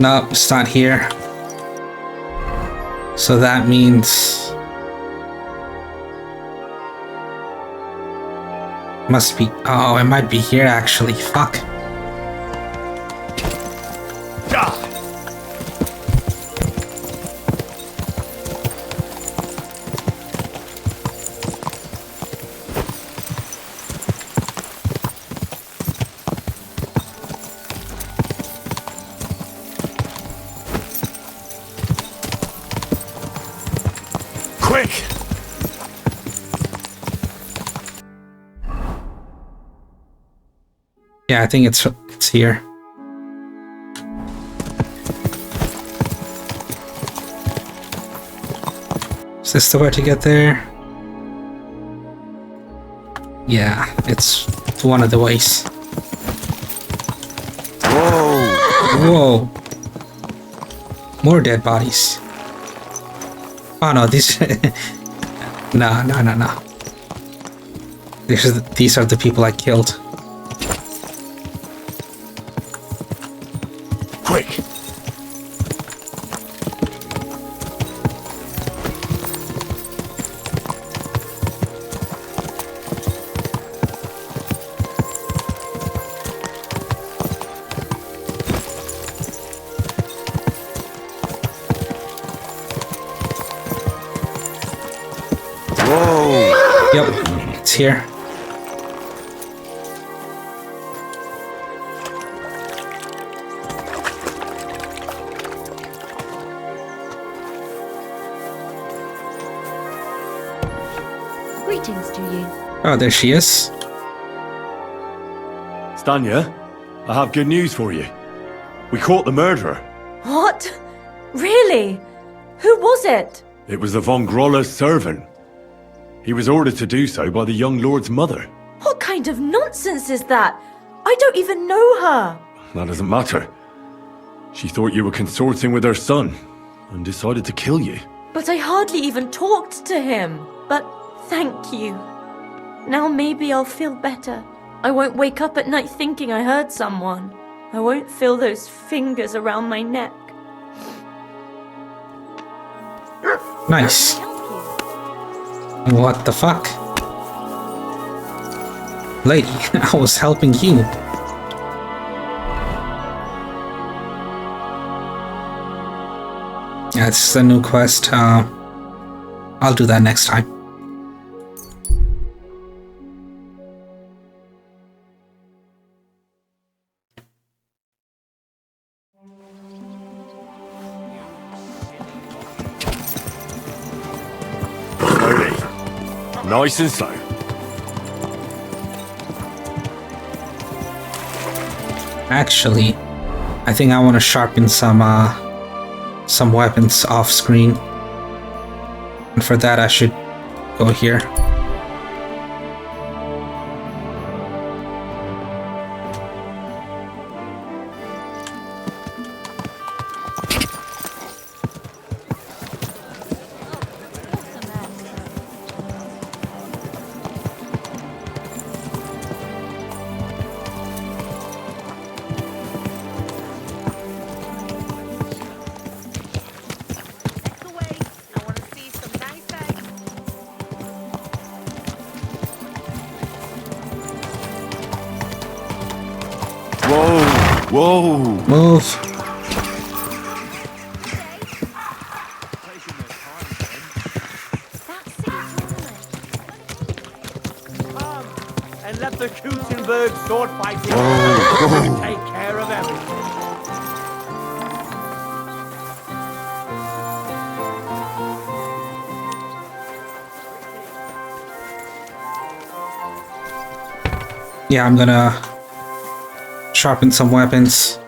No, it's not here. So that means... must be... oh, it might be here actually. Fuck. Quick! Yeah, I think it's here. Is this the way to get there? Yeah, it's one of the ways. Whoa! Whoa! More dead bodies. Oh no, these... no. These are the people I killed. Quick! Yep, it's here. Greetings to you. Oh, there she is. Stanya, I have good news for you. We caught the murderer. What? Really? Who was it? It was the von Groller's servant. He was ordered to do so by the young lord's mother. What kind of nonsense is that? I don't even know her. That doesn't matter. She thought you were consorting with her son and decided to kill you. But I hardly even talked to him. But thank you. Now maybe I'll feel better. I won't wake up at night thinking I hurt someone. I won't feel those fingers around my neck. Nice. What the fuck? Lady, I was helping you. Yeah, this is a new quest. I'll do that next time. Nice and slow. Actually, I think I want to sharpen some weapons off screen. And for that I should go here. Whoa! Move! And let the Gutenberg sword fighting take care of everything. yeah, I'm gonna sharpen some weapons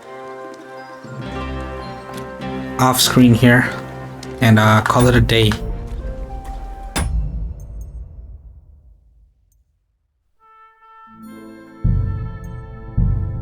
off screen here and call it a day.